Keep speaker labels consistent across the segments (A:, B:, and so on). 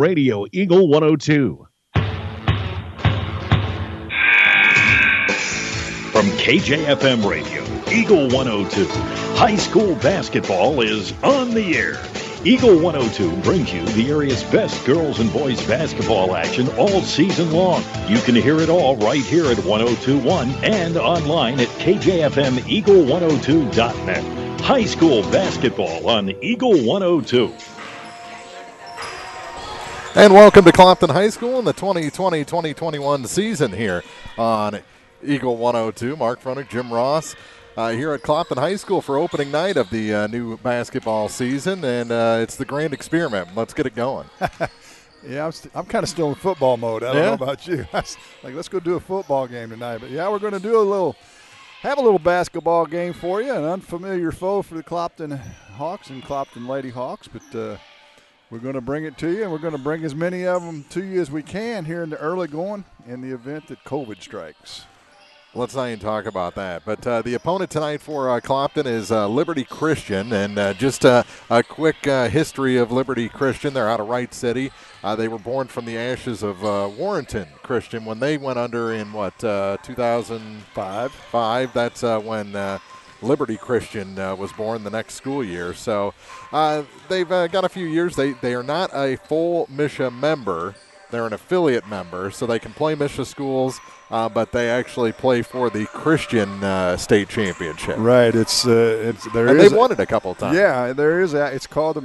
A: Radio Eagle 102. From KJFM Radio, Eagle 102, high school basketball is on the air. Eagle 102 brings you the area's best girls and boys basketball action all season long. You can hear it all right here at 1021 and online at kjfmeagle102.net. High school basketball on Eagle 102.
B: And welcome to Clopton High School in the 2020-2021 season here on Eagle 102. Mark Froenig, Jim Ross here at Clopton High School for opening night of the new basketball season, and it's the grand experiment. Let's get it going.
C: Yeah, I'm kind of still in football mode. I don't know about you. Like, let's go do a football game tonight. But, yeah, we're going to have a little basketball game for you, an unfamiliar foe for the Clopton Hawks and Clopton Lady Hawks. But we're going to bring it to you, and we're going to bring as many of them to you as we can here in the early going in the event that COVID strikes.
B: Let's not even talk about that. But the opponent tonight for Clopton is Liberty Christian. And just a quick history of Liberty Christian. They're out of Wright City. They were born from the ashes of Warrenton Christian when they went under in, 2005? That's when Liberty Christian was born the next school year. So they've got a few years. They are not a full MSHA member. They're an affiliate member, so they can play MSHA schools, but they actually play for the Christian state championship.
C: Right.
B: They've won it a couple of times.
C: Yeah, there is. It's called the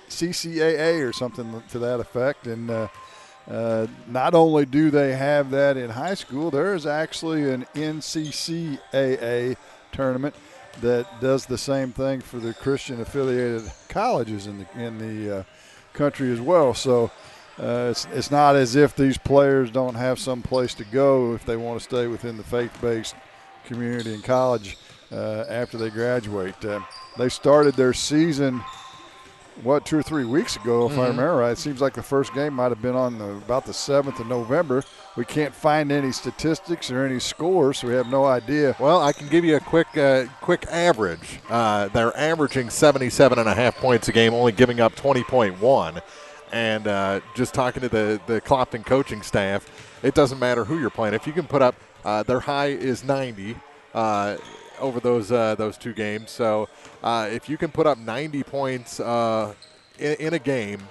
C: CCAA or something to that effect. And not only do they have that in high school, there is actually an NCCAA tournament that does the same thing for the Christian affiliated colleges in the country as well. So it's not as if these players don't have some place to go if they want to stay within the faith-based community and college after they graduate. They started their season 2 or 3 weeks ago, if I remember right. It seems like the first game might have been on about the 7th of November. We can't find any statistics or any scores, so we have no idea.
B: Well, I can give you a quick average. They're averaging 77.5 points a game, only giving up 20.1. And just talking to the Clopton coaching staff, it doesn't matter who you're playing. If you can put up, their high is 90 over those two games. So if you can put up 90 points in a game,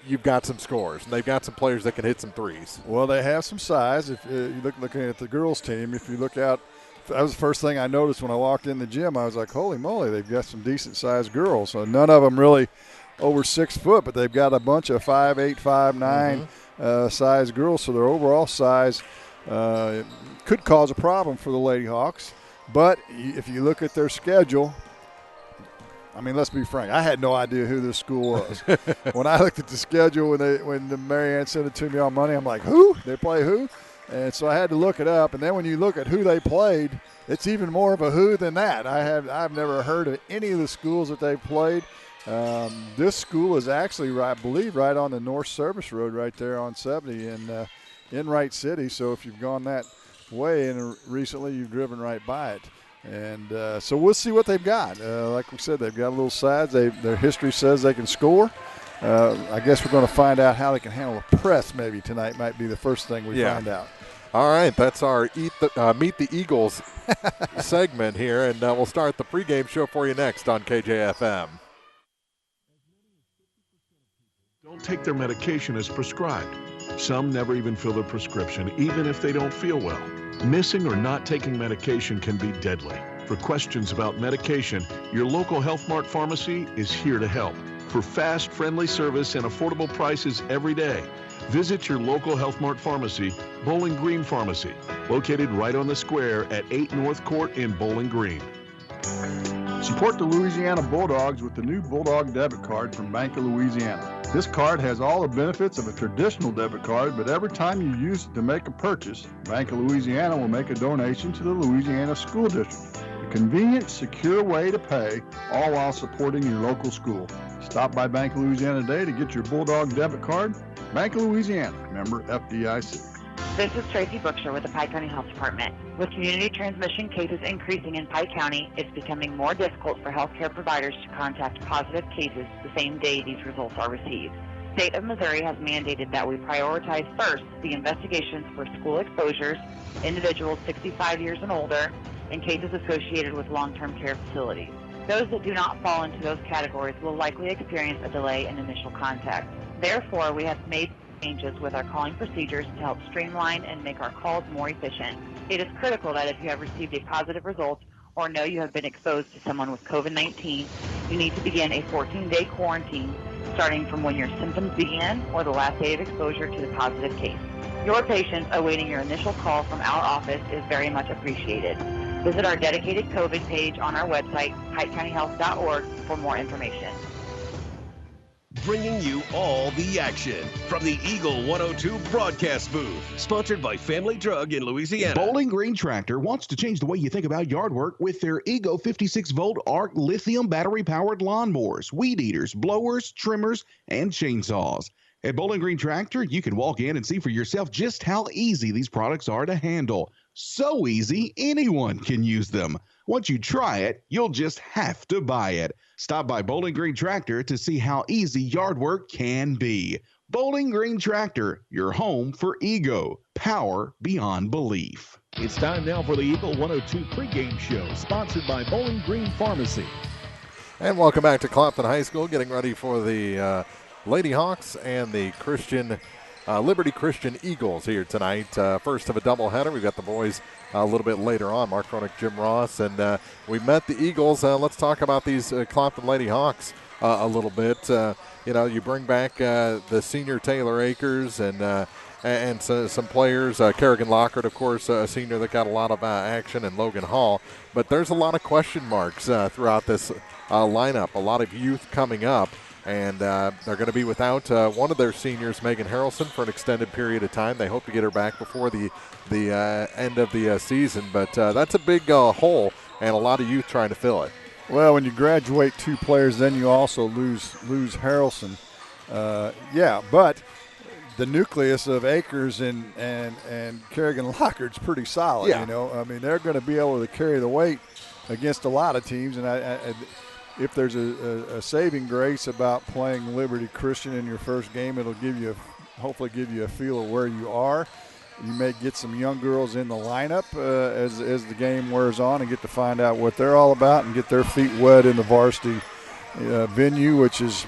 B: you've got some scores, and they've got some players that can hit some threes.
C: Well, they have some size. If you looking at the girls' team, if you look out, that was the first thing I noticed when I walked in the gym. I was like, holy moly, they've got some decent-sized girls. So none of them really over 6 foot, but they've got a bunch of 5'8", 5'9" size girls. So their overall size could cause a problem for the Lady Hawks. But if you look at their schedule, I mean, let's be frank. I had no idea who this school was. When I looked at the schedule when the Marianne sent it to me on Monday, I'm like, who? They play who? And so I had to look it up. And then when you look at who they played, it's even more of a who than that. I've never heard of any of the schools that they've played. This school is actually, I believe, right on the North Service Road right there on 70 in Wright City. So if you've gone that way and recently you've driven right by it. And so we'll see what they've got. Like we said, they've got a little size. Their history says they can score. I guess we're going to find out how they can handle a press maybe tonight might be the first thing we find out.
B: All right, that's our Meet the Eagles segment here, and we'll start the pregame show for you next on KJFM.
D: Don't take their medication as prescribed. Some never even fill their prescription, even if they don't feel well. Missing or not taking medication can be deadly. For questions about medication, your local Health Mart pharmacy is here to help. For fast, friendly service and affordable prices every day, visit your local Health Mart pharmacy, Bowling Green Pharmacy, located right on the square at 8 North Court in Bowling Green.
E: Support the Louisiana Bulldogs with the new Bulldog debit card from Bank of Louisiana. This card has all the benefits of a traditional debit card, but every time you use it to make a purchase, Bank of Louisiana will make a donation to the Louisiana School District. A convenient, secure way to pay, all while supporting your local school. Stop by Bank of Louisiana today to get your Bulldog debit card. Bank of Louisiana, member FDIC.
F: This is Tracy Bookshire with the Pike County Health Department. With community transmission cases increasing in Pike County, it's becoming more difficult for healthcare providers to contact positive cases the same day these results are received. The state of Missouri has mandated that we prioritize first the investigations for school exposures, individuals 65 years and older, and cases associated with long-term care facilities. Those that do not fall into those categories will likely experience a delay in initial contact. Therefore, we have made changes with our calling procedures to help streamline and make our calls more efficient. It is critical that if you have received a positive result or know you have been exposed to someone with COVID-19, you need to begin a 14-day quarantine starting from when your symptoms began or the last day of exposure to the positive case. Your patience awaiting your initial call from our office is very much appreciated. Visit our dedicated COVID page on our website, PikeCountyHealth.org, for more information.
G: Bringing you all the action from the Eagle 102 broadcast booth. Sponsored by Family Drug in Louisiana.
H: Bowling Green Tractor wants to change the way you think about yard work with their Ego 56-volt ARC lithium battery-powered lawnmowers, weed eaters, blowers, trimmers, and chainsaws. At Bowling Green Tractor, you can walk in and see for yourself just how easy these products are to handle. So easy, anyone can use them. Once you try it, you'll just have to buy it. Stop by Bowling Green Tractor to see how easy yard work can be. Bowling Green Tractor, your home for Ego. Power beyond belief.
A: It's time now for the Eagle 102 pregame show, sponsored by Bowling Green Pharmacy.
B: And welcome back to Clopton High School, getting ready for the Lady Hawks and the Liberty Christian Eagles here tonight. First of a doubleheader. We've got the boys a little bit later on. Mark Cronick, Jim Ross, and we met the Eagles. Let's talk about these Clopton Lady Hawks a little bit. You bring back the senior Taylor Akers and some players. Kerrigan Lockhart, of course, a senior that got a lot of action, and Logan Hall. But there's a lot of question marks throughout this lineup. A lot of youth coming up. And they're going to be without one of their seniors, Megan Harrelson, for an extended period of time. They hope to get her back before the end of the season. But that's a big hole and a lot of youth trying to fill it.
C: Well, when you graduate two players, then you also lose Harrelson. But the nucleus of Akers and Kerrigan Lockhart's pretty solid.
B: Yeah.
C: I mean, they're going to be able to carry the weight against a lot of teams. And if there's a saving grace about playing Liberty Christian in your first game, it'll hopefully give you a feel of where you are. You may get some young girls in the lineup as the game wears on and get to find out what they're all about and get their feet wet in the varsity venue, which is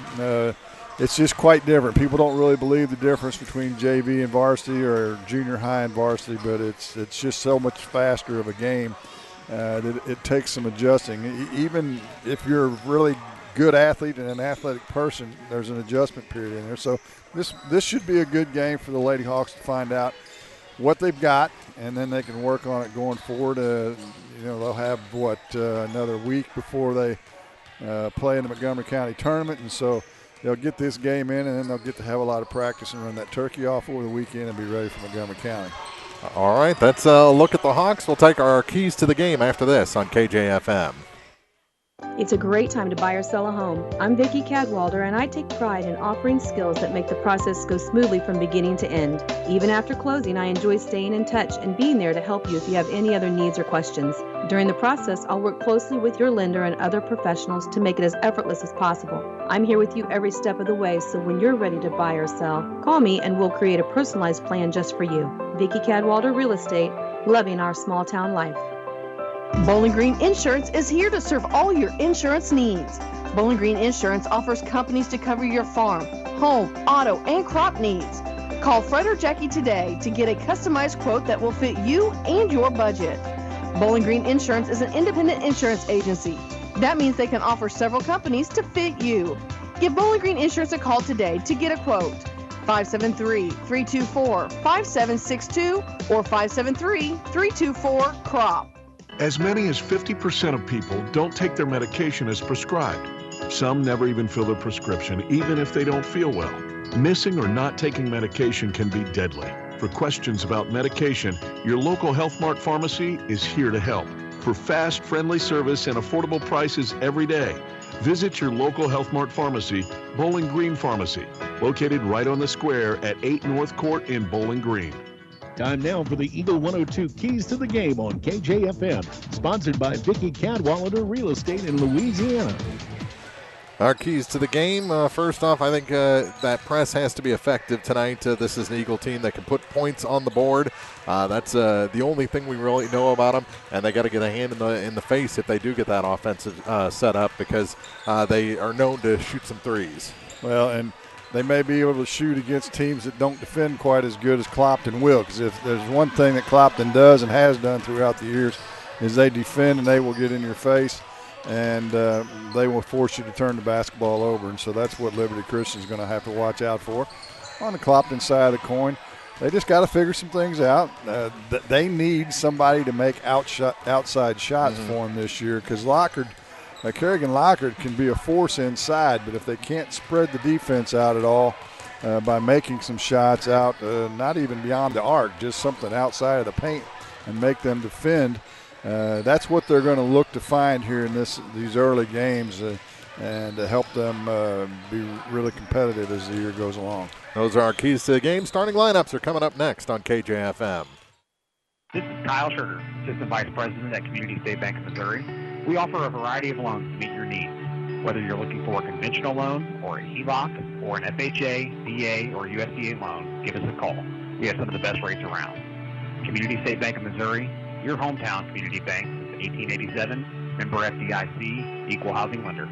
C: it's just quite different. People don't really believe the difference between JV and varsity or junior high and varsity, but it's just so much faster of a game. That it takes some adjusting. Even if you're a really good athlete and an athletic person, there's an adjustment period in there. So this should be a good game for the Lady Hawks to find out what they've got, and then they can work on it going forward. They'll have, another week before they play in the Montgomery County tournament, and so they'll get this game in, and then they'll get to have a lot of practice and run that turkey off over the weekend and be ready for Montgomery County.
B: All right, that's a look at the Hawks. We'll take our keys to the game after this on KJFM.
I: It's a great time to buy or sell a home. I'm Vicki Cadwalder, and I take pride in offering skills that make the process go smoothly from beginning to end. Even after closing, I enjoy staying in touch and being there to help you if you have any other needs or questions. During the process, I'll work closely with your lender and other professionals to make it as effortless as possible. I'm here with you every step of the way, so when you're ready to buy or sell, call me and we'll create a personalized plan just for you. Vicki Cadwalder Real Estate, loving our small town life.
J: Bowling Green Insurance is here to serve all your insurance needs. Bowling Green Insurance offers companies to cover your farm, home, auto, and crop needs. Call Fred or Jackie today to get a customized quote that will fit you and your budget. Bowling Green Insurance is an independent insurance agency. That means they can offer several companies to fit you. Give Bowling Green Insurance a call today to get a quote. 573-324-5762 or 573-324-CROP.
D: As many as 50% of people don't take their medication as prescribed. Some never even fill their prescription, even if they don't feel well. Missing or not taking medication can be deadly. For questions about medication, your local Health Mart pharmacy is here to help. For fast, friendly service and affordable prices every day, visit your local Health Mart pharmacy, Bowling Green Pharmacy, located right on the square at 8 North Court in Bowling Green.
A: Time now for the Eagle 102 Keys to the Game on KJFM, sponsored by Vicky Cadwallader Real Estate in Louisiana.
B: Our keys to the game. First off, I think that press has to be effective tonight. This is an Eagle team that can put points on the board. That's the only thing we really know about them, and they got to get a hand in the face if they do get that offensive set up, because they are known to shoot some threes.
C: Well, and they may be able to shoot against teams that don't defend quite as good as Clopton will, because if there's one thing that Clopton does and has done throughout the years is they defend and they will get in your face. And they will force you to turn the basketball over. And so that's what Liberty Christian is going to have to watch out for. On the Clopton side of the coin, they just got to figure some things out. They need somebody to make outside shots for them this year, because Kerrigan Lockard can be a force inside, but if they can't spread the defense out at all by making some shots out, not even beyond the arc, just something outside of the paint and make them defend, that's what they're going to look to find here in these early games and to help them be really competitive as the year goes along.
B: Those are our keys to the game. Starting lineups are coming up next on KJFM.
K: This is Kyle Sugar, Assistant Vice President at Community State Bank of Missouri. We offer a variety of loans to meet your needs. Whether you're looking for a conventional loan or a HELOC or an FHA, VA, or USDA loan, give us a call. We have some of the best rates around. Community State Bank of Missouri, your hometown community bank since 1887, member FDIC, equal housing lender.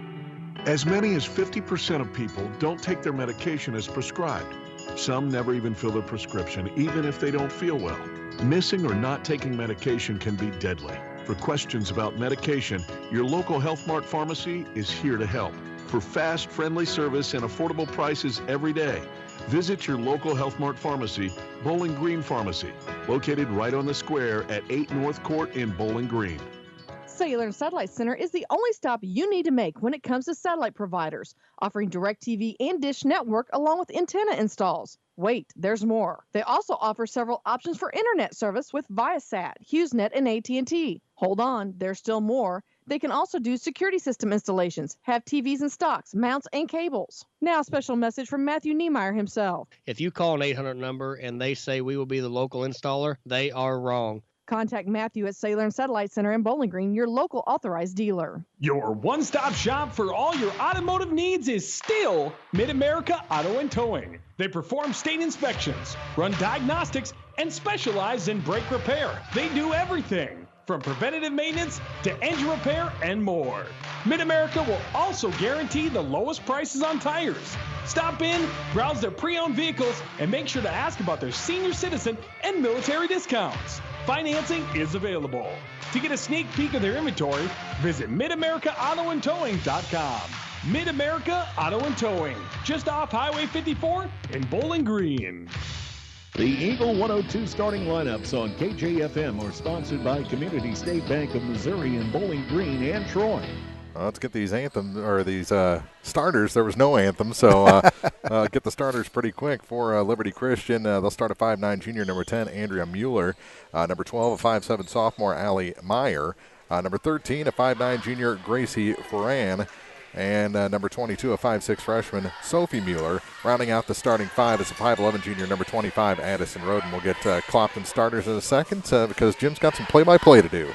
D: As many as 50% of people don't take their medication as prescribed. Some never even fill their prescription, even if they don't feel well. Missing or not taking medication can be deadly. For questions about medication, your local Health Mart pharmacy is here to help. For fast, friendly service and affordable prices every day, visit your local Health Mart pharmacy, Bowling Green Pharmacy, located right on the square at 8 North Court in Bowling Green.
J: Cellular and Satellite Center is the only stop you need to make when it comes to satellite providers, offering DirecTV and Dish Network along with antenna installs. Wait, there's more. They also offer several options for internet service with Viasat, HughesNet, and AT&T. Hold on, there's still more. They can also do security system installations, have TVs in stocks, mounts, and cables. Now, a special message from Matthew Niemeyer himself.
L: If you call an 800 number and they say we will be the local installer, they are wrong.
J: Contact Matthew at Cellular and Satellite Center in Bowling Green, your local authorized dealer.
M: Your one-stop shop for all your automotive needs is still Mid-America Auto and Towing. They perform state inspections, run diagnostics, and specialize in brake repair. They do everything from preventative maintenance to engine repair and more. Mid-America will also guarantee the lowest prices on tires. Stop in, browse their pre-owned vehicles, and make sure to ask about their senior citizen and military discounts. Financing is available. To get a sneak peek of their inventory, visit MidAmericaAutoandTowing.com. Mid-America Auto and Towing, just off Highway 54 in Bowling Green.
A: The Eagle 102 starting lineups on KJFM are sponsored by Community State Bank of Missouri in Bowling Green and Troy.
B: Let's get these starters. There was no anthem, so get the starters pretty quick for Liberty Christian. They'll start at 5'9" junior, number 10, Andrea Mueller. Number 12, a 5'7" sophomore, Allie Meyer. Number 13, a 5'9" junior, Gracie Ferran. And number 22, a 5'6" freshman, Sophie Mueller. Rounding out the starting five is a 5'11" junior, number 25, Addison Roden. We'll get Clopton starters in a second because Jim's got some play-by-play to do.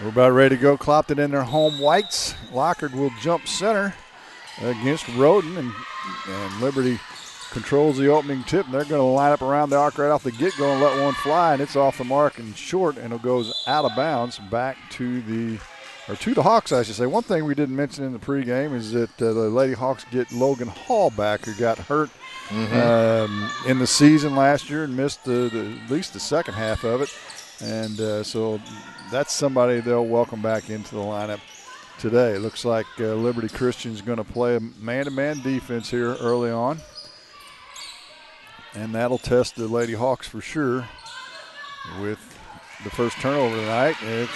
C: We're about ready to go. Clopton in their home whites. Lockard will jump center against Roden, and Liberty controls the opening tip, and they're going to line up around the arc right off the get-go and let one fly, and it's off the mark and short, and it goes out of bounds back to the Hawks, I should say. One thing we didn't mention in the pregame is that the Lady Hawks get Logan Hall back, who got hurt in the season last year and missed at least the second half of it. And so that's somebody they'll welcome back into the lineup today. It looks like Liberty Christian is going to play a man-to-man defense here early on. And that'll test the Lady Hawks for sure with the first turnover tonight. The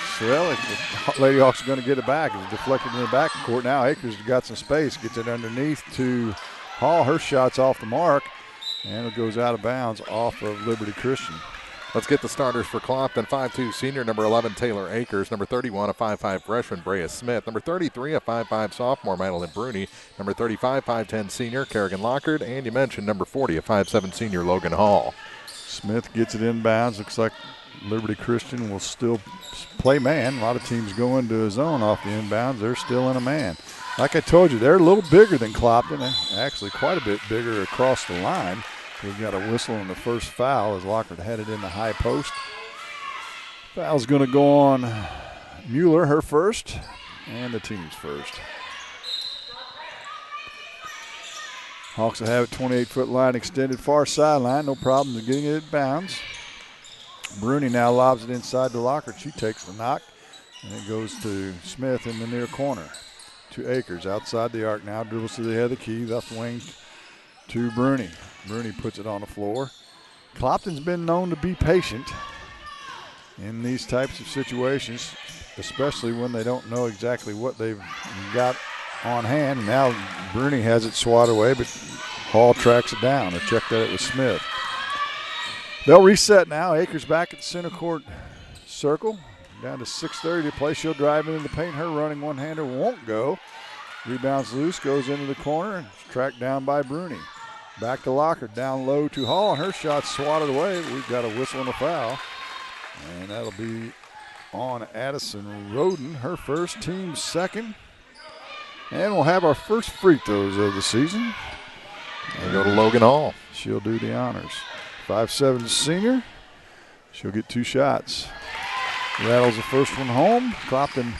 C: Lady Hawks are going to get it back. It's deflected in the back court. Now Akers has got some space, gets it underneath to Hall. Her shot's off the mark, and it goes out of bounds off of Liberty Christian.
B: Let's get the starters for Clopton. 5'2" senior, number 11, Taylor Akers. Number 31, a 5'5" freshman, Brea Smith. Number 33, a 5'5" sophomore, Madeline Bruni. Number 35, 5'10" senior, Kerrigan Lockard. And you mentioned number 40, a 5'7" senior, Logan Hall.
C: Smith gets it inbounds. Looks like Liberty Christian will still play man. A lot of teams go into a zone off the inbounds. They're still in a man. Like I told you, they're a little bigger than Clopton, actually quite a bit bigger across the line. We've got a whistle on the first foul as Lockhart had it in the high post. Foul's going to go on Mueller, her first, and the team's first. Hawks will have it 28-foot line extended far sideline. No problem in getting it at bounds. Bruni now lobs it inside to Lockhart. She takes the knock, and it goes to Smith in the near corner. To Akers outside the arc now. Dribbles to the head of the key. Left wing to Bruni. Bruni puts it on the floor. Clopton's been known to be patient in these types of situations, especially when they don't know exactly what they've got on hand. And now Bruni has it swatted away, but Hall tracks it down. I checked that it was Smith. They'll reset now. Akers back at the center court circle. Down to 6:30 to play. She'll drive into the paint. Her running one-hander won't go. Rebounds loose, goes into the corner, and it's tracked down by Bruni. Back to Lockhart, down low to Hall, and her shot swatted away. We've got a whistle and a foul. And that'll be on Addison Roden, her first, team second. And we'll have our first free throws of the season.
B: They go to Logan Hall.
C: She'll do the honors. 5'7" senior. She'll get 2 shots. Rattles the first one home. Clopton,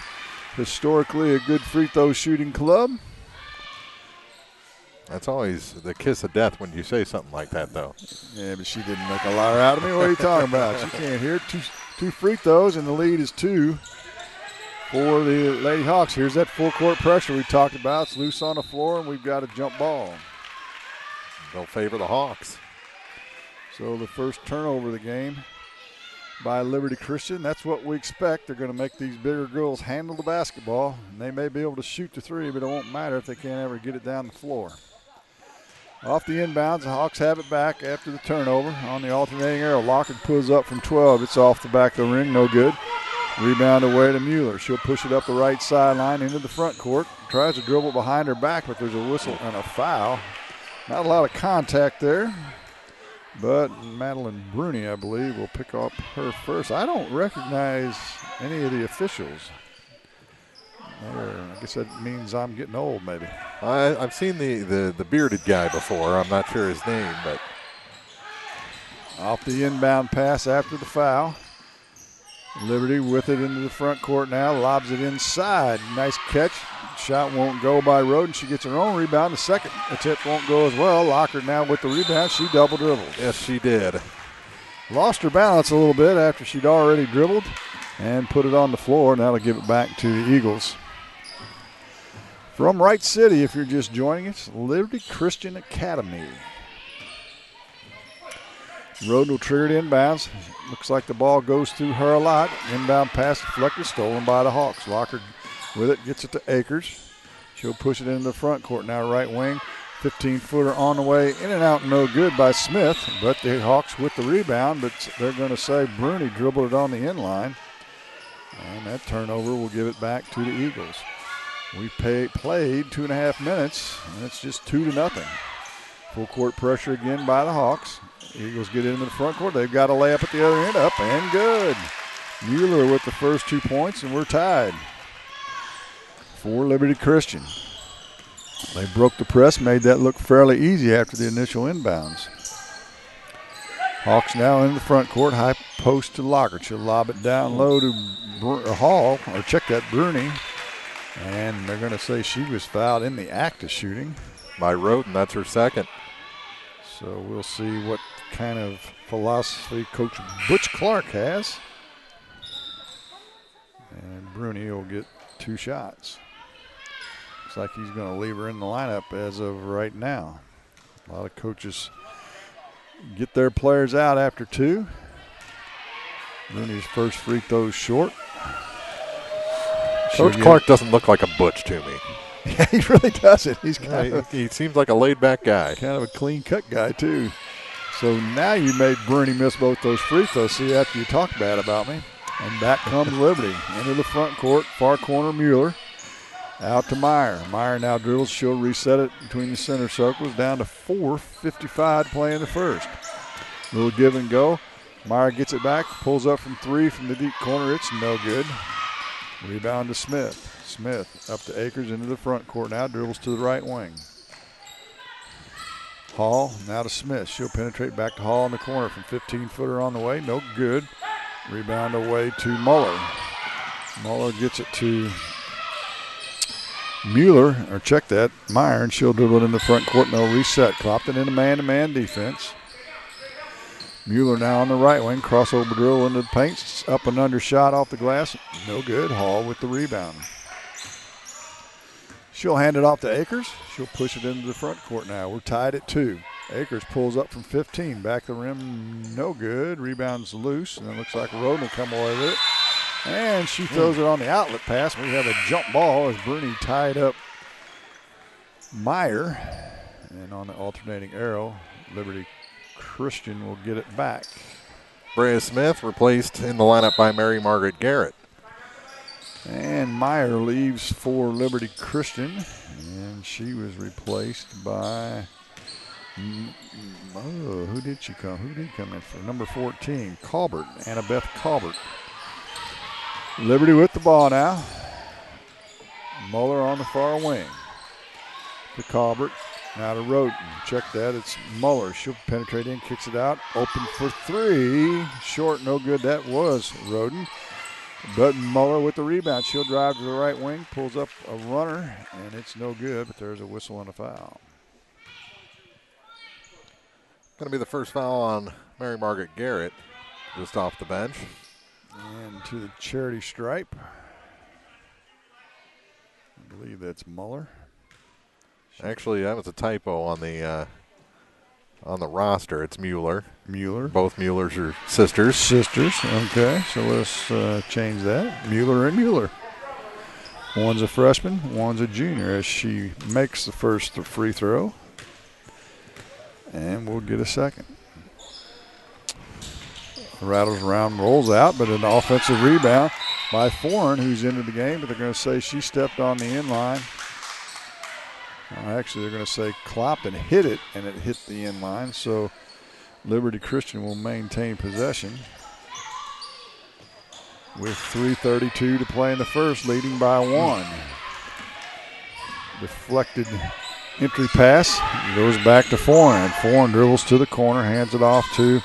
C: historically a good free throw shooting club.
B: That's always the kiss of death when you say something like that, though.
C: Yeah, but she didn't make a liar out of me. What are you talking about? She can't hear. Two free throws, and the lead is 2 for the Lady Hawks. Here's that full court pressure we talked about. It's loose on the floor, and we've got a jump ball.
B: They'll favor the Hawks.
C: So the first turnover of the game by Liberty Christian. That's what we expect. They're going to make these bigger girls handle the basketball. And they may be able to shoot the 3, but it won't matter if they can't ever get it down the floor. Off the inbounds, the Hawks have it back after the turnover. On the alternating arrow, Lockett pulls up from 12. It's off the back of the ring, no good. Rebound away to Mueller. She'll push it up the right sideline into the front court. Tries to dribble behind her back, but there's a whistle and a foul. Not a lot of contact there. But Madeline Bruni, I believe, will pick up her first. I don't recognize any of the officials. I guess that means I'm getting old, maybe.
B: I've seen the bearded guy before. I'm not sure his name, but.
C: Off the inbound pass after the foul. Liberty with it into the front court now, lobs it inside. Nice catch. Shot won't go by Roden. She gets her own rebound. The second attempt won't go as well. Lockhart now with the rebound. She double dribbled.
B: Yes, she did.
C: Lost her balance a little bit after she'd already dribbled and put it on the floor. Now to give it back to the Eagles. From Wright City, if you're just joining us, Liberty Christian Academy. Roden will trigger it inbounds. Looks like the ball goes through her a lot. Inbound pass deflected, stolen by the Hawks. Lockhart with it, gets it to Akers. She'll push it into the front court now, right wing. 15-footer on the way, in and out, no good by Smith. But the Hawks with the rebound, but they're going to say Bruni dribbled it on the inline. And that turnover will give it back to the Eagles. We played 2.5 minutes, and it's just 2-0. Full court pressure again by the Hawks. Eagles get into the front court. They've got a layup at the other end, up and good. Mueller with the first 2 points, and we're tied for Liberty Christian. They broke the press, made that look fairly easy after the initial inbounds. Hawks now in the front court, high post to Lockhart. She'll lob it down low to Hall, or check that Bruni. And they're going to say she was fouled in the act of shooting.
B: By Roden, that's her second.
C: So we'll see what kind of philosophy Coach Butch Clark has. And Bruni will get 2 shots. Looks like he's going to leave her in the lineup as of right now. A lot of coaches get their players out after 2. Bruni's first free throw short.
B: Coach Clark doesn't look like a Butch to me.
C: Yeah, he really doesn't. He's
B: he seems like a laid-back guy.
C: Kind of a clean-cut guy, too. So now you made Bruni miss both those free throws. See, after you talk bad about me. And back comes Liberty. Into the front court, far corner Mueller. Out to Meyer. Meyer now dribbles. She'll reset it between the center circles. Down to 4:55 to play in the first. Little give and go. Meyer gets it back, pulls up from 3 from the deep corner. It's no good. Rebound to Smith. Smith up to Akers into the front court now, dribbles to the right wing. Hall now to Smith. She'll penetrate back to Hall in the corner from 15-footer on the way. No good. Rebound away to Muller. Muller gets it to Mueller, or check that, Meyer, and she'll dribble it in the front court and they'll reset. Clopton in a man-to-man defense. Mueller now on the right wing, crossover drill into the paint, up and under shot off the glass, no good. Hall with the rebound. She'll hand it off to Akers. She'll push it into the front court now. We're tied at 2. Akers pulls up from 15, back the rim, no good. Rebound's loose, and it looks like Roden will come away with it. And she throws it on the outlet pass. We have a jump ball as Bruni tied up Meyer. And on the alternating arrow, Liberty Christian will get it back.
B: Brea Smith replaced in the lineup by Mary Margaret Garrett.
C: And Meyer leaves for Liberty Christian. And she was replaced by, who did she come? Who did come in for? Number 14, Colbert, Annabeth Colbert. Liberty with the ball now. Muller on the far wing. To Colbert. Now to Roden. Check that. It's Muller. She'll penetrate in, kicks it out. Open for 3. Short, no good. That was Roden. But Muller with the rebound. She'll drive to the right wing, pulls up a runner, and it's no good, but there's a whistle and a foul.
B: Going to be the first foul on Mary Margaret Garrett, just off the bench.
C: And to the charity stripe. I believe that's Muller.
B: Actually, that was a typo on the roster. It's Mueller.
C: Mueller.
B: Both Muellers are sisters.
C: Sisters, okay. So let's change that. Mueller and Mueller. One's a freshman, one's a junior as she makes the first free throw. And we'll get a second. Rattles around, rolls out, but an offensive rebound by Foreign, who's into the game, but they're going to say she stepped on the inline. Actually, they're going to say Clopton hit it, and it hit the inline, so Liberty Christian will maintain possession with 3:32 to play in the first, leading by 1. Deflected entry pass goes back to Foreign. Foreign dribbles to the corner, hands it off to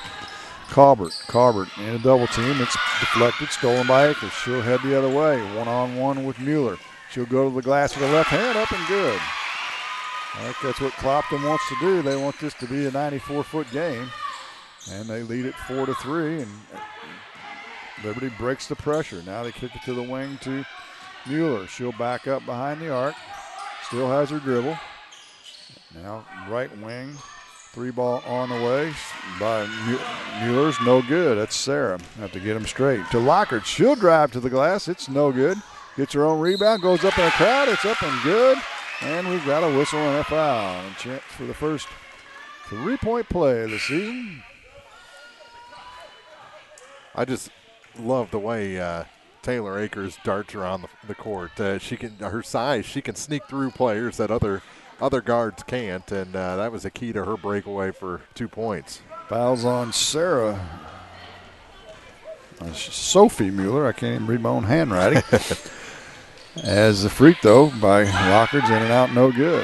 C: Colbert. Colbert in a double team. It's deflected, stolen by Akers. She'll head the other way, one-on-one with Mueller. She'll go to the glass with her left hand, up and good. I think that's what Clopton wants to do. They want this to be a 94-foot game, and they lead it 4-3, and Liberty breaks the pressure. Now they kick it to the wing to Mueller. She'll back up behind the arc. Still has her dribble. Now right wing. 3-ball on the way by Mueller's no good. That's Sarah. Have to get him straight. To Lockhart. She'll drive to the glass. It's no good. Gets her own rebound. Goes up in a crowd. It's up and good. And we've got a whistle and a foul. And chance for the first 3-point play of the season.
B: I just love the way Taylor Akers darts around the court. Her size, she can sneak through players that other guards can't, and that was a key to her breakaway for 2 points.
C: Fouls on Sarah. Sophie Mueller. I can't even read my own handwriting. As the free throw by Lockhart's in and out, no good.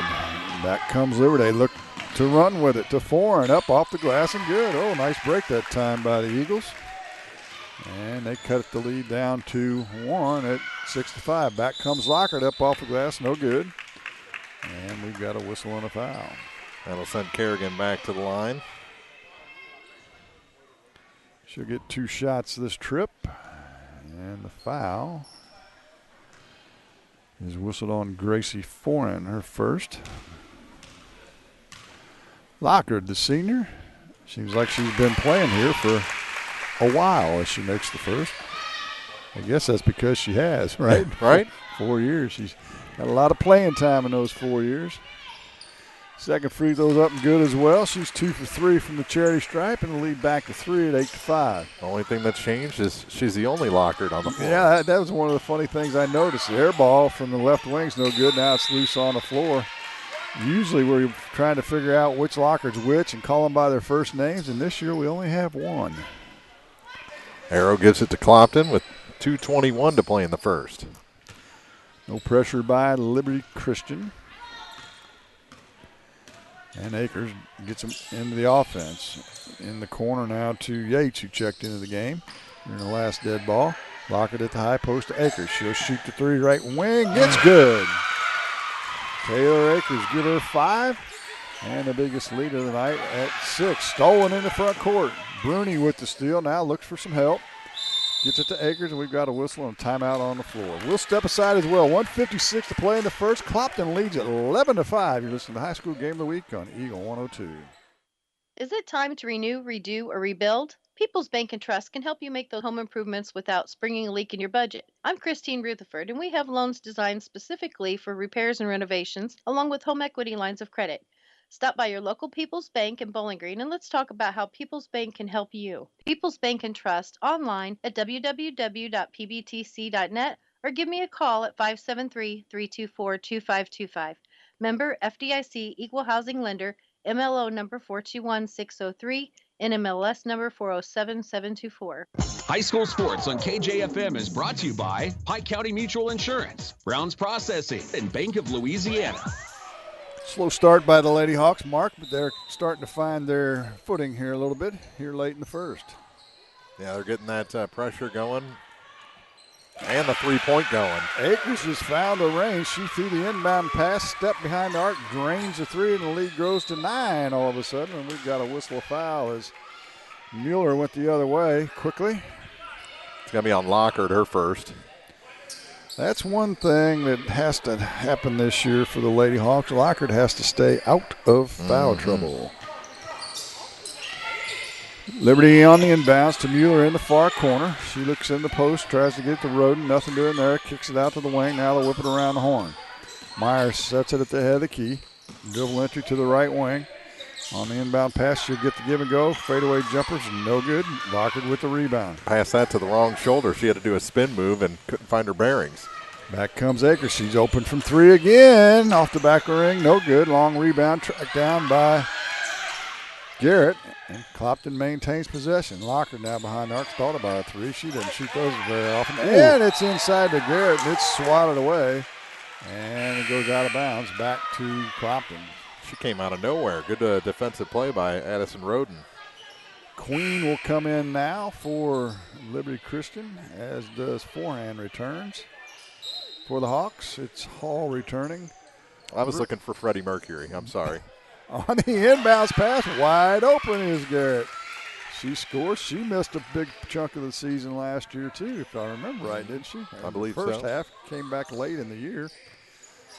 C: Back comes Liberty. They look to run with it to Foreign, up off the glass and good. Oh, nice break that time by the Eagles. And they cut the lead down to 1 at 6-5. Back comes Lockhart, up off the glass, no good. And we've got a whistle and a foul.
B: That'll send Kerrigan back to the line.
C: She'll get 2 shots this trip. And the foul is whistled on Gracie Foreign, her first. Lockhart, the senior. Seems like she's been playing here for a while as she makes the first. I guess that's because she has, right?
B: Right.
C: 4 years. She's got a lot of playing time in those 4 years. Second free throw's up and good as well. She's 2 for 3 from the charity stripe and the lead back to 3 at 8-5.
B: The only thing that's changed is she's the only Lockhart on the floor.
C: Yeah, that was one of the funny things I noticed. The air ball from the left wing's no good. Now it's loose on the floor. Usually we're trying to figure out which locker's which and call them by their first names, and this year we only have one.
B: Arrow gives it to Clopton with 2:21 to play in the first.
C: No pressure by Liberty Christian. And Akers gets him into the offense. In the corner now to Yates, who checked into the game. In the last dead ball. Lockett at the high post to Akers. She'll shoot the three right wing. It's good. Taylor Akers give her 5. And the biggest lead of the night at 6. Stolen in the front court. Bruni with the steal. Now looks for some help. Gets it to Akers, and we've got a whistle and a timeout on the floor. We'll step aside as well. 1:56 to play in the first. Clopton leads at 11-5. You're listening to High School Game of the Week on Eagle 102.
N: Is it time to renew, redo, or rebuild? People's Bank and Trust can help you make those home improvements without springing a leak in your budget. I'm Christine Rutherford, and we have loans designed specifically for repairs and renovations, along with home equity lines of credit. Stop by your local People's Bank in Bowling Green and let's talk about how People's Bank can help you. People's Bank and Trust online at www.pbtc.net or give me a call at 573-324-2525. Member FDIC Equal Housing Lender, MLO number 421603, NMLS number 407724.
O: High school sports on KJFM is brought to you by Pike County Mutual Insurance, Browns Processing, and Bank of Louisiana.
C: Slow start by the Lady Hawks, Mark, but they're starting to find their footing here a little bit here late in the first.
B: Yeah, they're getting that pressure going and the three-point going.
C: Akers has found a range. She threw the inbound pass, stepped behind the arc, drains the three, and the lead grows to 9 all of a sudden. And we've got a whistle foul as Mueller went the other way quickly.
B: It's going to be on Lockhart, her first.
C: That's one thing that has to happen this year for the Lady Hawks. Lockhart has to stay out of foul trouble. Liberty on the inbounds to Mueller in the far corner. She looks in the post, tries to get it to Roden. Nothing doing there. Kicks it out to the wing. Now they'll whip it around the horn. Myers sets it at the head of the key. Dribble entry to the right wing. On the inbound pass, she'll get the give and go. Fadeaway jumpers, no good. Lockhart with the rebound.
B: Pass that to the wrong shoulder. She had to do a spin move and couldn't find her bearings.
C: Back comes Akers. She's open from 3 again. Off the back of the ring, no good. Long rebound, tracked down by Garrett. And Clopton maintains possession. Lockhart now behind the arc. Thought about a 3. She doesn't shoot those very often. Ooh. And it's inside to Garrett, and it's swatted away. And it goes out of bounds back to Clopton.
B: She came out of nowhere. Good defensive play by Addison Roden.
C: Queen will come in now for Liberty Christian, as does forehand returns. For the Hawks, it's Hall returning.
B: I was looking for Freddie Mercury. I'm sorry.
C: On the inbounds pass, wide open is Garrett. She scores. She missed a big chunk of the season last year, too, if I remember right, didn't she?
B: I believe so.
C: First half, came back late in the year.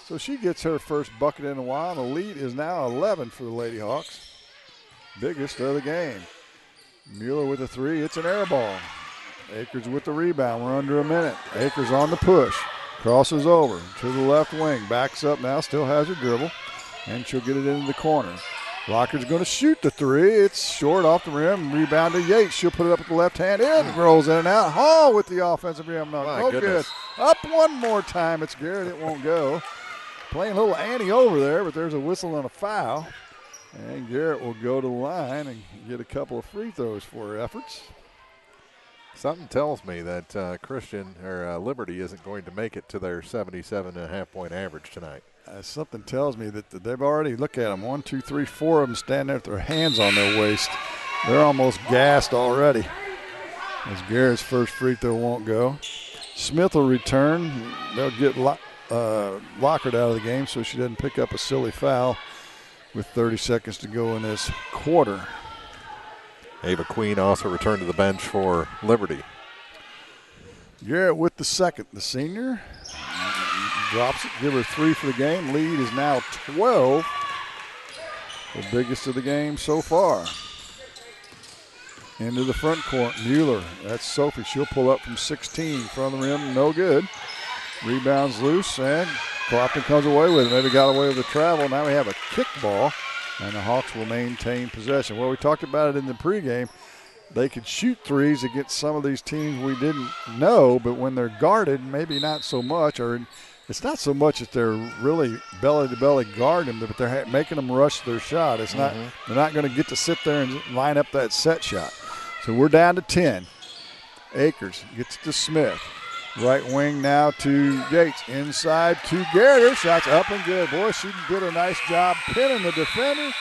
C: So she gets her first bucket in a while. The lead is now 11 for the Lady Hawks. Biggest of the game. Mueller with a 3. It's an air ball. Akers with the rebound. We're under a minute. Akers on the push. Crosses over to the left wing. Backs up now. Still has her dribble. And she'll get it into the corner. Lockhart's going to shoot the 3. It's short off the rim. Rebound to Yates. She'll put it up with the left hand. It rolls in and out. Hall with the offensive rim. No good. Up one more time. It's Garrett. It won't go. Playing a little ante over there, but there's a whistle and a foul. And Garrett will go to the line and get a couple of free throws for her efforts.
B: Something tells me that Christian or Liberty isn't going to make it to their 77.5-point average tonight.
C: Something tells me that they've already, look at them, 1, 2, 3, 4 of them standing there with their hands on their waist. They're almost gassed already. As Garrett's first free throw won't go. Smith will return. They'll get Lockhart out of the game so she doesn't pick up a silly foul with 30 seconds to go in this quarter.
B: Ava Queen also returned to the bench for Liberty.
C: Garrett with the second, the senior. Drops it, give her 3 for the game. Lead is now 12. The biggest of the game so far. Into the front court, Mueller. That's Sophie. She'll pull up from 16 from the rim. No good. Rebounds loose, and Clopton comes away with it. Maybe got away with the travel. Now we have a kick ball, and the Hawks will maintain possession. Well, we talked about it in the pregame. They could shoot threes against some of these teams we didn't know, but when they're guarded, maybe not so much, or it's not so much that they're really belly-to-belly guarding them, but they're making them rush their shot. It's not. They're not going to get to sit there and line up that set shot. So we're down to 10. Akers gets to Smith. Right wing now to Yates. Inside to Garrett. Her shot's up and good. Boy, she did a nice job pinning the defender.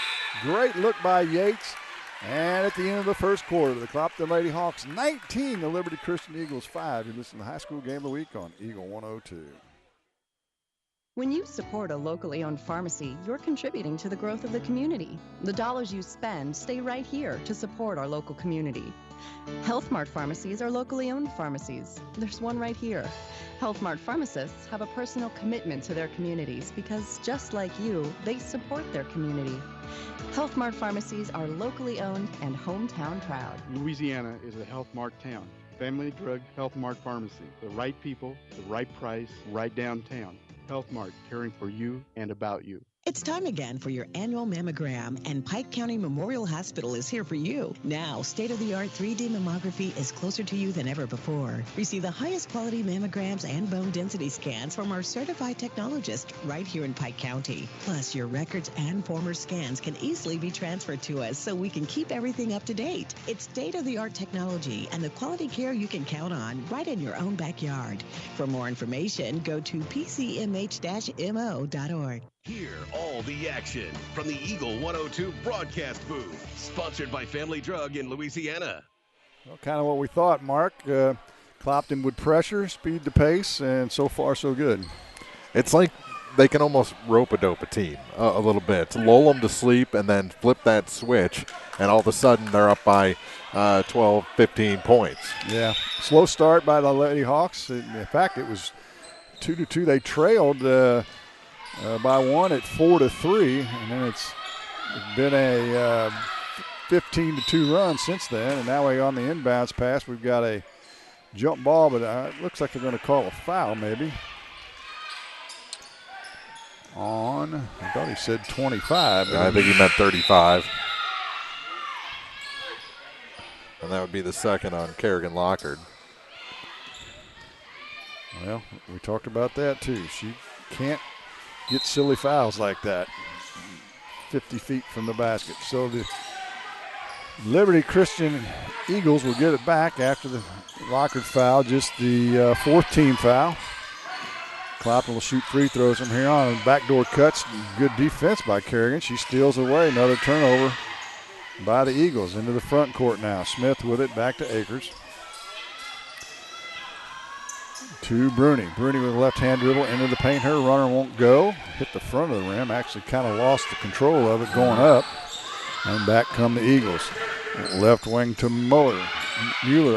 C: Great look by Yates. And at the end of the first quarter, the Clopton Lady Hawks 19, the Liberty Christian Eagles 5. You listen to the High School Game of the Week on Eagle 102.
P: When you support a locally owned pharmacy, you're contributing to the growth of the community. The dollars you spend stay right here to support our local community. Health Mart pharmacies are locally owned pharmacies. There's one right here. Health Mart pharmacists have a personal commitment to their communities because, just like you, they support their community. Health Mart pharmacies are locally owned and hometown proud.
E: Louisiana is a Health Mart town. Family Drug Health Mart Pharmacy. The right people, the right price, right downtown. Health Mart, caring for you and about you.
Q: It's time again for your annual mammogram, and Pike County Memorial Hospital is here for you. Now, state-of-the-art 3D mammography is closer to you than ever before. Receive the highest quality mammograms and bone density scans from our certified technologist right here in Pike County. Plus, your records and former scans can easily be transferred to us so we can keep everything up to date. It's state-of-the-art technology and the quality care you can count on right in your own backyard. For more information, go to pcmh-mo.org.
G: Hear all the action from the Eagle 102 broadcast booth. Sponsored by Family Drug in Louisiana.
C: Well, kind of what we thought, Mark. Clopton would pressure, speed the pace, and so far so good.
B: It's like they can almost rope-a-dope a team a little bit. To lull them to sleep and then flip that switch, and all of a sudden they're up by 12, 15 points.
C: Yeah, slow start by the Lady Hawks. In fact, it was 2-2. They trailed by one at 4-3, and then it's been a 15-2 run since then. And now we're on the inbounds pass. We've got a jump ball, but it looks like they're going to call a foul maybe. I thought he said 25.
B: I think he meant 35. And that would be the second on Kerrigan Lockard.
C: Well, we talked about that too. She can't get silly fouls like that 50 feet from the basket. So the Liberty Christian Eagles will get it back after the Lockard foul, just the fourth team foul. Clopton will shoot free throws from here on. Backdoor cuts, good defense by Kerrigan. She steals away, another turnover by the Eagles into the front court now. Smith with it, back to Akers. To Bruni. Bruni with a left-hand dribble into the paint. Her runner won't go. Hit the front of the rim. Actually kind of lost the control of it going up. And back come the Eagles. Left wing to Mueller,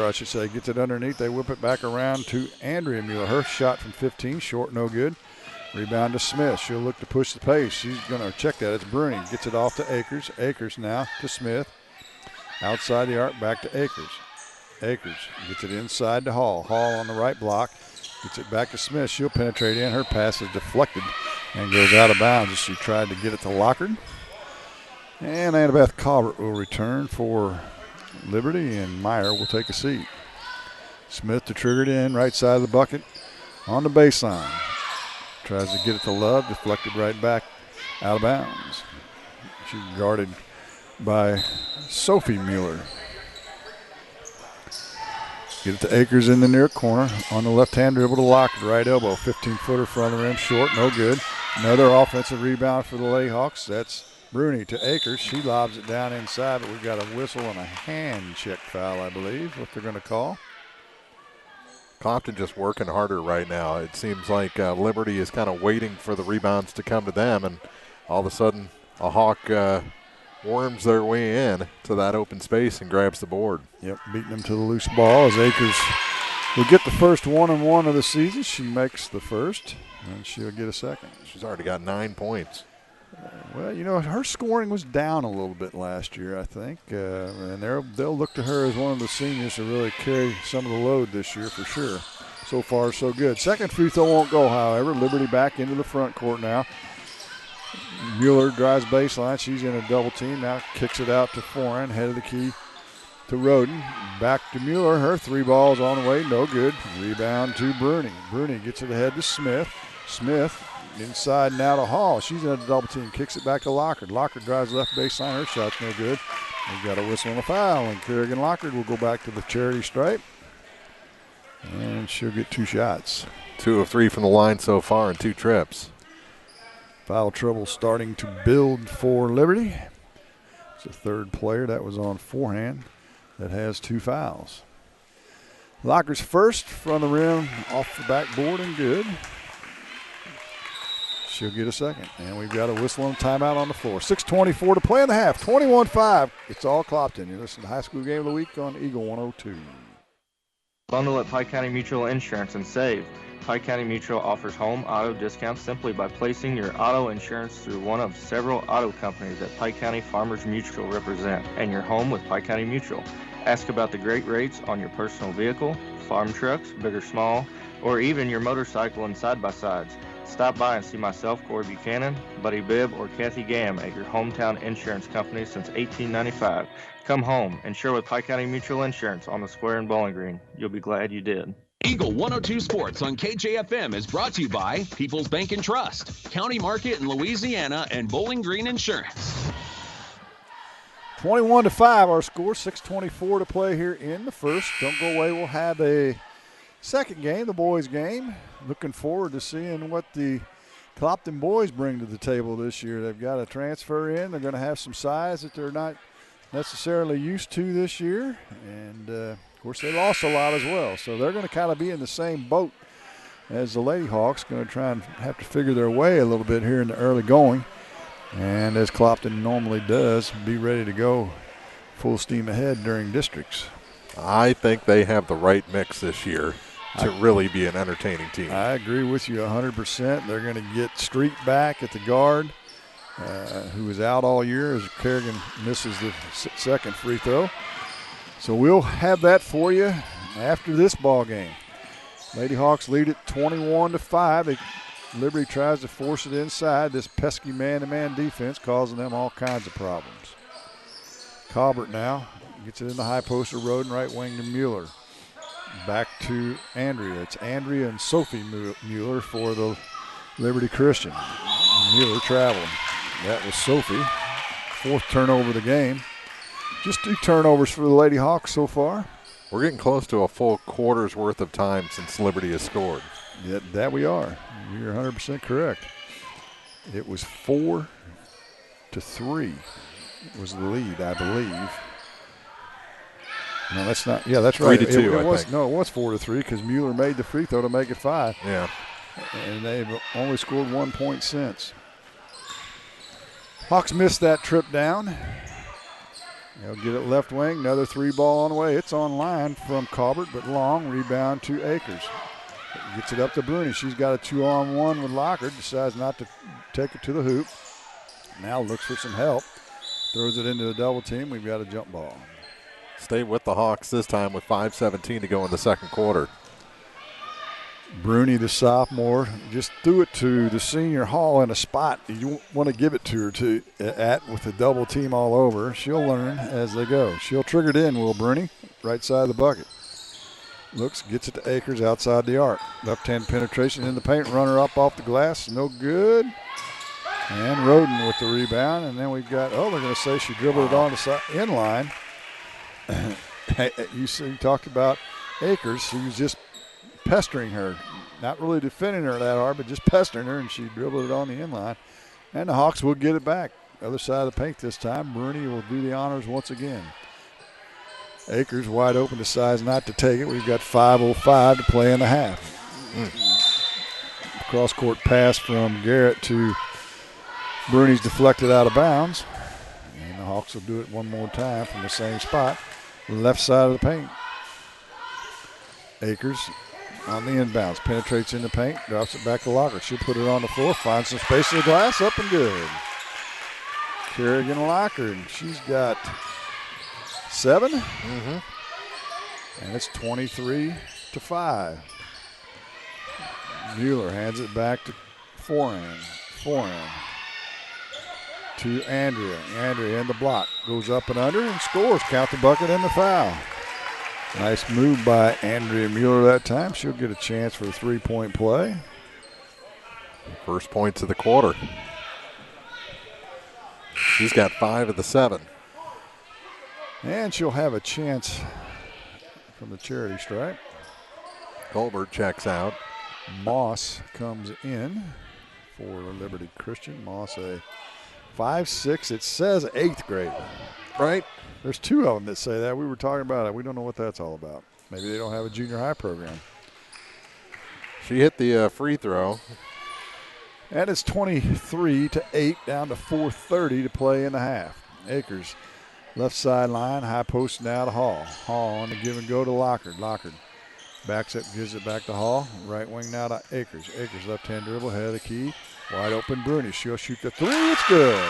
C: I should say. Gets it underneath. They whip it back around to Andrea Mueller. Her shot from 15, short, no good. Rebound to Smith. She'll look to push the pace. She's going to check that. It's Bruni. Gets it off to Akers. Akers now to Smith. Outside the arc, back to Akers. Akers gets it inside to Hall. Hall on the right block. Gets it back to Smith. She'll penetrate in. Her pass is deflected and goes out of bounds as she tried to get it to Lockard. And Annabeth Colbert will return for Liberty, and Meyer will take a seat. Smith to trigger it in, right side of the bucket on the baseline. Tries to get it to Love, deflected right back out of bounds. She's guarded by Sophie Mueller. Get it to Akers in the near corner. On the left-hand dribble to Lockard, right elbow. 15-footer front of the rim, short, no good. Another offensive rebound for the Lady Hawks. That's Bruni to Akers. She lobs it down inside, but we've got a whistle and a hand check foul, I believe, what they're going to call.
B: Clopton just working harder right now. It seems like Liberty is kind of waiting for the rebounds to come to them, and all of a sudden a Hawk worms their way in to that open space and grabs the board.
C: Yep, beating them to the loose ball as Akers will get the first 1-and-1 of the season. She makes the first, and she'll get a second.
B: She's already got 9 points.
C: Well, you know, her scoring was down a little bit last year, I think, and they'll look to her as one of the seniors to really carry some of the load this year for sure. So far, so good. Second free throw won't go, however. Liberty back into the front court now. Mueller drives baseline. She's in a double team. Now kicks it out to Foran. Head of the key to Roden. Back to Mueller. Her three balls on the way. No good. Rebound to Bruni. Bruni gets it ahead to Smith. Smith inside now to Hall. She's in a double team, kicks it back to Lockard. Lockard drives left baseline. Her shot's no good. We've got a whistle and a foul, and Kerrigan Lockard will go back to the charity stripe. And she'll get 2 shots.
B: 2 of 3 from the line so far and 2 trips.
C: Foul trouble starting to build for Liberty. It's the 3rd player that was on forehand that has 2 fouls. Lockard's first from the rim, off the backboard and good. She'll get a second. And we've got a whistle and timeout on the floor. 6:24 to play in the half. 21-5. It's all Clopton. You listen to High School Game of the Week on Eagle 102.
R: Bundle at Pike County Mutual Insurance and save. Pike County Mutual offers home auto discounts simply by placing your auto insurance through one of several auto companies that Pike County Farmers Mutual represent, and your home with Pike County Mutual. Ask about the great rates on your personal vehicle, farm trucks, big or small, or even your motorcycle and side-by-sides. Stop by and see myself, Corey Buchanan, Buddy Bibb, or Kathy Gam at your hometown insurance company since 1895. Come home, insure with Pike County Mutual Insurance on the square in Bowling Green. You'll be glad you did.
O: Eagle 102 Sports on KJFM is brought to you by People's Bank and Trust, County Market in Louisiana, and Bowling Green Insurance.
C: 21-5 our score, 6:24 to play here in the first. Don't go away, we'll have a second game, the boys game. Looking forward to seeing what the Clopton boys bring to the table this year. They've got a transfer in. They're going to have some size that they're not necessarily used to this year. And, of course, they lost a lot as well. So they're going to kind of be in the same boat as the Lady Hawks, going to try and have to figure their way a little bit here in the early going. And as Clopton normally does, be ready to go full steam ahead during districts.
B: I think they have the right mix this year to really be an entertaining team.
C: I agree with you 100%. They're going to get Street back at the guard, who was out all year as Kerrigan misses the second free throw. So we'll have that for you after this ball game. Lady Hawks lead it 21-5. Liberty tries to force it inside. This pesky man-to-man defense causing them all kinds of problems. Colbert now gets it in the high post of Roden, right wing to Mueller. Back to Andrea. It's Andrea and Sophie Mueller for the Liberty Christian. Mueller traveling. That was Sophie. 4th turnover of the game. Just 2 turnovers for the Lady Hawks so far.
B: We're getting close to a full quarter's worth of time since Liberty has scored.
C: Yeah, that we are. You're 100% correct. It was 4-3 was the lead, I believe. No, that's not. Yeah, that's right.
B: 3-2,
C: it was,
B: I think.
C: No, it was 4-3 because Mueller made the free throw to make it 5.
B: Yeah.
C: And they've only scored 1 point since. Hawks missed that trip down. They'll get it left wing. Another 3 ball on the way. It's on line from Colbert, but long rebound to Akers. Gets it up to Bruni. She's got a 2-on-1 with Lockard. Decides not to take it to the hoop. Now looks for some help. Throws it into the double team. We've got a jump ball.
B: Stay with the Hawks this time with 5:17 to go in the second quarter.
C: Bruni, the sophomore, just threw it to the senior Hall in a spot you want to give it to her with the double team all over. She'll learn as they go. She'll trigger it in, will Bruni, right side of the bucket. Looks, gets it to Akers outside the arc. Left-hand penetration in the paint, runner up off the glass, no good. And Roden with the rebound, and then we've got, they're going to say she dribbled it on the inline. You talked about Akers. She was just pestering her, not really defending her that hard, but just pestering her, and she dribbled it on the inline. And the Hawks will get it back. Other side of the paint this time. Bruni will do the honors once again. Akers wide open, decides not to take it. We've got 5:05 to play in the half. Cross-court pass from Garrett to Bruni's deflected out of bounds. And the Hawks will do it one more time from the same spot. Left side of the paint. Akers on the inbounds. Penetrates in the paint. Drops it back to Lockard. She'll put it on the floor. Finds some space in the glass. Up and good. Kerrigan Lockard. She's got 7. And it's 23-5. Mueller hands it back to forehand. To Andrea. Andrea in the block. Goes up and under and scores. Count the bucket and the foul. Nice move by Andrea Mueller that time. She'll get a chance for a 3-point play.
B: First points of the quarter. She's got 5 of the 7.
C: And she'll have a chance from the charity stripe.
B: Colbert checks out.
C: Moss comes in for Liberty Christian. Moss a 5'6", it says 8th grade.
B: Right.
C: There's 2 of them that say that. We were talking about it. We don't know what that's all about. Maybe they don't have a junior high program.
B: She hit the free throw.
C: And it's 23-8, down to 4:30 to play in the half. Akers, left sideline, high post now to Hall. Hall on the give and go to Lockard. Lockard backs up, gives it back to Hall. Right wing now to Akers. Akers left-hand dribble, head of the key. Wide open Bruni. She'll shoot the 3. It's good.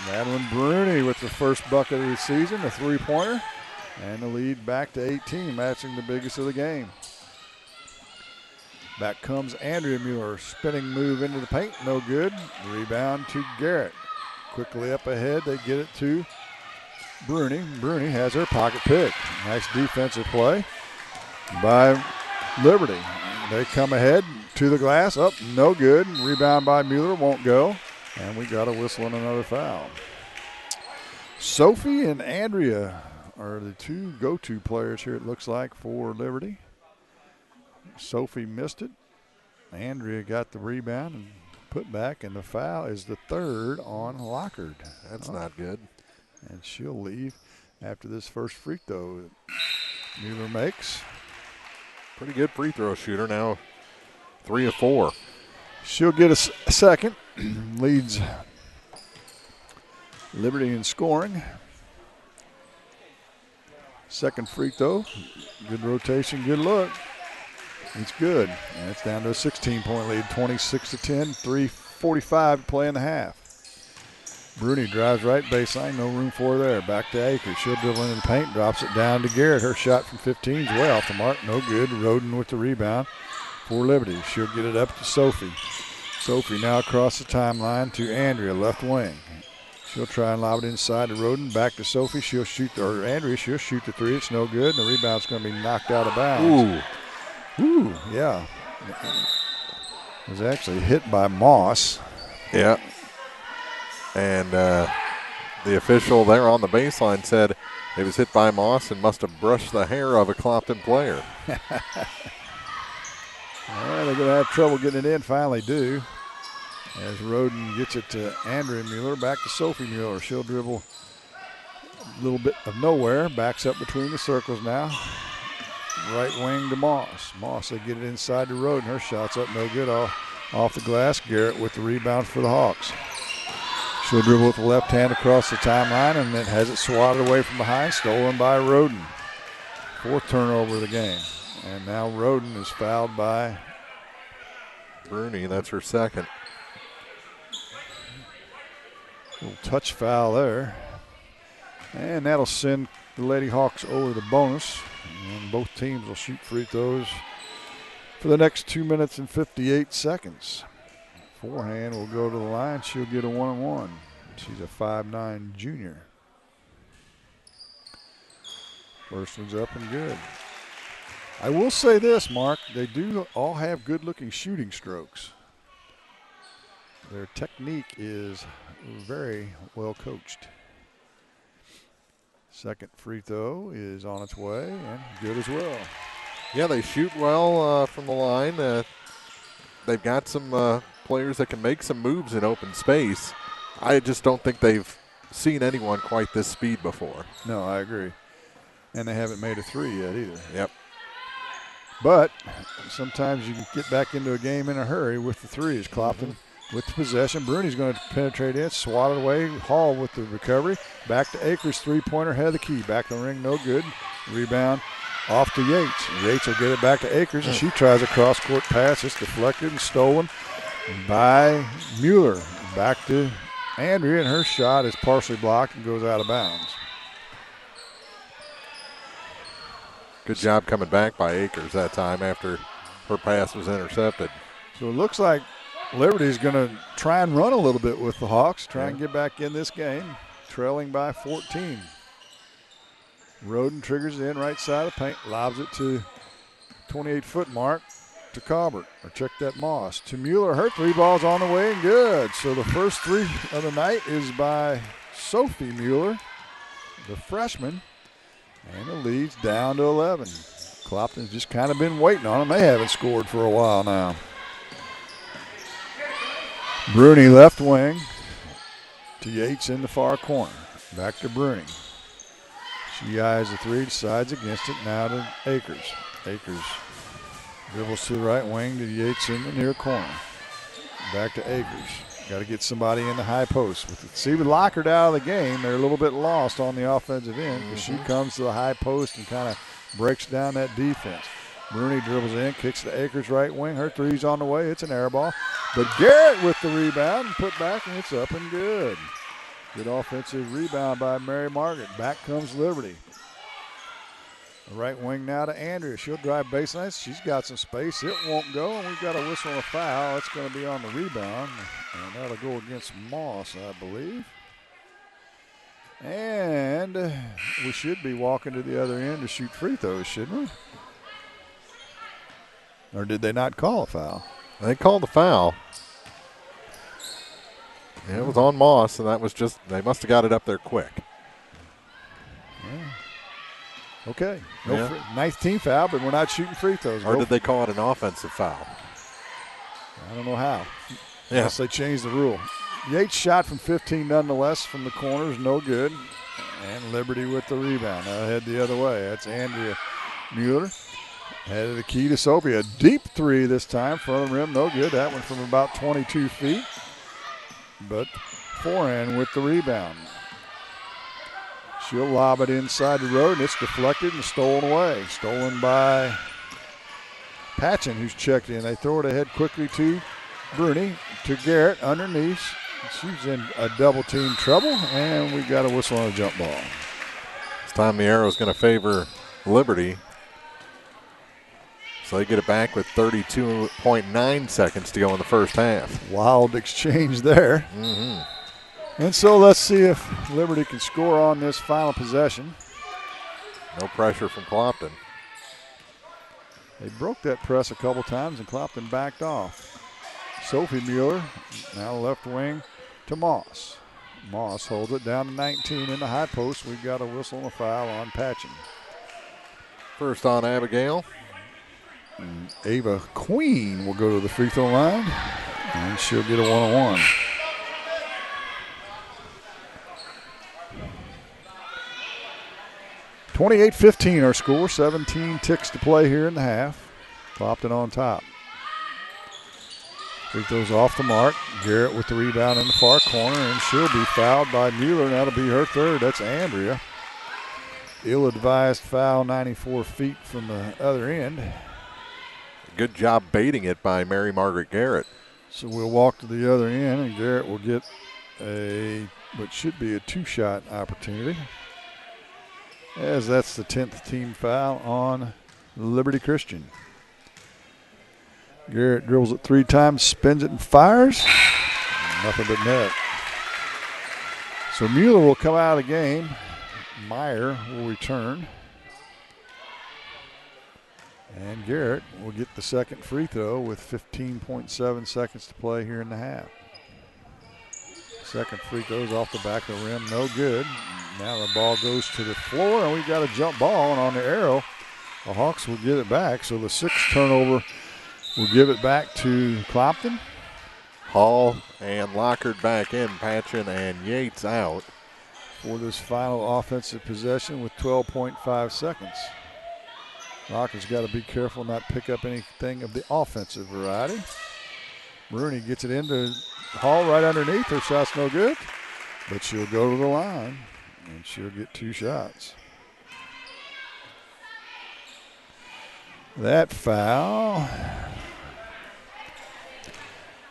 C: Madeline Bruni with the first bucket of the season, a 3-pointer. And the lead back to 18, matching the biggest of the game. Back comes Andrea Mueller. Spinning move into the paint. No good. Rebound to Garrett. Quickly up ahead. They get it to Bruni. Bruni has her pocket pick. Nice defensive play by Liberty. They come ahead to the glass. Up. No good. Rebound by Mueller. Won't go. And we got a whistle and another foul. Sophie and Andrea are the 2 go-to players here, it looks like, for Liberty. Sophie missed it. Andrea got the rebound and put back, and the foul is the 3rd on Lockard.
B: That's not good.
C: And she'll leave after this first free throw Mueller makes.
B: Pretty good free throw shooter now, 3 of 4.
C: She'll get a second. Leads Liberty in scoring. Second free throw. Good rotation, good look. It's good. And it's down to a 16-point lead, 26-10, 3:45 to play in the half. Bruni drives right baseline, no room for her there. Back to Akers. She'll dribble into the paint, drops it down to Garrett. Her shot from 15 is way off the mark, no good. Roden with the rebound for Liberty. She'll get it up to Sophie. Sophie now across the timeline to Andrea, left wing. She'll try and lob it inside to Roden. Back to Sophie. She'll shoot, or Andrea, she'll shoot the 3. It's no good, and the rebound's going to be knocked out of bounds. Ooh, yeah. It was actually hit by Moss.
B: Yeah. And the official there on the baseline said it was hit by Moss and must have brushed the hair of a Clopton player.
C: Well, they're going to have trouble getting it in, finally do. As Roden gets it to Andrea Mueller, back to Sophie Mueller. She'll dribble a little bit of nowhere, backs up between the circles now. Right wing to Moss. Moss, they get it inside to Roden. Her shot's up, no good, off the glass. Garrett with the rebound for the Hawks. She'll dribble with the left hand across the timeline and then has it swatted away from behind, stolen by Roden. 4th turnover of the game. And now Roden is fouled by
B: Bruni. That's her second.
C: Little touch foul there. And that'll send the Lady Hawks over the bonus. And both teams will shoot free throws for the next 2 minutes and 58 seconds. Forehand will go to the line. She'll get a 1-on-1. She's a 5'9" junior. First one's up and good. I will say this, Mark. They do all have good-looking shooting strokes. Their technique is very well coached. Second free throw is on its way and good as well.
B: Yeah, they shoot well from the line. They've got some players that can make some moves in open space. I just don't think they've seen anyone quite this speed before.
C: No, I agree. And they haven't made a 3 yet either.
B: Yep.
C: But sometimes you can get back into a game in a hurry with the 3s. Clopton with the possession. Bruni's going to penetrate in, swat it away. Hall with the recovery. Back to Akers, 3-pointer, head of the key. Back in the ring, no good. Rebound off to Yates. Yates will get it back to Akers, and she tries a cross-court pass. It's deflected and stolen by Mueller. Back to Andrea, and her shot is partially blocked and goes out of bounds.
B: Good job coming back by Akers that time after her pass was intercepted.
C: So it looks like Liberty's going to try and run a little bit with the Hawks, try and get back in this game, trailing by 14. Roden triggers it in right side of the paint, lobs it to 28-foot mark. to Colbert, or check that Moss. To Mueller, her 3 balls on the way and good. So the first 3 of the night is by Sophie Mueller, the freshman, and the lead's down to 11. Clopton's just kind of been waiting on them. They haven't scored for a while now. Bruni left wing to Yates in the far corner. Back to Bruni. She eyes the 3, decides against it. Now to Akers. Akers dribbles to the right wing to Yates in the near corner. Back to Akers. Got to get somebody in the high post. See, with Lockhart out of the game, they're a little bit lost on the offensive end because she comes to the high post and kind of breaks down that defense. Bruni dribbles in, kicks to Akers right wing. Her 3's on the way. It's an air ball. But Garrett with the rebound and put back, and it's up and good. Good offensive rebound by Mary Margaret. Back comes Liberty. The right wing now to Andrea. She'll drive baseline. She's got some space. It won't go, and we've got a whistle and a foul. It's going to be on the rebound, and that'll go against Moss, I believe. And we should be walking to the other end to shoot free throws, shouldn't we? Or did they not call a foul?
B: They called the foul. Yeah, it was on Moss, and that was just, they must have got it up there quick.
C: Yeah. Okay. Nice team foul, but we're not shooting free throws.
B: Or did they call it an offensive foul?
C: I don't know how. Yeah. Unless they changed the rule. Yates shot from 15 nonetheless from the corners, no good. And Liberty with the rebound. Now head the other way. That's Andrea Mueller. Headed the key to Sophie. A deep 3 this time. Front of the rim, no good. That one from about 22 feet. But forehand with the rebound. She'll lob it inside the road, and it's deflected and stolen away. Stolen by Patchen, who's checked in. They throw it ahead quickly to Bruni, to Garrett underneath. She's in a double-team trouble, and we got a whistle on a jump ball.
B: This time the arrow is going to favor Liberty. So they get it back with 32.9 seconds to go in the first half.
C: Wild exchange there. And so let's see if Liberty can score on this final possession.
B: No pressure from Clopton.
C: They broke that press a couple times, and Clopton backed off. Sophie Mueller, now left wing to Moss. Moss holds it down to 19 in the high post. We've got a whistle and a foul on Patchen.
B: First on Abigail.
C: And Ava Queen will go to the free throw line, and she'll get a one-on-one. (28-15) our score. 17 ticks to play here in the half. Clopton on top. Free throws off the mark. Garrett with the rebound in the far corner, and she'll be fouled by Mueller, and that'll be her 3rd. That's Andrea. Ill-advised foul, 94 feet from the other end.
B: Good job baiting it by Mary Margaret Garrett.
C: So we'll walk to the other end, and Garrett will get what should be a 2-shot opportunity, as that's the 10th team foul on Liberty Christian. Garrett dribbles it 3 times, spins it, and fires. Nothing but net. So Mueller will come out of the game. Meyer will return. And Garrett will get the second free throw with 15.7 seconds to play here in the half. Second free throws off the back of the rim, no good. Now the ball goes to the floor, and we've got a jump ball, and on the arrow, the Hawks will get it back. So the 6th turnover will give it back to Clopton.
B: Hall and Lockhart back in, Patchen and Yates out.
C: For this final offensive possession with 12.5 seconds. Lockhart's got to be careful not pick up anything of the offensive variety. Bruni gets it into Hall right underneath. Her shot's no good, but she'll go to the line, and she'll get 2 shots. That foul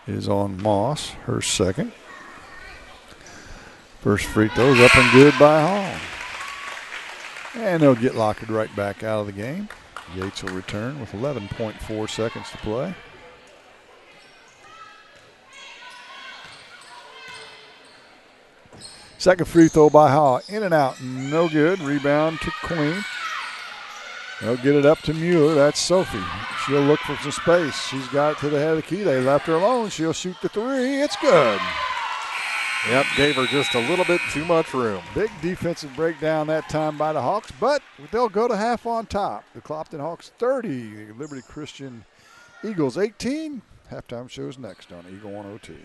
C: is on Moss, her 2nd. First free throw's up and good by Hall. And they'll get Lockhart right back out of the game. Yates will return with 11.4 seconds to play. Second free throw by Hall. In and out, no good. Rebound to Queen. They'll get it up to Mueller. That's Sophie. She'll look for some space. She's got it to the head of the key. They left her alone. She'll shoot the three. It's good.
B: Yep, gave her just a little bit too much room.
C: Big defensive breakdown that time by the Hawks, but they'll go to half on top. The Clopton Hawks 30, Liberty Christian Eagles 18. Halftime shows next on Eagle 102.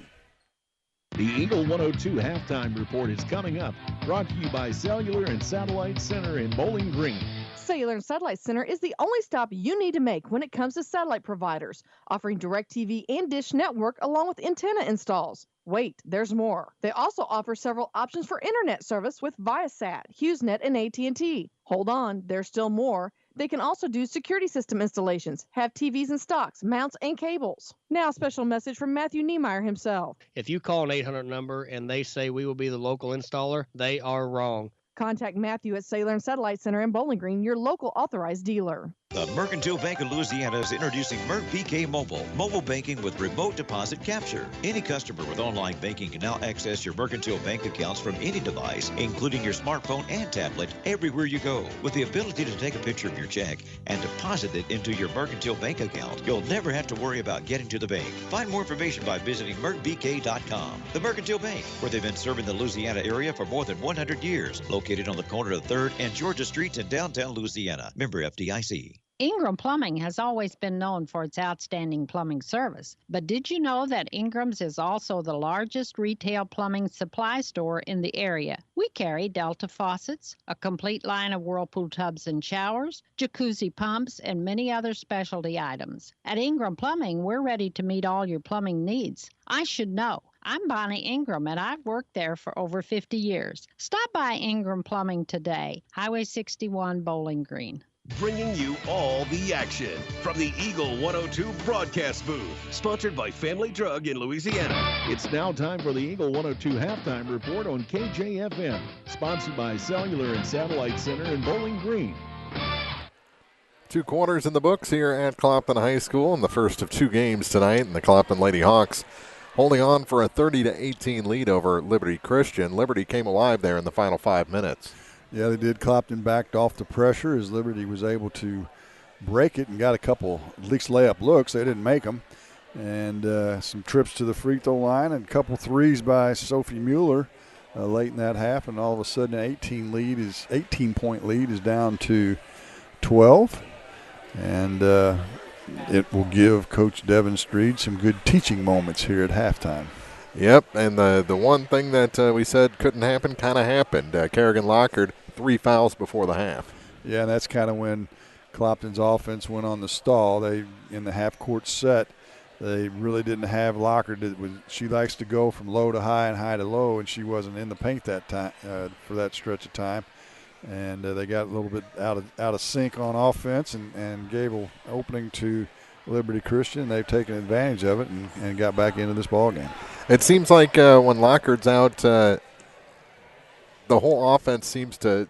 D: The Eagle 102 halftime report is coming up, brought to you by Cellular and Satellite Center in Bowling Green.
J: Cellular and Satellite Center is the only stop you need to make when it comes to satellite providers, offering DirecTV and Dish Network along with antenna installs. Wait, there's more. They also offer several options for internet service with Viasat, HughesNet, and AT&T. Hold on, there's still more. They can also do security system installations, have TVs in stocks, mounts, and cables. Now, a special message from Matthew Niemeyer himself.
L: If you call an 800 number and they say we will be the local installer, they are wrong.
J: Contact Matthew at Cellular and Satellite Center in Bowling Green, your local authorized dealer.
S: The Mercantile Bank of Louisiana is introducing MerpBK Mobile, mobile banking with remote deposit capture. Any customer with online banking can now access your Mercantile Bank accounts from any device, including your smartphone and tablet, everywhere you go. With the ability to take a picture of your check and deposit it into your Mercantile Bank account, you'll never have to worry about getting to the bank. Find more information by visiting merpbk.com. The Mercantile Bank, where they've been serving the Louisiana area for more than 100 years, located on the corner of 3rd and Georgia Streets in downtown Louisiana. Member FDIC.
T: Ingram Plumbing has always been known for its outstanding plumbing service. But did you know that Ingram's is also the largest retail plumbing supply store in the area? We carry Delta faucets, a complete line of Whirlpool tubs and showers, jacuzzi pumps, and many other specialty items. At Ingram Plumbing, we're ready to meet all your plumbing needs. I should know. I'm Bonnie Ingram, and I've worked there for over 50 years. Stop by Ingram Plumbing today, Highway 61, Bowling Green.
G: Bringing you all the action from the Eagle 102 broadcast booth, sponsored by Family Drug in Louisiana.
D: It's now time for the Eagle 102 halftime report on KJFM, sponsored by Cellular and Satellite Center in Bowling Green.
B: 2 quarters in the books here at Clopton High School in the first of 2 games tonight, and the Clopton Lady Hawks holding on for a 30-18 lead over Liberty Christian. Liberty came alive there in the final 5 minutes.
C: Yeah, they did. Clopton backed off the pressure as Liberty was able to break it and got a couple, at least layup looks. They didn't make them. And some trips to the free throw line and a couple threes by Sophie Mueller late in that half. And all of a sudden an 18-point lead is down to 12. And it will give Coach Devin Streed some good teaching moments here at halftime.
B: Yep, and the one thing that we said couldn't happen kind of happened. Kerrigan Lockard, 3 fouls before the half.
C: Yeah, and that's kind of when Clopton's offense went on the stall. They, in the half-court set, they really didn't have Lockard. She likes to go from low to high and high to low, and she wasn't in the paint that time for that stretch of time. And they got a little bit out of sync on offense and gave an opening to Liberty Christian. They've taken advantage of it and got back into this ball game.
B: It seems like when Lockard's out, the whole offense seems to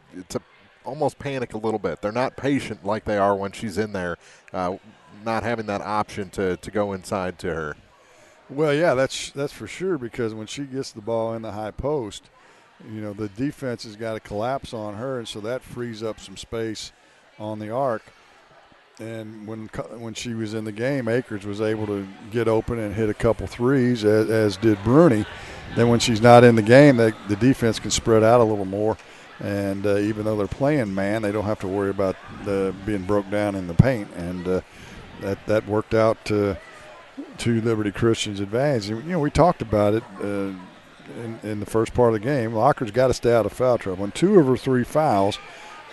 B: almost panic a little bit. They're not patient like they are when she's in there, not having that option to go inside to her.
C: Well, yeah, that's for sure, because when she gets the ball in the high post, the defense has got to collapse on her, and so that frees up some space on the arc. And when she was in the game, Akers was able to get open and hit a couple threes, as did Bruni. Then when she's not in the game, the defense can spread out a little more. And even though they're playing man, they don't have to worry about being broke down in the paint. And that worked out to Liberty Christian's advantage. And, we talked about it in the first part of the game. Lockard's got to stay out of foul trouble. And 2 of her 3 fouls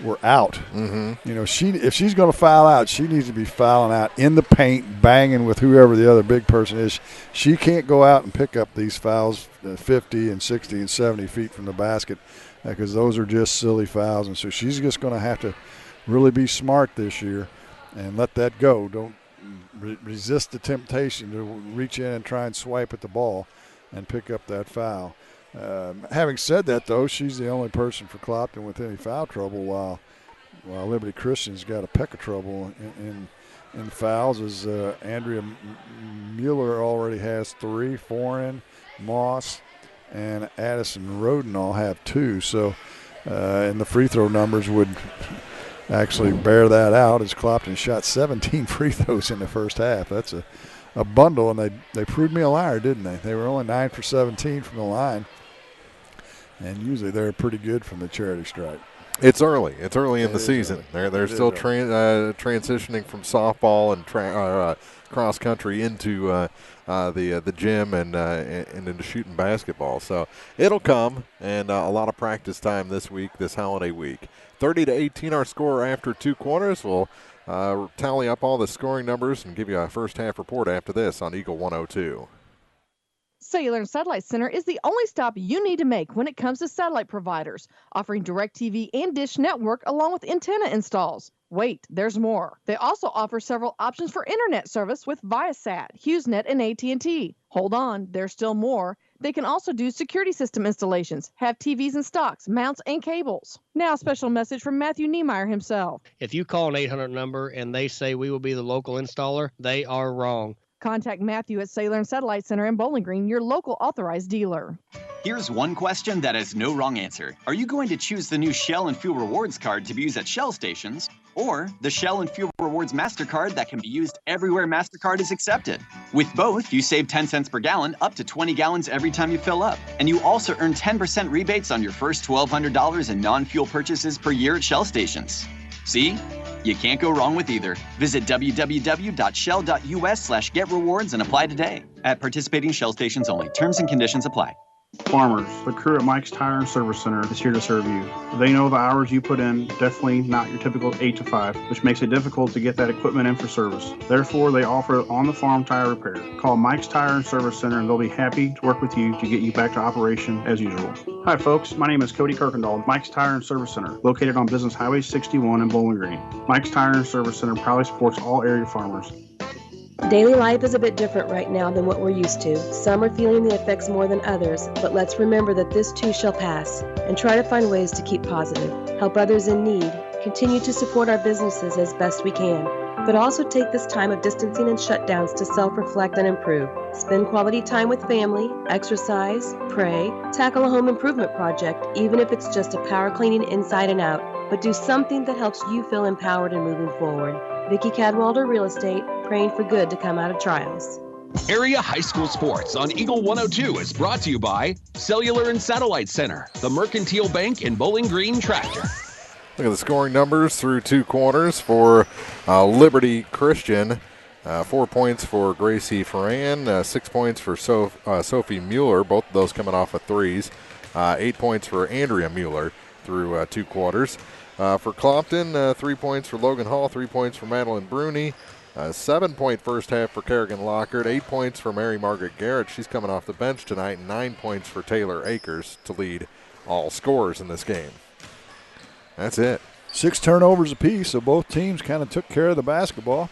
C: were out.
B: Mm-hmm.
C: If she's going to foul out, she needs to be fouling out in the paint, banging with whoever the other big person is. She can't go out and pick up these fouls 50 and 60 and 70 feet from the basket, because those are just silly fouls. And so she's just going to have to really be smart this year and let that go. Don't resist the temptation to reach in and try and swipe at the ball and pick up that foul. Having said that, though, she's the only person for Clopton with any foul trouble, while Liberty Christian's got a peck of trouble in fouls, as Andrea Mueller already has 3, Foreign, Moss, and Addison Roden all have 2. So, and the free throw numbers would actually bear that out as Clopton shot 17 free throws in the first half. That's a bundle, and they proved me a liar, didn't they? They were only 9 for 17 from the line, and usually they're pretty good from the charity stripe.
B: It's early. It's early in the season. They're still transitioning from softball and cross country into the gym and into shooting basketball. So it'll come, and a lot of practice time this week, this holiday week. 30-18 our score after 2 quarters. We'll tally up all the scoring numbers and give you a first half report after this on Eagle 102.
J: Cellular and Satellite Center is the only stop you need to make when it comes to satellite providers, offering DirecTV and Dish Network along with antenna installs. Wait, there's more. They also offer several options for internet service with Viasat, HughesNet, and AT&T. Hold on, there's still more. They can also do security system installations, have TVs in stocks, mounts, and cables. Now, a special message from Matthew Niemeyer himself.
L: If you call an 800 number and they say we will be the local installer, they are wrong.
J: Contact Matthew at Cellular and Satellite Center in Bowling Green, your local authorized dealer.
U: Here's one question that has no wrong answer. Are you going to choose the new Shell and Fuel Rewards card to be used at Shell stations, or the Shell and Fuel Rewards MasterCard that can be used everywhere MasterCard is accepted? With both, you save 10 cents per gallon, up to 20 gallons every time you fill up. And you also earn 10% rebates on your first $1,200 in non-fuel purchases per year at Shell stations. See? You can't go wrong with either. Visit www.shell.us/getrewards and apply today. At participating Shell stations only. Terms and conditions apply.
V: Farmers, the crew at Mike's Tire and Service Center is here to serve you. They know the hours you put in, definitely not your typical 8 to 5, which makes it difficult to get that equipment in for service. Therefore, they offer on-the-farm tire repair. Call Mike's Tire and Service Center and they'll be happy to work with you to get you back to operation as usual. Hi folks, my name is Cody Kirkendall, Mike's Tire and Service Center, located on Business Highway 61 in Bowling Green. Mike's Tire and Service Center proudly supports all area farmers.
I: Daily life is a bit different right now than what we're used to. Some are feeling the effects more than others, but let's remember that this too shall pass and try to find ways to keep positive, help others in need, continue to support our businesses as best we can, but also take this time of distancing and shutdowns to self-reflect and improve. Spend quality time with family, exercise, pray, tackle a home improvement project, even if it's just a power cleaning inside and out, but do something that helps you feel empowered and moving forward. Vicki Cadwalder, Real Estate, praying for good to come out of trials.
O: Area High School Sports on Eagle 102 is brought to you by Cellular and Satellite Center, the Mercantile Bank and Bowling Green Tractor.
B: Look at the scoring numbers through 2 quarters for Liberty Christian. 4 points for Gracie Ferran, 6 points for Sophie Mueller, both of those coming off of threes. 8 points for Andrea Mueller through 2 quarters. For Clopton, 3 points for Logan Hall, 3 points for Madeline Bruni. 7-point first half for Kerrigan Lockhart, 8 points for Mary Margaret Garrett. She's coming off the bench tonight, and 9 points for Taylor Akers to lead all scorers in this game. That's it.
C: 6 turnovers apiece, so both teams kind of took care of the basketball.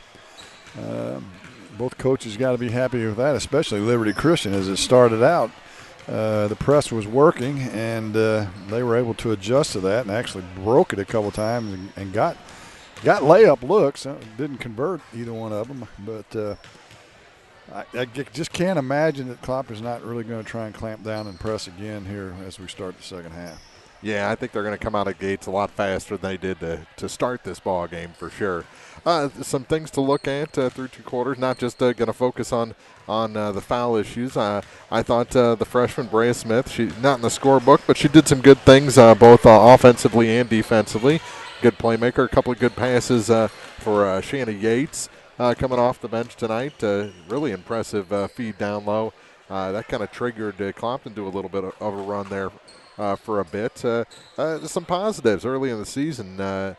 C: Both coaches got to be happy with that, especially Liberty Christian as it started out. The press was working, and they were able to adjust to that and actually broke it a couple times and got layup looks. Didn't convert either one of them, but I just can't imagine that Clopton's not really going to try and clamp down and press again here as we start the second half.
B: Yeah, I think they're going to come out of gates a lot faster than they did to start this ball game for sure. Some things to look at through 2 quarters, not just going to focus on the foul issues. I thought the freshman Brea Smith, she's not in the scorebook, but she did some good things both offensively and defensively. Good playmaker, a couple of good passes for Shanna Yates coming off the bench tonight. Really impressive feed down low. That kind of triggered Clopton to a little bit of a run there for a bit. Some positives early in the season that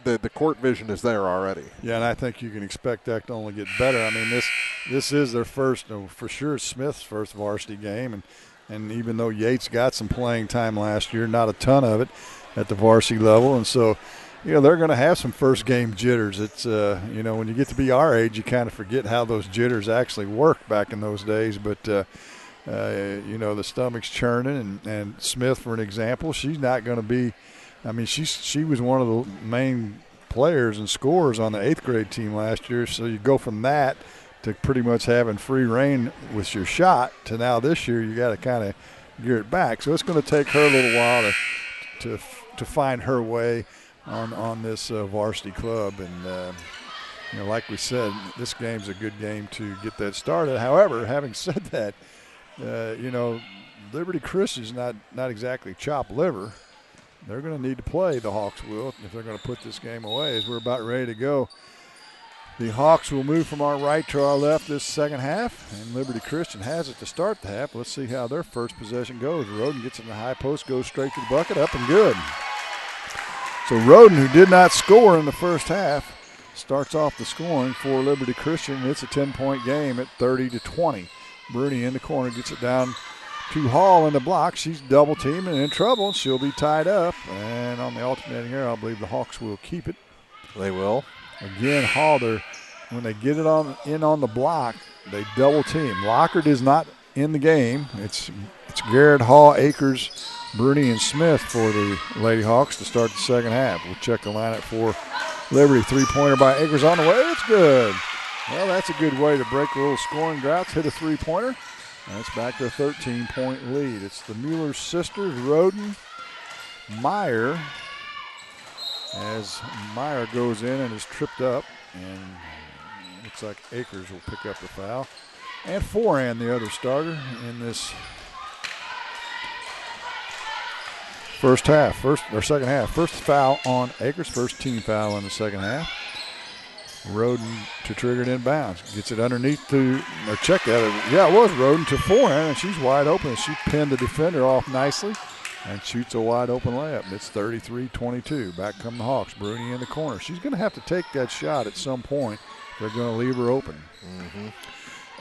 B: the court vision is there already.
C: Yeah, and I think you can expect that to only get better. I mean, this is their first, for sure, Smith's first varsity game, and even though Yates got some playing time last year, not a ton of it at the varsity level, and so they're going to have some first game jitters. It's when you get to be our age, you kind of forget how those jitters actually work back in those days, but the stomach's churning, and Smith, for an example, she's not going to be. I mean, she was one of the main players and scorers on the 8th grade team last year. So you go from that to pretty much having free reign with your shot to now this year you got to kind of gear it back. So it's going to take her a little while to find her way. on this varsity club. And, like we said, this game's a good game to get that started. However, having said that, Liberty Christian's not exactly chopped liver. They're going to need to play, the Hawks will, if they're going to put this game away. As we're about ready to go, the Hawks will move from our right to our left this second half, and Liberty Christian has it to start the half. Let's see how their first possession goes. Roden gets in the high post, goes straight to the bucket, up and good. So Roden, who did not score in the first half, starts off the scoring for Liberty Christian. It's a 10-point game at 30-20. Bruni in the corner gets it down to Hall in the block. She's double teamed and in trouble. She'll be tied up. And on the alternating error, I believe the Hawks will keep it.
B: They will.
C: Again, Hall, when they get it on the block, they double team. Lockard is not in the game. It's Garrett, Hall, Akers, Bruni, and Smith for the Lady Hawks to start the second half. We'll check the lineup for Liberty. Three-pointer by Akers on the way. It's good. Well, that's a good way to break a little scoring droughts. Hit a three-pointer. That's back to a 13-point lead. It's the Mueller sisters, Roden, Meyer. As Meyer goes in and is tripped up, and looks like Akers will pick up the foul. And Foran, the other starter in this second half. First foul on Akers, first team foul in the second half. Roden to trigger it inbounds. Gets it underneath check that. Yeah, it was Roden to Foran, and she's wide open. She pinned the defender off nicely and shoots a wide open layup. It's 33-22. Back come the Hawks. Bruni in the corner. She's going to have to take that shot at some point. They're going to leave her open. Mm-hmm.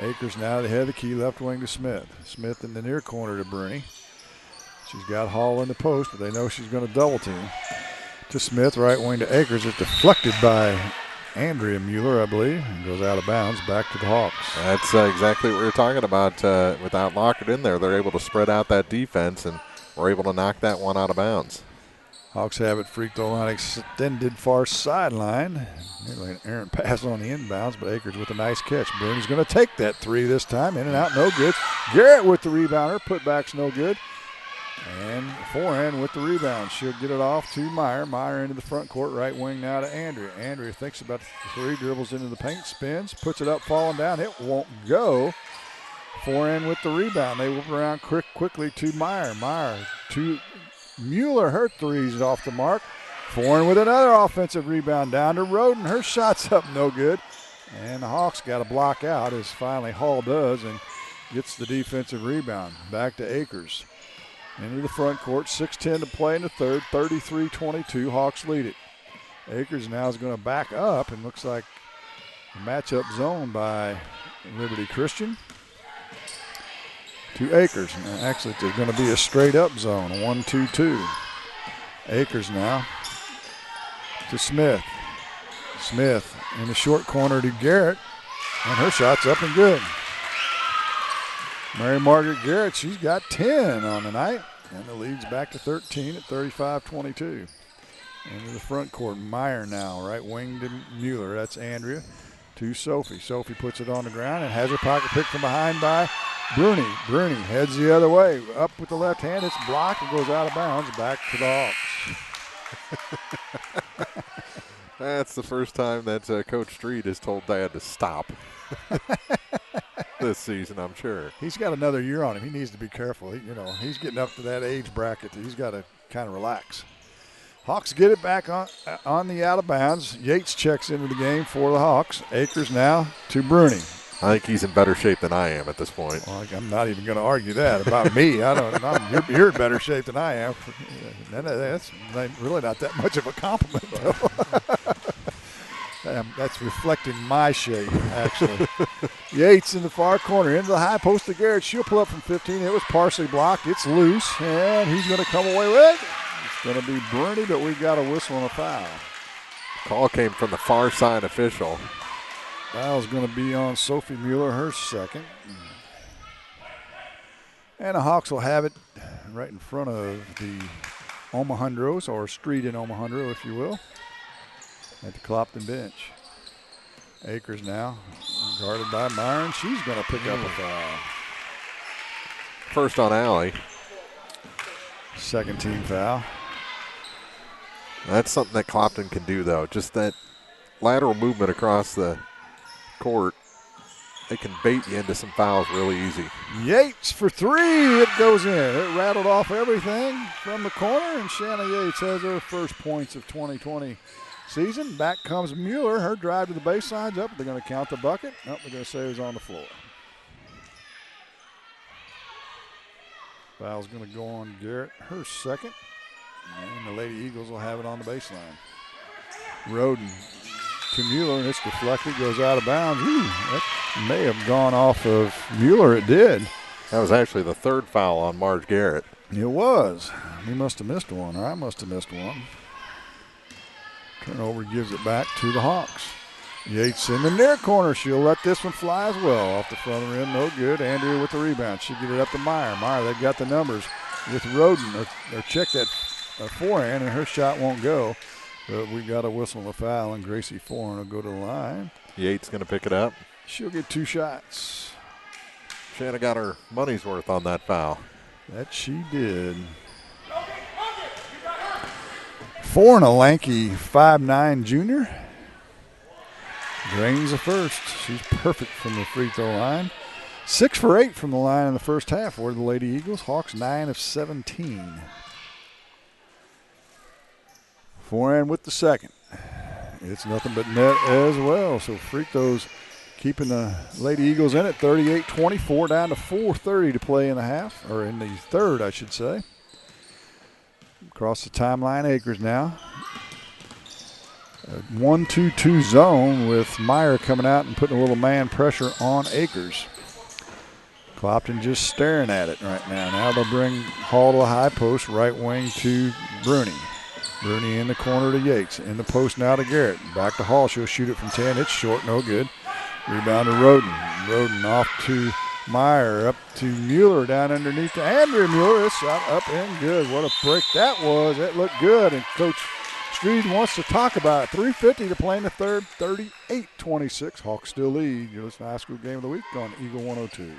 C: Akers now to the head of the key, left wing to Smith. Smith in the near corner to Bruni. She's got Hall in the post, but they know she's going to double team. To Smith, right wing to Akers. It's deflected by Andrea Mueller, I believe, and goes out of bounds back to the Hawks.
B: That's exactly what we were talking about. Without Lockett in there, they're able to spread out that defense, and we're able to knock that one out of bounds.
C: Hawks have it, free throw line extended far sideline. Nearly an errant pass on the inbounds, but Akers with a nice catch. Bruni's going to take that three this time, in and out, no good. Garrett with the rebounder, putback's no good. And Forehand with the rebound. She'll get it off to Meyer. Meyer into the front court, right wing now to Andrea. Andrea thinks about the three, dribbles into the paint, spins, puts it up, falling down. It won't go. Forehand with the rebound. They whip around quickly to Meyer. Meyer to Mueller. Her three's off the mark. Forehand with another offensive rebound down to Roden. Her shot's up, no good. And the Hawks got a block out, as finally Hall does, and gets the defensive rebound. Back to Akers. Into the front court, 6:10 to play in the third, 33-22. Hawks lead it. Akers now is going to back up, and looks like a matchup zone by Liberty Christian to Akers. Now, actually, it's going to be a straight-up zone, 1-2-2. Akers now to Smith. Smith in the short corner to Garrett, and her shot's up and good. Mary Margaret Garrett, she's got 10 on the night, and the lead's back to 13 at 35-22. Into the front court, Meyer now, right wing to Mueller. That's Andrea to Sophie. Sophie puts it on the ground and has her pocket picked from behind by Bruni. Bruni heads the other way, up with the left hand. It's blocked and goes out of bounds, back to the Hawks.
B: That's the first time that Coach Street has told Dad to stop. This season, I'm sure.
C: He's got another year on him. He needs to be careful. He's getting up to that age bracket. He's got to kind of relax. Hawks get it back on the out of bounds. Yates checks into the game for the Hawks. Akers now to Bruni.
B: I think he's in better shape than I am at this point.
C: Well, I'm not even going to argue that about me. You're in better shape than I am. That's really not that much of a compliment, though. That's reflecting my shape, actually. Yates in the far corner, into the high post to Garrett. She'll pull up from 15. It was partially blocked. It's loose, and he's going to come away with it. It's going to be Bruni, but we've got a whistle and a foul.
B: Call came from the far side official.
C: Foul's going to be on Sophie Mueller, her second. And the Hawks will have it right in front of the Omohundros, or street in Omohundro, if you will, at the Clopton bench. Akers now guarded by Meyer, and she's going to pick up a foul.
B: First on Allie.
C: Second team foul.
B: That's something that Clopton can do, though. Just that lateral movement across the court. They can bait you into some fouls really easy.
C: Yates for three. It goes in. It rattled off everything from the corner, and Shanna Yates has her first points of 2020 season. Back comes Mueller. Her drive to the baseline's up. They're going to count the bucket. Nope, they're going to say it was on the floor. Foul's going to go on Garrett, her second. And the Lady Eagles will have it on the baseline. Roden to Mueller, and it's deflected, goes out of bounds. Ooh, that may have gone off of Mueller. It did.
B: That was actually the third foul on Marge Garrett.
C: It was. He must have missed one, or I must have missed one. Turnover gives it back to the Hawks. Yates in the near corner. She'll let this one fly as well. Off the front of the rim, no good. Andrea with the rebound. She'll get it up to Meyer. Meyer, they've got the numbers with Roden. They're checked that forehand, and her shot won't go. But we've got a whistle and a foul, and Gracie Foran will go to the line.
B: Yates going to pick it up.
C: She'll get 2 shots.
B: Shanna got her money's worth on that foul.
C: That she did. Foran, a lanky 5'9" junior. Drains the first. She's perfect from the free throw line. 6 for 8 from the line in the first half for the Lady Eagles. Hawks 9 of 17. Foran with the second. It's nothing but net as well. So free throws keeping the Lady Eagles in it. 38-24, down to 4:30 to play in the half, or in the third, I should say. Across the timeline, Akers now. A 1-2-2 zone with Meyer coming out and putting a little man pressure on Akers. Clopton just staring at it right now. Now they'll bring Hall to the high post, right wing to Bruni. Bruni in the corner to Yates. In the post now to Garrett. Back to Hall. She'll shoot it from 10. It's short, no good. Rebound to Roden. Roden off to Meyer. Up to Mueller down underneath to Andrea Mueller. It's shot up and good. What a break that was. It looked good. And Coach Streed wants to talk about it. 3:50 to play in the third. 38-26. Hawks still lead. You're listening to High School Game of the Week on Eagle 102.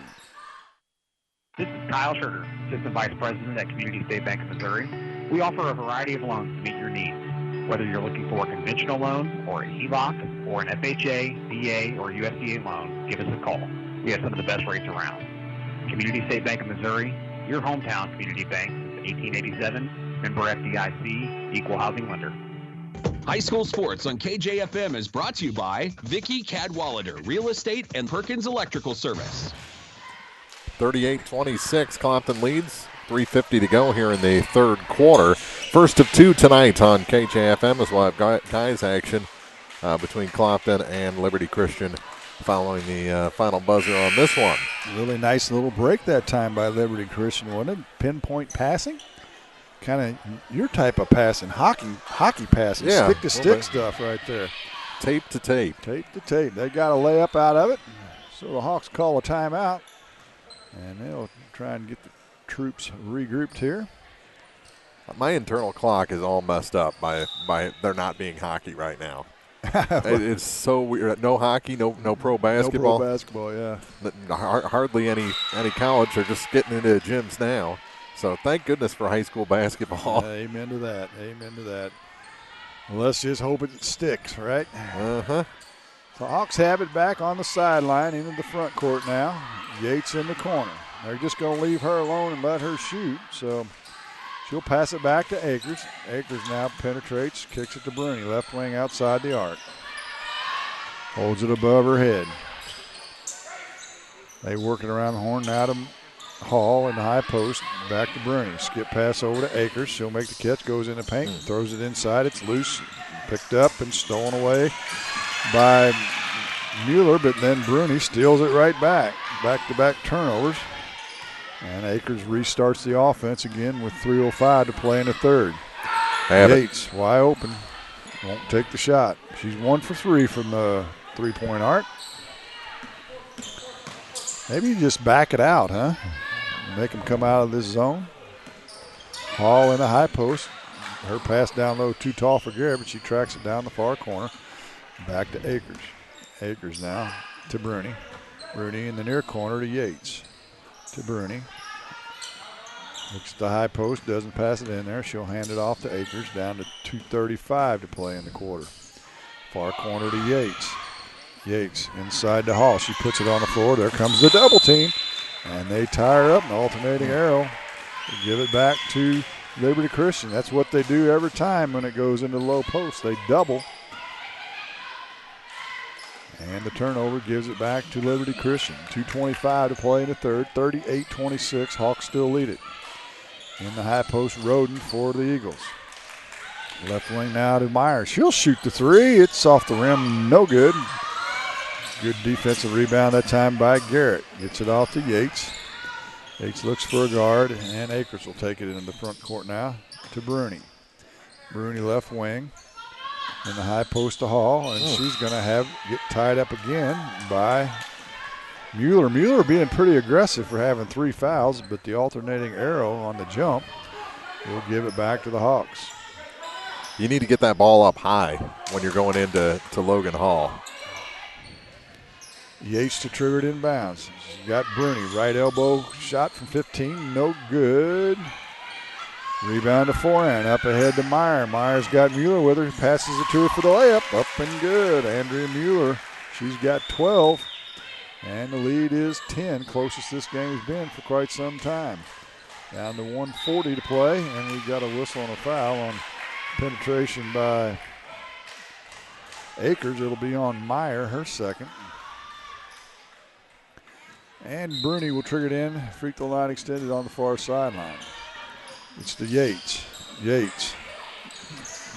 K: This is Kyle Schurter, Assistant Vice President at Community State Bank of Missouri. We offer a variety of loans to meet your needs. Whether you're looking for a conventional loan or a HELOC or an FHA, VA, or USDA loan, give us a call. We have some of the best rates around. Community State Bank of Missouri, your hometown community bank since 1887, member FDIC, equal housing lender.
O: High school sports on KJFM is brought to you by Vicki Cadwallader, Real Estate and Perkins Electrical Service.
B: 38-26, Clopton leads. 3:50 to go here in the third quarter. First of 2 tonight on KJFM as we'll have guys action between Clopton and Liberty Christian following the final buzzer on this one.
C: Really nice little break that time by Liberty Christian, wasn't it? Pinpoint passing. Kind of your type of passing, hockey passing,
B: yeah,
C: stick-to-stick stuff right there.
B: Tape to tape.
C: Tape to tape. They got a layup out of it, so the Hawks call a timeout, and they'll try and get the troops regrouped here.
B: My internal clock is all messed up by there not being hockey right now. It's so weird. No hockey, no pro basketball.
C: No pro basketball, yeah.
B: Hardly any college. They're just getting into gyms now. So thank goodness for high school basketball.
C: Amen to that. Amen to that. Well, let's just hope it sticks, right?
B: Uh-huh.
C: So Hawks have it back on the sideline into the front court now. Yates in the corner. They're just going to leave her alone and let her shoot. So she'll pass it back to Akers. Akers now penetrates, kicks it to Bruni. Left wing outside the arc. Holds it above her head. They work it around the horn now to Hall in the high post. Back to Bruni. Skip pass over to Akers. She'll make the catch, goes in the paint, throws it inside. It's loose. Picked up and stolen away by Mueller, but then Bruni steals it right back. Back-to-back turnovers. And Akers restarts the offense again with 3:05 to play in the third. Yates wide open. Won't take the shot. She's 1 for 3 from the three-point arc. Maybe you just back it out, huh? Make them come out of this zone. Hall in the high post. Her pass down low, too tall for Garrett, but she tracks it down the far corner. Back to Akers. Akers now to Bruni. Bruni in the near corner to Yates. To Bruni. Looks at the high post, doesn't pass it in there. She'll hand it off to Akers, down to 2:35 to play in the quarter. Far corner to Yates. Yates inside to Hall. She puts it on the floor. There comes the double team. And they tie her up, an alternating arrow. They give it back to Liberty Christian. That's what they do every time when it goes into the low post. They double. And the turnover gives it back to Liberty Christian. 2:25 to play in the third. 38-26. Hawks still lead it. In the high post, Roden for the Eagles. Left wing now to Myers. She'll shoot the three. It's off the rim. No good. Good defensive rebound that time by Garrett. Gets it off to Yates. Yates looks for a guard, and Akers will take it into the front court now to Bruni. Bruni left wing. In the high post to Hall, and she's going to get tied up again by Mueller. Mueller being pretty aggressive for having 3 fouls, but the alternating arrow on the jump will give it back to the Hawks.
B: You need to get that ball up high when you're going into Logan Hall.
C: Yates to trigger it inbounds. She's got Bruni. Right elbow shot from 15. No good. Rebound to forehand. Up ahead to Meyer. Meyer's got Mueller with her. Passes it to her for the layup. Up and good. Andrea Mueller. She's got 12. And the lead is 10. Closest this game has been for quite some time. Down to 1:40 to play. And we've got a whistle and a foul on penetration by Akers. It'll be on Meyer, her second. And Bruni will trigger it in. Free throw line extended on the far sideline. It's to Yates. Yates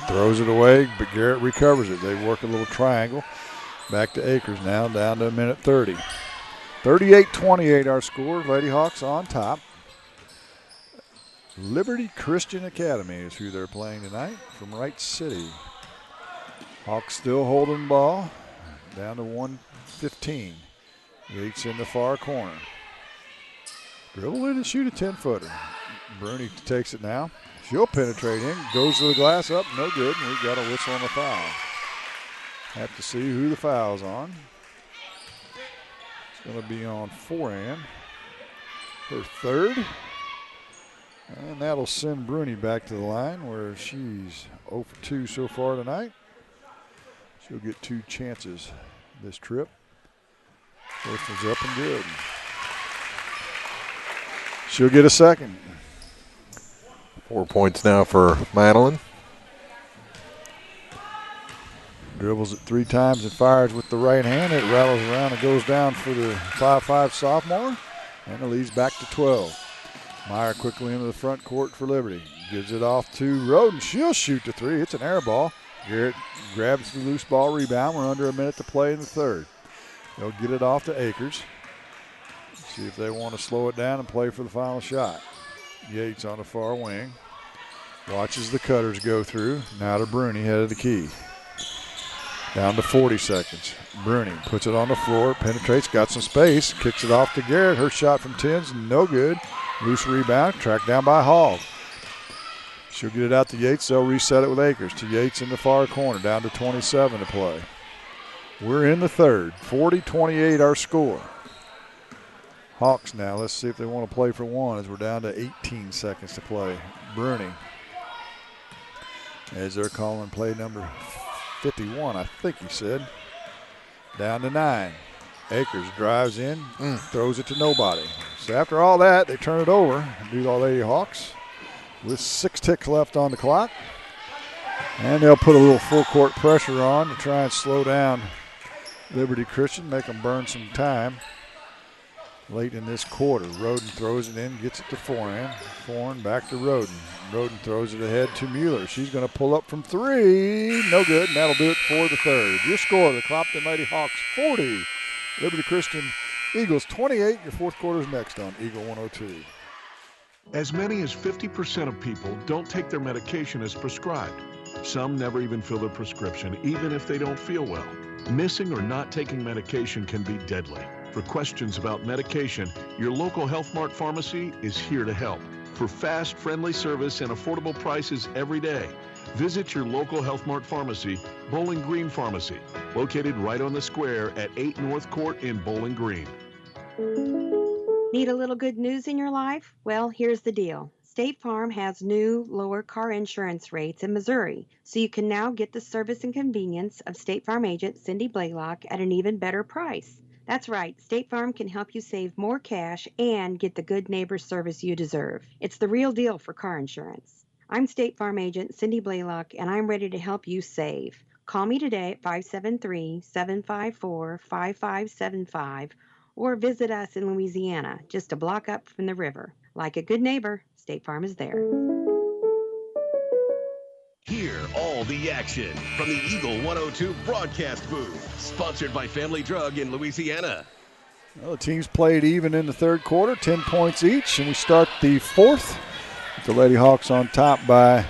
C: throws it away, but Garrett recovers it. They work a little triangle. Back to Akers now, down to a minute 30. 38-28 our score. Lady Hawks on top. Liberty Christian Academy is who they're playing tonight from Wright City. Hawks still holding the ball. Down to 1:15. Yates in the far corner. Dribble in and shoot a 10-footer. Bruni takes it now. She'll penetrate in. Goes to the glass up. No good. And we've got a whistle on the foul. Have to see who the foul's on. It's going to be on forehand. Her third. And that'll send Bruni back to the line where she's 0 for 2 so far tonight. She'll get 2 chances this trip. First one's up and good. She'll get a second.
B: 4 points now for Madeline.
C: Dribbles it 3 times and fires with the right hand. It rattles around and goes down for the 5'5" sophomore. And it leads back to 12. Meyer quickly into the front court for Liberty. Gives it off to Roden. She'll shoot the 3. It's an air ball. Garrett grabs the loose ball rebound. We're under a minute to play in the third. They'll get it off to Akers. See if they want to slow it down and play for the final shot. Yates on the far wing. Watches the cutters go through. Now to Bruni, head of the key. Down to 40 seconds. Bruni puts it on the floor, penetrates, got some space, kicks it off to Garrett. Her shot from 10's no good. Loose rebound, tracked down by Hall. She'll get it out to Yates. They'll reset it with Akers. To Yates in the far corner, down to 27 to play. We're in the third. 40-28 our score. Hawks now, let's see if they want to play for one as we're down to 18 seconds to play. Bruni, as they're calling play number 51, I think he said. Down to 9. Akers drives in, throws it to nobody. So after all that, they turn it over. Do all Lady Hawks with 6 ticks left on the clock. And they'll put a little full court pressure on to try and slow down Liberty Christian, make them burn some time late in this quarter. Roden throws it in, gets it to forehand. Forehand back to Roden. Roden throws it ahead to Mueller. She's going to pull up from 3. No good, and that'll do it for the third. Your score, the Clopton Lady Hawks 40. Liberty Christian Eagles 28. Your fourth quarter's next on Eagle 102.
D: As many as 50% of people don't take their medication as prescribed. Some never even fill their prescription, even if they don't feel well. Missing or not taking medication can be deadly. For questions about medication, your local Health Mart pharmacy is here to help. For fast, friendly service and affordable prices every day, visit your local Health Mart pharmacy, Bowling Green Pharmacy, located right on the square at 8 North Court in Bowling Green.
I: Need a little good news in your life? Well, here's the deal.
F: State Farm has new, lower car insurance rates in Missouri, so you can now get the service and convenience of State Farm agent Cindy Blaylock at an even better price. That's right, State Farm can help you save more cash and get the good neighbor service you deserve. It's the real deal for car insurance. I'm State Farm agent Cindy Blaylock, and I'm ready to help you save. Call me today at 573-754-5575 or visit us in Louisiana, just a block up from the river. Like a good neighbor, State Farm is there.
G: Hear all the action from the Eagle 102 broadcast booth, sponsored by Family Drug in Louisiana.
C: Well, the teams played even in the third quarter, 10 points each, and we start the fourth with the Lady Hawks on top by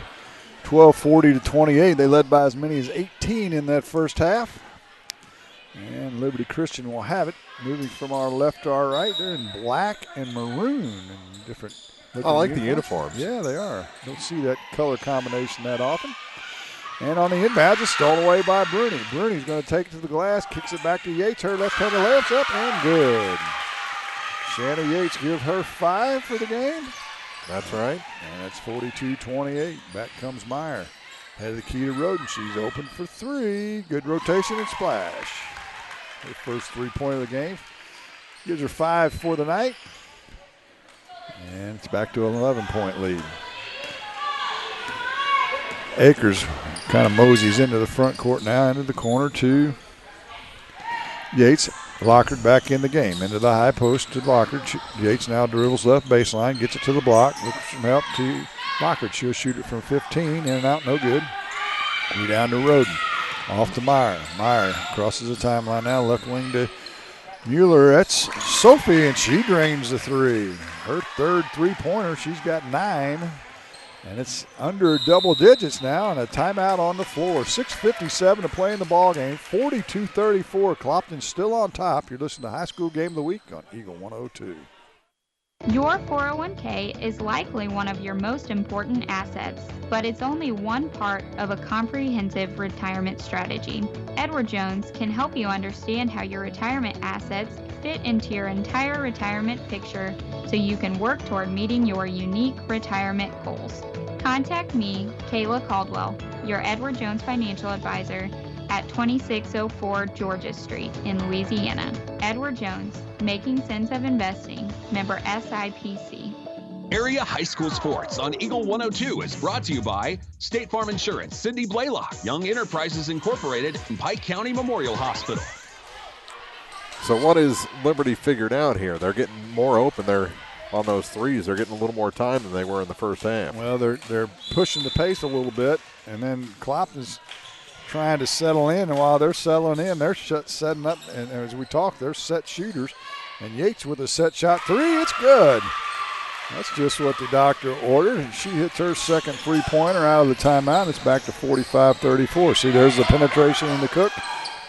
C: 12, 40-28. They led by as many as 18 in that first half. And Liberty Christian will have it. Moving from our left to our right, they're in black and maroon and different.
B: I like the uniforms.
C: Yeah, they are. Don't see that color combination that often. And on the inbound, it's stolen away by Bruni. Bruni's going to take it to the glass, kicks it back to Yates. Her left-hander layups up and good. Shanna Yates gives her 5 for the game.
B: That's right.
C: And that's 42-28. Back comes Meyer. Head of the key to Roden. She's open for 3. Good rotation and splash. Her first 3-pointer of the game. Gives her 5 for the night. And it's back to an 11-point lead. Akers kind of moseys into the front court now, into the corner to Yates. Lockard back in the game, into the high post to Lockard. Yates now dribbles left baseline, gets it to the block, looks for some help to Lockard. She'll shoot it from 15, in and out, no good. Down to Roden, off to Meyer. Meyer crosses the timeline now, left wing to Mueller. That's Sophie, and she drains the 3. Her third 3-pointer, she's got 9. And it's under double digits now, and a timeout on the floor. 6:57 to play in the ball game. 42-34. Clopton still on top. You're listening to High School Game of the Week on Eagle 102.
H: Your 401k is likely one of your most important assets, but it's only one part of a comprehensive retirement strategy. Edward Jones can help you understand how your retirement assets fit into your entire retirement picture so you can work toward meeting your unique retirement goals. Contact me, Kayla Caldwell, your Edward Jones financial advisor, at 2604 Georgia Street in Louisiana. Edward Jones, making sense of investing, member SIPC.
O: Area High School Sports on Eagle 102 is brought to you by State Farm Insurance, Cindy Blaylock, Young Enterprises Incorporated, and Pike County Memorial Hospital.
B: So what is Liberty figured out here? They're getting more open. They're on those threes. They're getting a little more time than they were in the first half.
C: Well, they're pushing the pace a little bit, and then Clopton's trying to settle in, and while they're settling in, they're setting up, and as we talk, they're set shooters. And Yates with a set shot 3, it's good. That's just what the doctor ordered, and she hits her second 3-pointer out of the timeout. It's back to 45-34. See, there's the penetration in the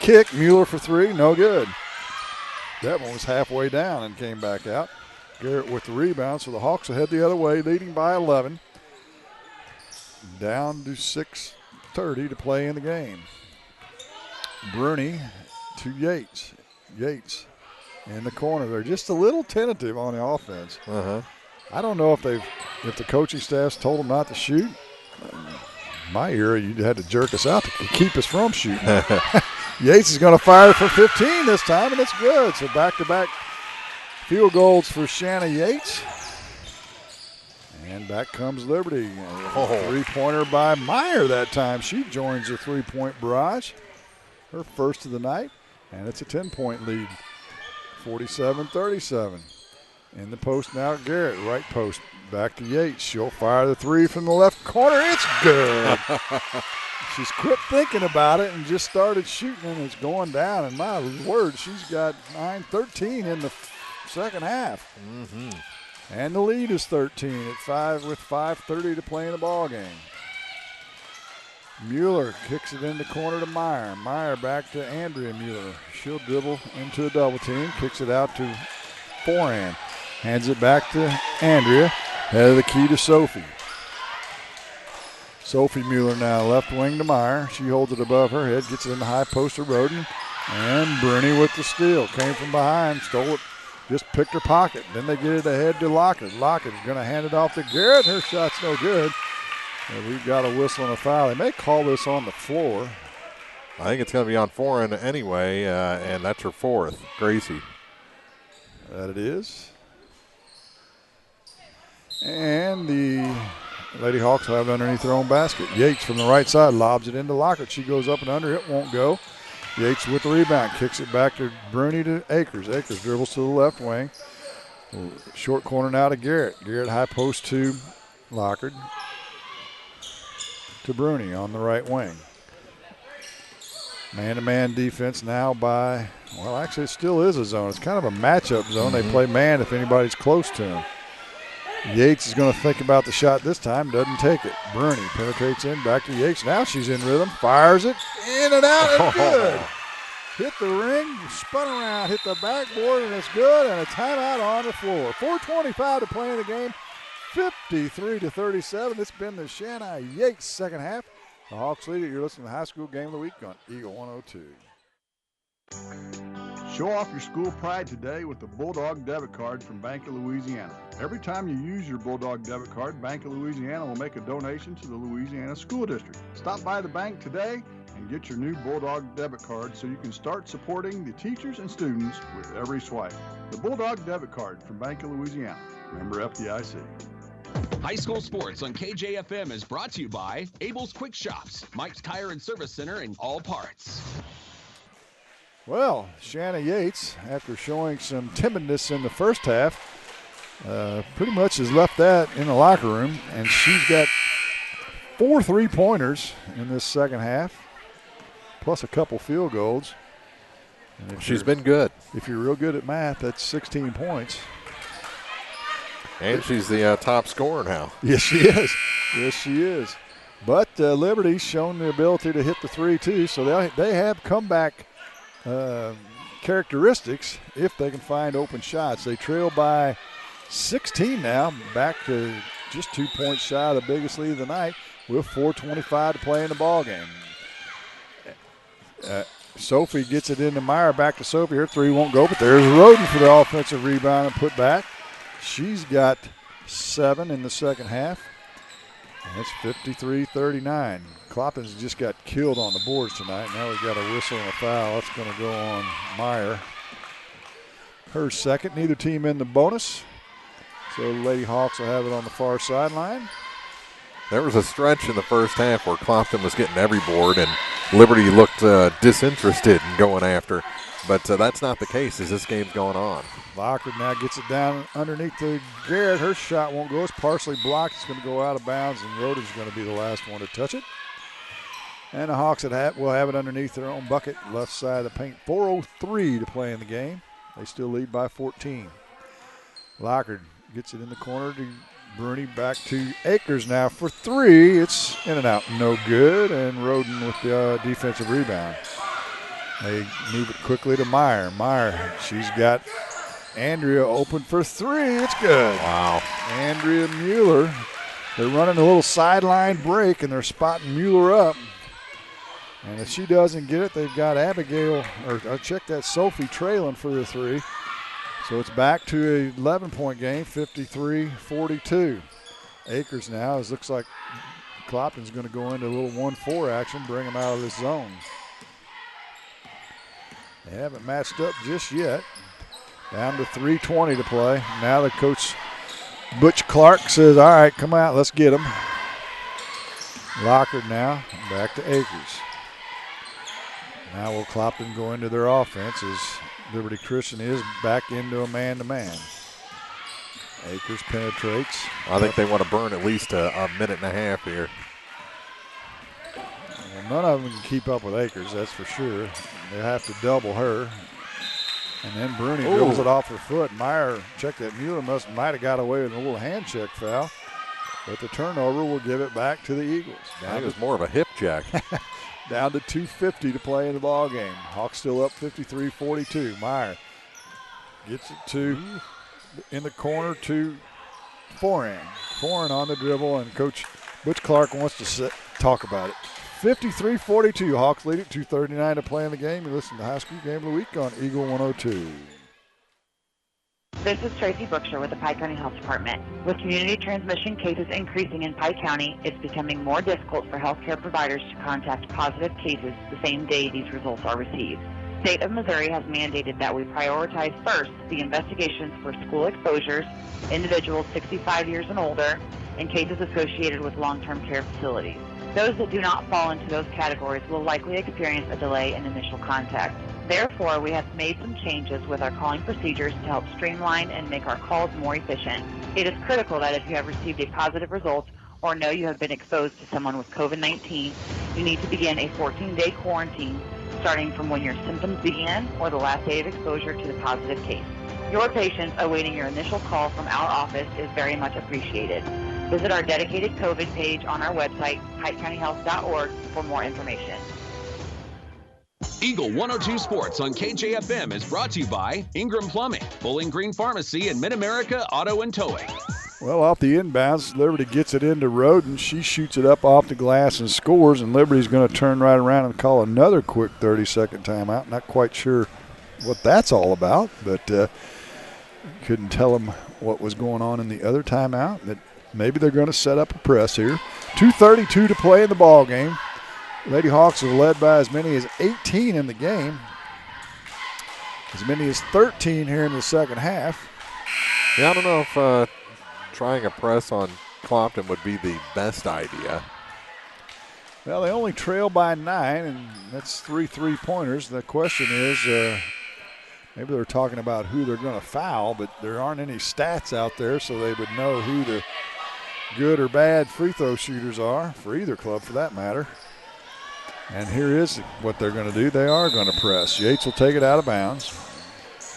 C: kick. Mueller for 3, no good. That one was halfway down and came back out. Garrett with the rebound, so the Hawks will head the other way, leading by 11. Down to 6:30 to play in the game. Bruni to Yates. Yates in the corner. They're just a little tentative on the offense. I don't know if the coaching staff's told them not to shoot. My era, you had to jerk us out to keep us from shooting. Yates is going to fire for 15 this time, and it's good. So back-to-back field goals for Shanna Yates. And back comes Liberty. A 3-pointer by Meyer that time. She joins the 3-point barrage. Her first of the night. And it's a 10-point lead. 47-37. In the post now, Garrett. Right post. Back to Yates. She'll fire the 3 from the left corner. It's good. She's quit thinking about it and just started shooting, and it's going down. And my word, she's got 9-13 in the second half. And the lead is 13 at 5 with 5:30 to play in the ball game. Mueller kicks it in the corner to Meyer. Meyer back to Andrea Mueller. She'll dribble into a double team, kicks it out to Foran. Hands it back to Andrea. Head of the key to Sophie. Sophie Mueller now left wing to Meyer. She holds it above her head, gets it in the high post to Roden. And Bruni with the steal. Came from behind, stole it just picked her pocket. Then they get it ahead to Lockett. Lockett's going to hand it off to Garrett. Her shot's no good. And we've got a whistle and a foul. They may call this on the floor.
B: I think it's going to be on foreign anyway, and that's her fourth. Gracie.
C: That it is. And the Lady Hawks will have it underneath their own basket. Yates from the right side lobs it into Lockett. She goes up and under. It won't go. Yates with the rebound. Kicks it back to Bruni to Akers. Akers dribbles to the left wing. Short corner now to Garrett. Garrett high post to Lockard. To Bruni on the right wing. Man-to-man defense now by, well, actually it still is a zone. It's kind of a matchup zone. They play man if anybody's close to him. Yates is going to think about the shot this time, doesn't take it. Bruni penetrates in, back to Yates. Now she's in rhythm, fires it, in and out, and good. Hit the ring, spun around, hit the backboard, and it's good, and a timeout on the floor. 4:25 to play in the game, 53-37. It's been the Shanna Yates second half. The Hawks lead it. You're listening to the High School Game of the Week on Eagle 102.
E: Show off your school pride today with the Bulldog debit card from Bank of Louisiana. Every time you use your Bulldog debit card, Bank of Louisiana will make a donation to the Louisiana School District. Stop by the bank today and get your new Bulldog debit card so you can start supporting the teachers and students with every swipe. The Bulldog debit card from Bank of Louisiana. Member FDIC.
O: High school sports on KJFM is brought to you by Abel's Quick Shops, Mike's Tire and Service Center, and All Parts.
C: Well, Shanna Yates, after showing some timidness in the first half, pretty much has left that in the locker room, and she's got 4 3-pointers in this second half, plus a couple field goals. And
B: she's been good.
C: If you're real good at math, that's 16 points.
B: And she's the top scorer now.
C: Yes, she is. Yes, she is. But Liberty's shown the ability to hit the three, too, so they have comeback characteristics if they can find open shots. They trail by 16 now, back to just 2 points shy of the biggest lead of the night with 4:25 to play in the ball game. Sophie gets it into Meyer, back to Sophie. Her three won't go, but there's Roden for the offensive rebound and put back. She's got 7 in the second half. And it's 53-39. Clopton's just got killed on the boards tonight. Now we've got a whistle and a foul. That's going to go on Meyer. Her second. Neither team in the bonus. So the Lady Hawks will have it on the far sideline.
B: There was a stretch in the first half where Clopton was getting every board and Liberty looked disinterested in going after. But that's not the case as this game's going on.
C: Lockard now gets it down underneath the Garrett. Her shot won't go. It's partially blocked. It's going to go out of bounds, and Roden's going to be the last one to touch it. And the Hawks will have it underneath their own bucket, left side of the paint. 4:03 to play in the game. They still lead by 14. Lockard gets it in the corner to Bruni, back to Akers now for three. It's in and out, no good. And Roden with the defensive rebound. They move it quickly to Meyer. Meyer, she's got Andrea open for three. It's good.
B: Wow.
C: Andrea Mueller. They're running a little sideline break, and they're spotting Mueller up. And if she doesn't get it, they've got Abigail, or check that, Sophie trailing for the three. So it's back to a 11-point game, 53-42. Akers now, it looks like Clopton's going to go into a little 1-4 action, bring them out of this zone. They haven't matched up just yet. Down to 3:20 to play. Now the coach, Butch Clark, says, all right, come out, let's get them. Lockard now, back to Akers. Now will Clopton go into their offense as Liberty Christian is back into a man-to-man. Akers penetrates.
B: I think they want to burn at least a minute and a half here.
C: Well, none of them can keep up with Akers, that's for sure. They have to double her. And then Bruni dribbles it off her foot. Meyer, check that, Mueller might have got away with a little hand check foul. But the turnover will give it back to the Eagles.
B: I think it was more of a hip check.
C: Down to 2:50 to play in the ball game. Hawks still up 53-42. Meyer gets it to in the corner to Foran. Foran on the dribble, and Coach Butch Clark wants to talk about it. 53-42. Hawks lead it. 2:39 to play in the game. You listen to High School Game of the Week on Eagle 102.
A: This is Tracy Brookshire with the Pike County Health Department. With community transmission cases increasing in Pike County, it's becoming more difficult for healthcare providers to contact positive cases the same day these results are received. The state of Missouri has mandated that we prioritize first the investigations for school exposures, individuals 65 years and older, and cases associated with long-term care facilities. Those that do not fall into those categories will likely experience a delay in initial contact. Therefore, we have made some changes with our calling procedures to help streamline and make our calls more efficient. It is critical that if you have received a positive result or know you have been exposed to someone with COVID-19, you need to begin a 14-day quarantine starting from when your symptoms began or the last day of exposure to the positive case. Your patience awaiting your initial call from our office is very much appreciated. Visit our dedicated COVID page on our website, PikeCountyHealth.org, for more information.
O: Eagle 102 Sports on KJFM is brought to you by Ingram Plumbing, Bowling Green Pharmacy, and Mid-America Auto and Towing.
C: Well, off the inbounds, Liberty gets it into Roden. She shoots it up off the glass and scores, and Liberty's going to turn right around and call another quick 30-second timeout. Not quite sure what that's all about, but couldn't tell them what was going on in the other timeout. That maybe they're going to set up a press here. 2:32 to play in the ball game. Lady Hawks have led by as many as 18 in the game. As many as 13 here in the second half.
B: Yeah, I don't know if trying a press on Clopton would be the best idea.
C: Well, they only trail by 9, and that's 3 3-pointers. The question is, maybe they're talking about who they're going to foul, but there aren't any stats out there, so they would know who the good or bad free throw shooters are, for either club for that matter. And here is what they're going to do. They are going to press. Yates will take it out of bounds.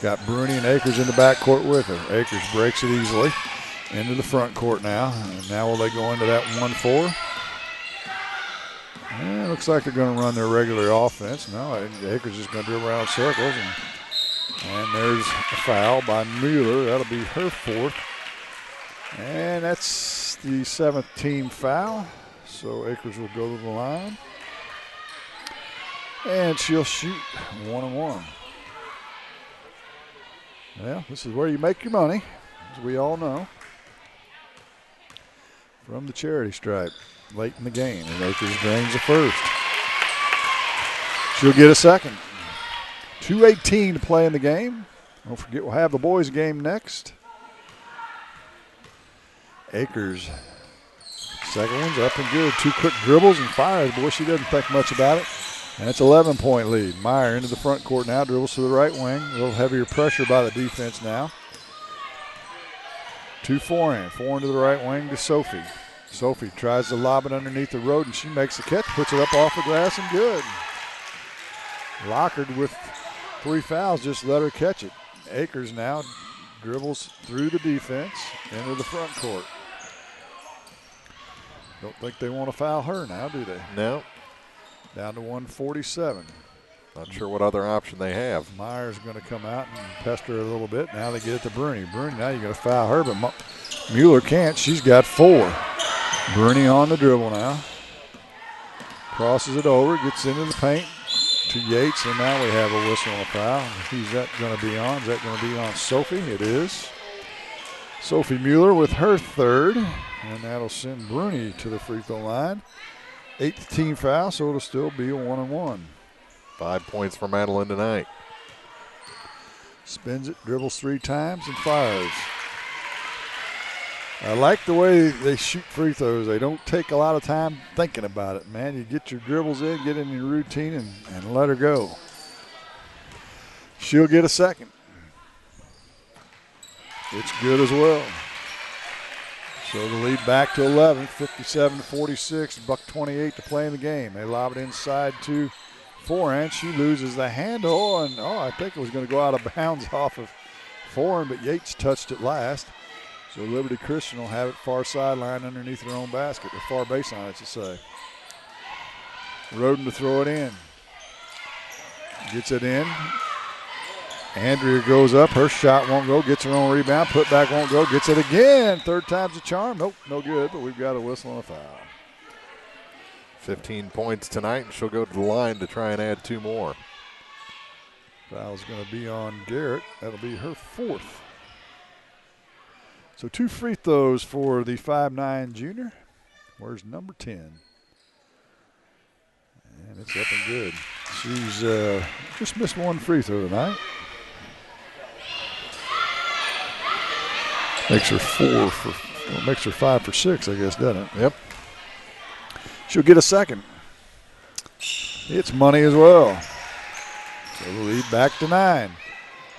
C: Got Bruni and Akers in the backcourt with her. Akers breaks it easily into the front court now. And now will they go into that 1-4? It looks like they're going to run their regular offense. No, Akers is going to do around circles. And there's a foul by Mueller. That'll be her fourth. And that's the 7th team foul. So Akers will go to the line. And she'll shoot 1-1. Well, this is where you make your money, as we all know, from the charity stripe late in the game. And Akers drains the first. She'll get a second. 2:18 to play in the game. Don't forget, we'll have the boys' game next. Akers, second one's up and good. 2 quick dribbles and fires. Boy, she doesn't think much about it. And it's 11-point lead. Meyer into the front court now, dribbles to the right wing. A little heavier pressure by the defense now. 2 forehand. Forehand to the right wing to Sophie. Sophie tries to lob it underneath the road, and she makes the catch, puts it up off the glass, and good. Lockard with 3 fouls, just let her catch it. Akers now dribbles through the defense into the front court. Don't think they want to foul her now, do they?
B: No.
C: Down to 147.
B: Not sure what other option they have.
C: Meyer's going to come out and pester her a little bit. Now they get it to Bruni. Bruni, now you're going to foul her, but Mueller can't. She's got 4. Bruni on the dribble now. Crosses it over, gets into the paint to Yates, and now we have a whistle on a foul. Who's that going to be on? Is that going to be on Sophie? It is. Sophie Mueller with her 3rd, and that'll send Bruni to the free throw line. 8th team foul, so it'll still be a 1-1.
B: 5 points for Madeline tonight.
C: Spins it, dribbles 3 times, and fires. I like the way they shoot free throws. They don't take a lot of time thinking about it, man. You get your dribbles in, get in your routine, and let her go. She'll get a second. It's good as well. So the lead back to 11, 57-46, $1:28 to play in the game. They lob it inside to forehand. She loses the handle, and I think it was going to go out of bounds off of forehand, but Yates touched it last. So Liberty Christian will have it far sideline underneath their own basket, or far baseline, I should say. Roden to throw it in. Gets it in. Andrea goes up. Her shot won't go. Gets her own rebound. Put back won't go. Gets it again. 3rd time's a charm. Nope, no good, but we've got a whistle and a foul.
B: 15 points tonight, and she'll go to the line to try and add 2 more.
C: Foul's going to be on Garrett. That'll be her 4th. So 2 free throws for the 5'9" junior. Where's number 10? And it's up and good. She's just missed 1 free throw tonight. Makes her 5 for 6, I guess, doesn't it?
B: Yep.
C: She'll get a second. It's money as well. So the lead back to 9.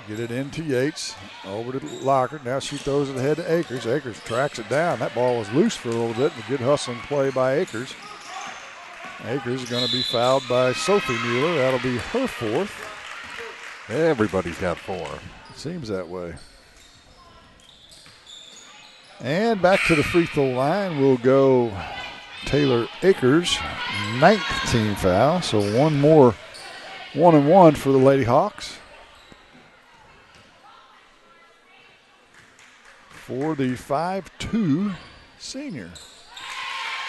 C: Get it into Yates, over to Lockard. Now she throws it ahead to Akers. Akers tracks it down. That ball was loose for a little bit. A good hustling play by Akers. Akers is going to be fouled by Sophie Mueller. That'll be her 4th.
B: Everybody's got 4.
C: It seems that way. And back to the free throw line will go Taylor Akers, 9th team foul. So one more 1-and-1 for the Lady Hawks. For the 5'2" senior.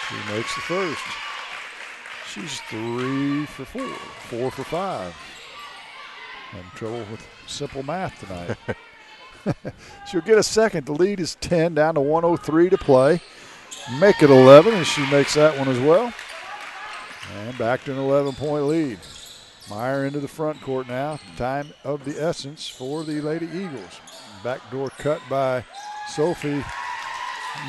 C: She makes the first. She's 3 for 4, 4 for 5. Having trouble with simple math tonight. She'll get a second. The lead is 10, down to 1:03 to play. Make it 11, and she makes that one as well. And back to an 11-point lead. Meyer into the front court now. Time of the essence for the Lady Eagles. Backdoor cut by Sophie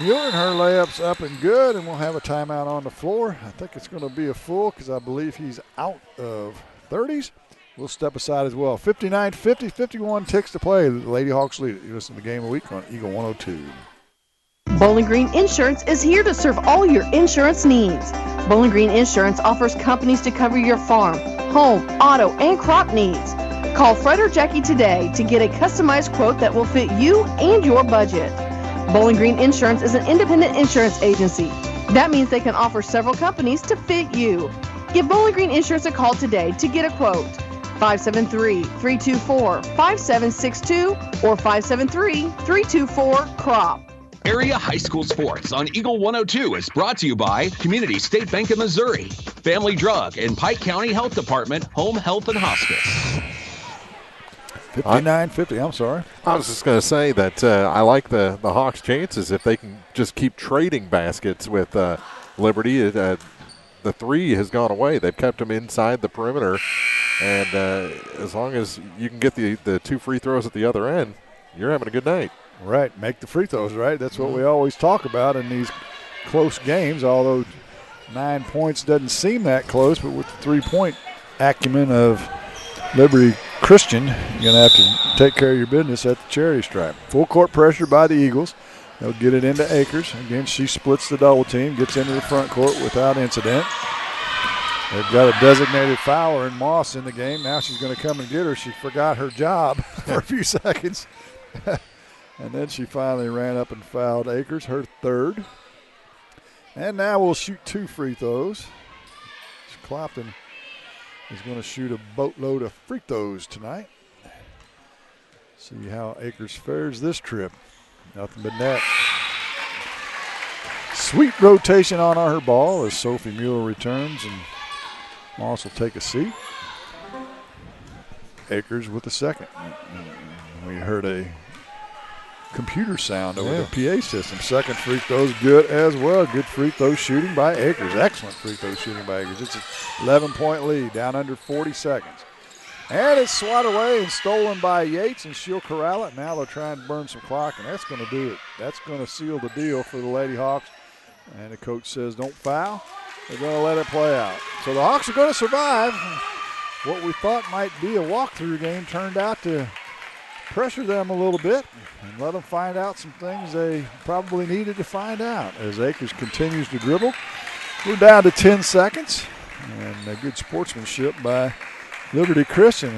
C: Mueller, and her layup's up and good, and we'll have a timeout on the floor. I think it's going to be a full because I believe he's out of 30s. We'll step aside as well. 59-50, 51 ticks to play. The Lady Hawks lead it. You listen to the Game of the Week on Eagle 102.
J: Bowling Green Insurance is here to serve all your insurance needs. Bowling Green Insurance offers companies to cover your farm, home, auto, and crop needs. Call Fred or Jackie today to get a customized quote that will fit you and your budget. Bowling Green Insurance is an independent insurance agency. That means they can offer several companies to fit you. Give Bowling Green Insurance a call today to get a quote. 573-324-5762 or 573-324-CROP.
O: Area High School Sports on Eagle 102 is brought to you by Community State Bank of Missouri, Family Drug, and Pike County Health Department, Home Health and Hospice.
C: 59-50, I'm sorry.
B: I was just going to say that I like the Hawks' chances if they can just keep trading baskets with Liberty. The 3 has gone away. They've kept them inside the perimeter, and as long as you can get the 2 free throws at the other end, you're having a good night.
C: Right, make the free throws, right? That's what we always talk about in these close games, although 9 points doesn't seem that close, but with the 3-point acumen of Liberty Christian, you're going to have to take care of your business at the charity stripe. Full court pressure by the Eagles. They'll get it into Akers. Again, she splits the double team, gets into the front court without incident. They've got a designated fouler in Moss in the game. Now she's going to come and get her. She forgot her job for a few seconds. And then she finally ran up and fouled Akers, her 3rd. And now we'll shoot 2 free throws. Clopton is going to shoot a boatload of free throws tonight. See how Akers fares this trip. Nothing but net. Sweet rotation on her ball as Sophie Mueller returns, and Moss will take a seat. Akers with the second. We heard a computer sound over the PA system. Second free throw's good as well. Good free throw shooting by Akers. Excellent free throw shooting by Akers. It's an 11-point lead, down under 40 seconds. And it's swatted away and stolen by Yates, and she'll corral it. Now they'll try and burn some clock, and that's going to do it. That's going to seal the deal for the Lady Hawks. And the coach says don't foul. They're going to let it play out. So the Hawks are going to survive. What we thought might be a walkthrough game turned out to pressure them a little bit and let them find out some things they probably needed to find out as Akers continues to dribble. We're down to 10 seconds, and a good sportsmanship by Liberty Christian.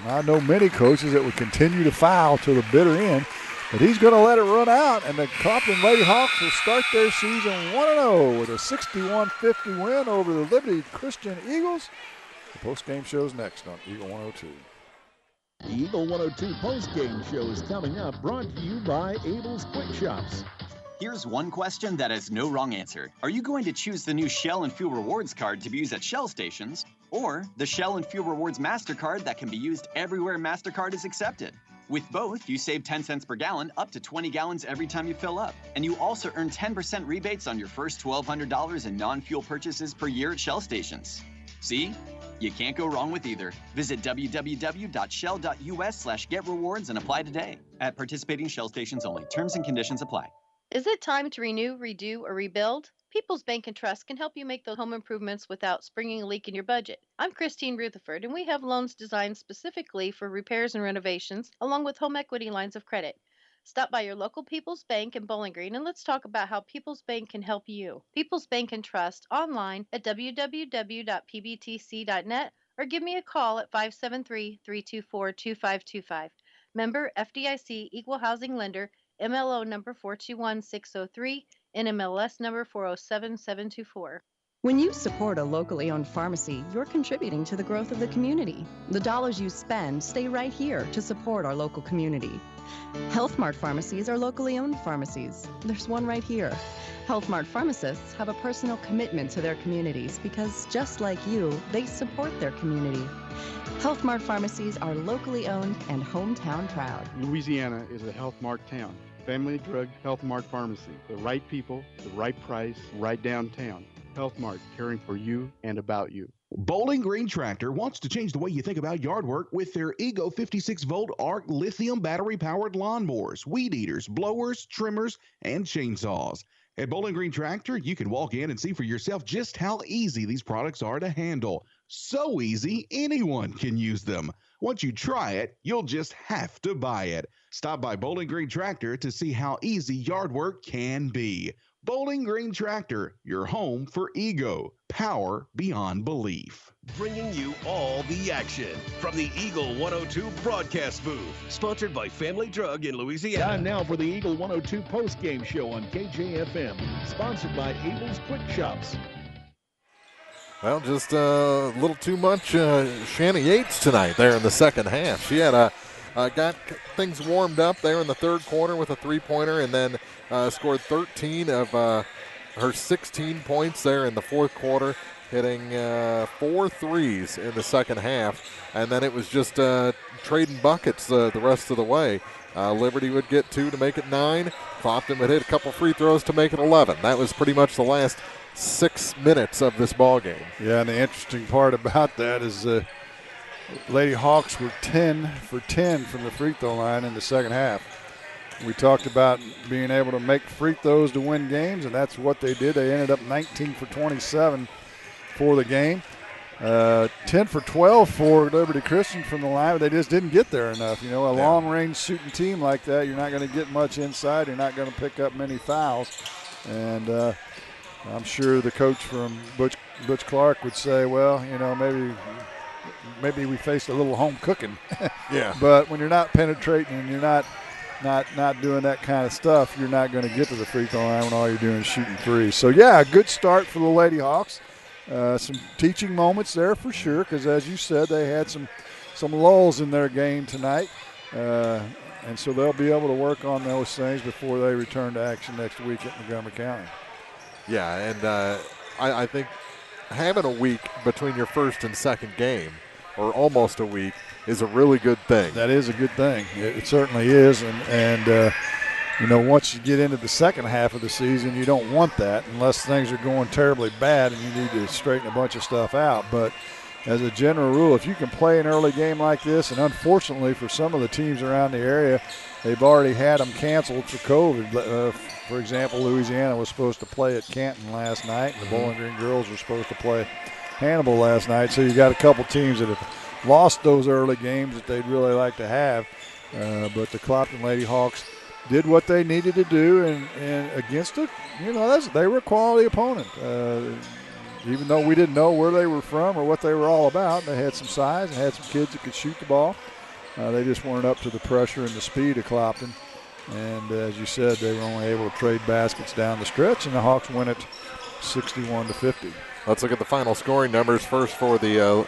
C: I know many coaches that would continue to foul till the bitter end, but he's going to let it run out, and the Clopton Lady Hawks will start their season 1-0 with a 61-50 win over the Liberty Christian Eagles. The postgame show's next on Eagle 102.
D: The Eagle 102 postgame show is coming up, brought to you by Abel's Quick Shops.
U: Here's one question that has no wrong answer. Are you going to choose the new Shell and Fuel Rewards card to be used at Shell stations, or the Shell and Fuel Rewards MasterCard that can be used everywhere MasterCard is accepted? With both, you save 10 cents per gallon up to 20 gallons every time you fill up. And you also earn 10% rebates on your first $1,200 in non-fuel purchases per year at Shell stations. See? You can't go wrong with either. Visit www.shell.us/getrewards and apply today. At participating Shell stations only. Terms and conditions apply.
M: Is it time to renew, redo, or rebuild? People's Bank and Trust can help you make those home improvements without springing a leak in your budget. I'm Christine Rutherford, and we have loans designed specifically for repairs and renovations, along with home equity lines of credit. Stop by your local People's Bank in Bowling Green and let's talk about how People's Bank can help you. People's Bank and Trust online at www.pbtc.net or give me a call at 573-324-2525. Member FDIC Equal Housing Lender, MLO number 421603, NMLS number 407724.
P: When you support a locally owned pharmacy, you're contributing to the growth of the community. The dollars you spend stay right here to support our local community. Health Mart pharmacies are locally owned pharmacies. There's one right here. Health Mart pharmacists have a personal commitment to their communities because, just like you, they support their community. Health Mart pharmacies are locally owned and hometown proud.
E: Louisiana is a Health Mart town. Family Drug Health Mart Pharmacy. The right people, the right price, right downtown. Health Mart, caring for you and about you.
D: Bowling Green Tractor wants to change the way you think about yard work with their Ego 56-volt ARC lithium battery-powered lawnmowers, weed eaters, blowers, trimmers, and chainsaws. At Bowling Green Tractor, you can walk in and see for yourself just how easy these products are to handle. So easy, anyone can use them. Once you try it, you'll just have to buy it. Stop by Bowling Green Tractor to see how easy yard work can be. Bowling Green Tractor, your home for Ego. Power beyond belief.
G: Bringing you all the action from the Eagle 102 broadcast booth. Sponsored by Family Drug in Louisiana.
D: Time now for the Eagle 102 post-game show on KJFM. Sponsored by Abel's Quick Shops.
B: Well, just a little too much Shannon Yates tonight there in the second half. She had got things warmed up there in the third quarter with a three-pointer and then scored 13 of her 16 points there in the fourth quarter, hitting 4 threes in the second half. And then it was just trading buckets the rest of the way. Liberty would get 2 to make it 9. Clopton would hit a couple free throws to make it 11. That was pretty much the last 6 minutes of this ball game.
C: Yeah, and the interesting part about that is Lady Hawks were 10 for 10 from the free throw line in the second half. We talked about being able to make free throws to win games, and that's what they did. They ended up 19 for 27 for the game. 10 for 12 for Liberty Christian from the line, but they just didn't get there enough. You know, a long-range shooting team like that, you're not going to get much inside. You're not going to pick up many fouls. And I'm sure the coach from Butch Clark would say, well, you know, maybe we faced a little home cooking.
B: Yeah.
C: But when you're not penetrating and you're not doing that kind of stuff, you're not going to get to the free throw line when all you're doing is shooting threes. So, yeah, a good start for the Lady Hawks. Some teaching moments there for sure because, as you said, they had some lulls in their game tonight. And so they'll be able to work on those things before they return to action next week at Montgomery County.
B: Yeah, and I think having a week between your first and second game, or almost a week, is a really good thing.
C: That is a good thing. It certainly is. And you know, once you get into the second half of the season, you don't want that unless things are going terribly bad and you need to straighten a bunch of stuff out. But as a general rule, if you can play an early game like this, and unfortunately for some of the teams around the area, they've already had them canceled for COVID. For example, Louisiana was supposed to play at Canton last night, and the Bowling Green girls were supposed to play Hannibal last night. So you got a couple teams that have lost those early games that they'd really like to have. But the Clopton Lady Hawks did what they needed to do, and against it, you know, they were a quality opponent. Even though we didn't know where they were from or what they were all about, they had some size and had some kids that could shoot the ball. They just weren't up to the pressure and the speed of Clopton. And as you said, they were only able to trade baskets down the stretch, and the Hawks win it 61-50.
B: Let's look at the final scoring numbers first for the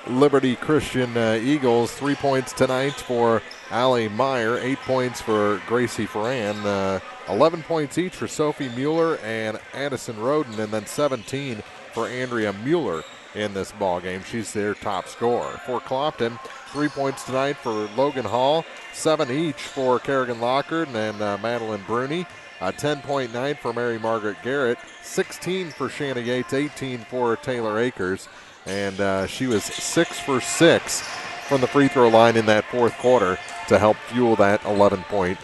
B: Liberty Christian Eagles. 3 points tonight for Allie Meyer, 8 points for Gracie Ferran, 11 points each for Sophie Mueller and Addison Roden, and then 17 for Andrea Mueller. in this ball game. She's their top scorer. For Clopton, 3 points tonight for Logan Hall, 7 each for Kerrigan Lockard and Madeline Bruni. 10-point night for Mary Margaret Garrett, 16 for Shanna Yates, 18 for Taylor Akers, and she was 6 for 6 from the free throw line in that fourth quarter to help fuel that 11-point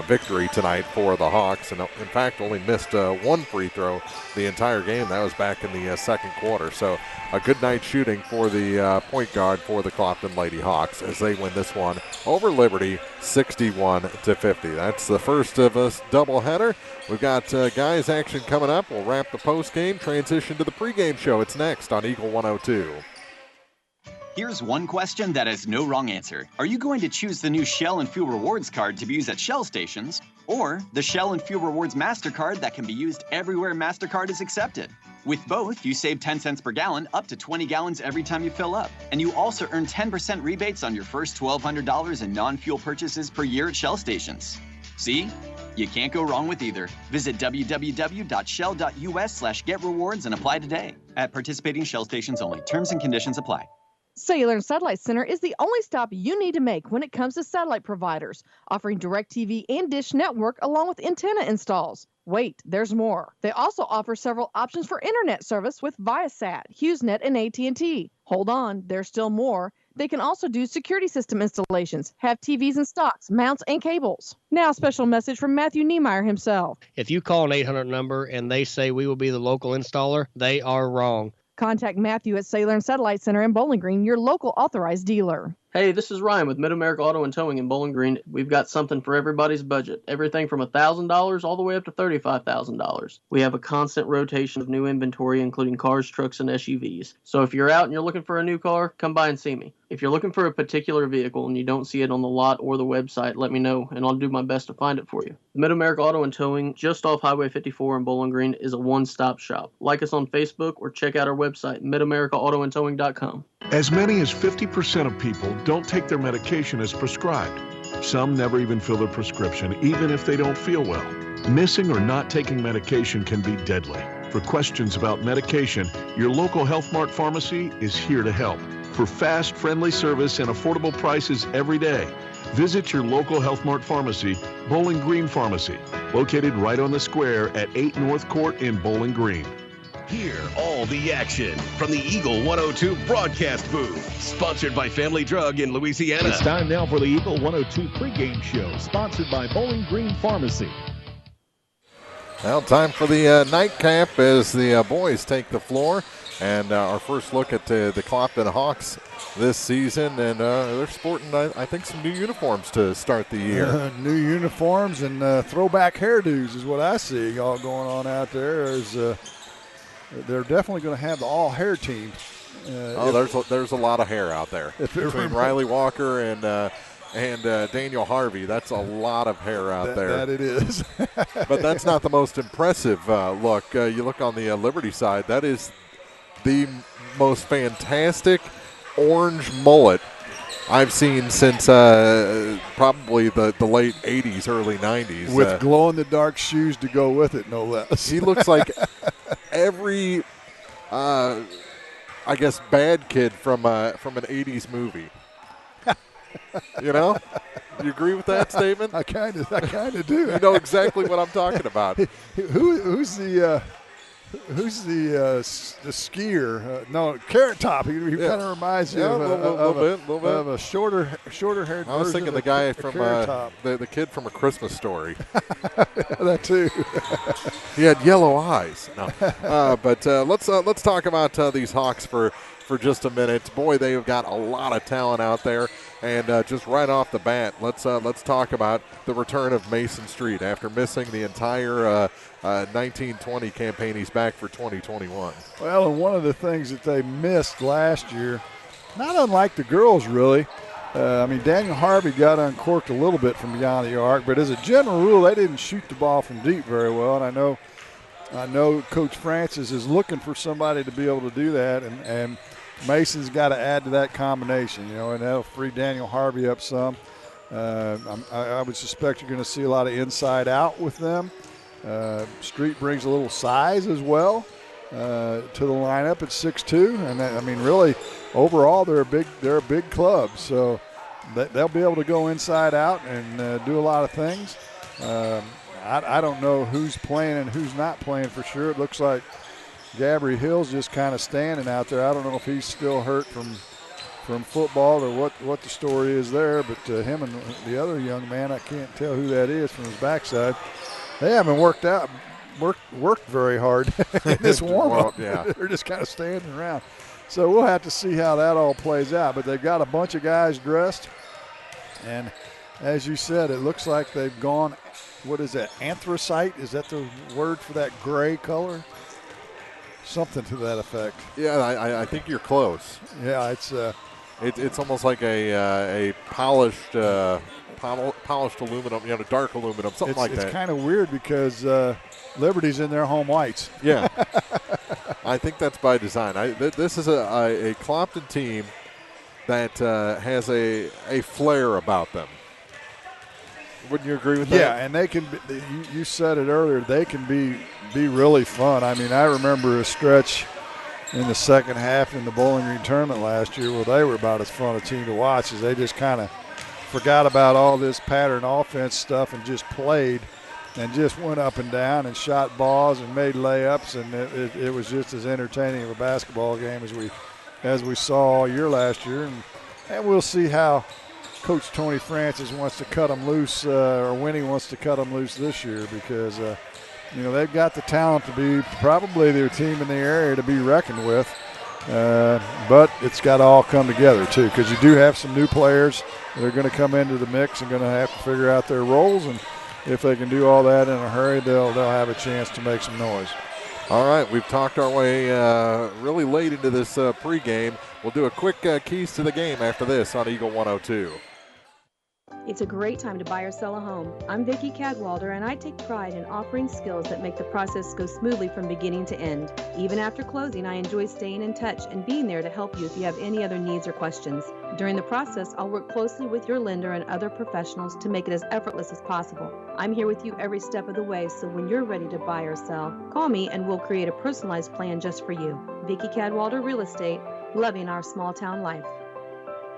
B: victory tonight for the Hawks. And in fact, only missed one free throw the entire game. That was back in the second quarter. So a good night shooting for the point guard for the Clopton Lady Hawks as they win this one over Liberty 61-50. That's the first of us doubleheader. We've got guys action coming up. We'll wrap the post game, transition to the pregame show. It's next on Eagle 102.
U: Here's one question that has no wrong answer. Are you going to choose the new Shell and Fuel Rewards card to be used at Shell stations, or the Shell and Fuel Rewards MasterCard that can be used everywhere MasterCard is accepted? With both, you save 10 cents per gallon, up to 20 gallons every time you fill up. And you also earn 10% rebates on your first $1,200 in non-fuel purchases per year at Shell stations. See? You can't go wrong with either. Visit www.shell.us/getrewards and apply today. At participating Shell stations only. Terms and conditions apply.
J: Cellular and Satellite Center is the only stop you need to make when it comes to satellite providers, offering DirecTV and Dish Network along with antenna installs. Wait, there's more. They also offer several options for internet service with Viasat, HughesNet, and AT&T. Hold on, there's still more. They can also do security system installations, have TVs in stocks, mounts, and cables. Now, a special message from Matthew Niemeyer himself.
L: If you call an 800 number and they say we will be the local installer, they are wrong.
J: Contact Matthew at Cellular and Satellite Center in Bowling Green, your local authorized dealer.
N: Hey, this is Ryan with Mid-America Auto and Towing in Bowling Green. We've got something for everybody's budget. Everything from $1,000 all the way up to $35,000. We have a constant rotation of new inventory, including cars, trucks, and SUVs. So if you're out and you're looking for a new car, come by and see me. If you're looking for a particular vehicle and you don't see it on the lot or the website, let me know, and I'll do my best to find it for you. Mid-America Auto and Towing, just off Highway 54 in Bowling Green, is a one-stop shop. Like us on Facebook or check out our website, midamericaautoandtowing.com.
D: As many as 50% of people don't take their medication as prescribed. Some never even fill their prescription, even if they don't feel well. Missing or not taking medication can be deadly. For questions about medication, your local Health Mart pharmacy is here to help. For fast, friendly service and affordable prices every day, visit your local Health Mart pharmacy, Bowling Green Pharmacy, located right on the square at 8 North Court in Bowling Green.
G: Hear all the action from the Eagle 102 broadcast booth, sponsored by Family Drug in Louisiana.
D: It's time now for the Eagle 102 pregame show, sponsored by Bowling Green Pharmacy.
B: Now time for the nightcap as the boys take the floor. And our first look at the Clopton Hawks this season. And they're sporting, I think, some new uniforms to start the year.
C: New uniforms and throwback hairdos is what I see all going on out there. They're definitely going to have the all-hair team.
B: There's a lot of hair out there. Between Riley Walker and Daniel Harvey, that's a lot of hair out there.
C: That it is.
B: But that's not the most impressive look. You look on the Liberty side, that is the most fantastic orange mullet I've seen since probably the late 80s, early 90s.
C: With glow-in-the-dark shoes to go with it, no less.
B: He looks like every, I guess, bad kid from an 80s movie. You know? You agree with that statement?
C: I kind of do.
B: You know exactly what I'm talking about.
C: Who's the skier? No, Carrot Top. He kind of reminds you of a shorter haired.
B: I was thinking the guy from the kid from A Christmas Story.
C: That too.
B: He had yellow eyes. No, but let's talk about these Hawks for just a minute. Boy, they have got a lot of talent out there. And just right off the bat, let's talk about the return of Mason Street after missing the entire 1920 campaign. He's back for 2021.
C: Well, and one of the things that they missed last year, not unlike the girls really, Daniel Harvey got uncorked a little bit from beyond the arc, but as a general rule, they didn't shoot the ball from deep very well. And I know Coach Francis is looking for somebody to be able to do that, and Mason's got to add to that combination, and that'll free Daniel Harvey up some. I would suspect you're going to see a lot of inside out with them. Street brings a little size as well. to the lineup at 6'2", and I mean, really, overall they're a big club. So they'll be able to go inside out and do a lot of things. I don't know who's playing and who's not playing for sure. It looks like Gabby Hill's just kind of standing out there. I don't know if he's still hurt from football or what the story is there, but him and the other young man, I can't tell who that is from his backside. They haven't worked very hard in this warm-up.
B: Yeah.
C: They're just kind of standing around. So we'll have to see how that all plays out. But they've got a bunch of guys dressed, and as you said, it looks like they've gone, what is that, anthracite? Is that the word for that gray color? Something to that effect.
B: Yeah, I think you're close.
C: Yeah,
B: it's almost like a polished aluminum, dark aluminum, something like that.
C: It's kind of weird because Liberty's in their home whites.
B: Yeah, I think that's by design. This is a Clopton team that has a flair about them. Wouldn't you agree with that?
C: Yeah, and they can. You said it earlier. They can be really fun. I mean, I remember a stretch in the second half in the Bowling Green tournament last year where they were about as fun a team to watch as they just kind of forgot about all this pattern offense stuff and just played and just went up and down and shot balls and made layups, and it was just as entertaining of a basketball game as we saw all year last year. And we'll see how Coach Tony Francis wants to cut them loose, or Winnie wants to cut them loose this year, because they've got the talent to be probably their team in the area to be reckoned with. But it's got to all come together too, because you do have some new players that are going to come into the mix and going to have to figure out their roles, and if they can do all that in a hurry, they'll have a chance to make some noise.
B: All right, we've talked our way really late into this pregame. We'll do a quick keys to the game after this on Eagle 102.
I: It's a great time to buy or sell a home. I'm Vicki Cadwalder, and I take pride in offering skills that make the process go smoothly from beginning to end. Even after closing, I enjoy staying in touch and being there to help you if you have any other needs or questions. During the process, I'll work closely with your lender and other professionals to make it as effortless as possible. I'm here with you every step of the way, so when you're ready to buy or sell, call me and we'll create a personalized plan just for you. Vicki Cadwalder Real Estate, loving our small town life.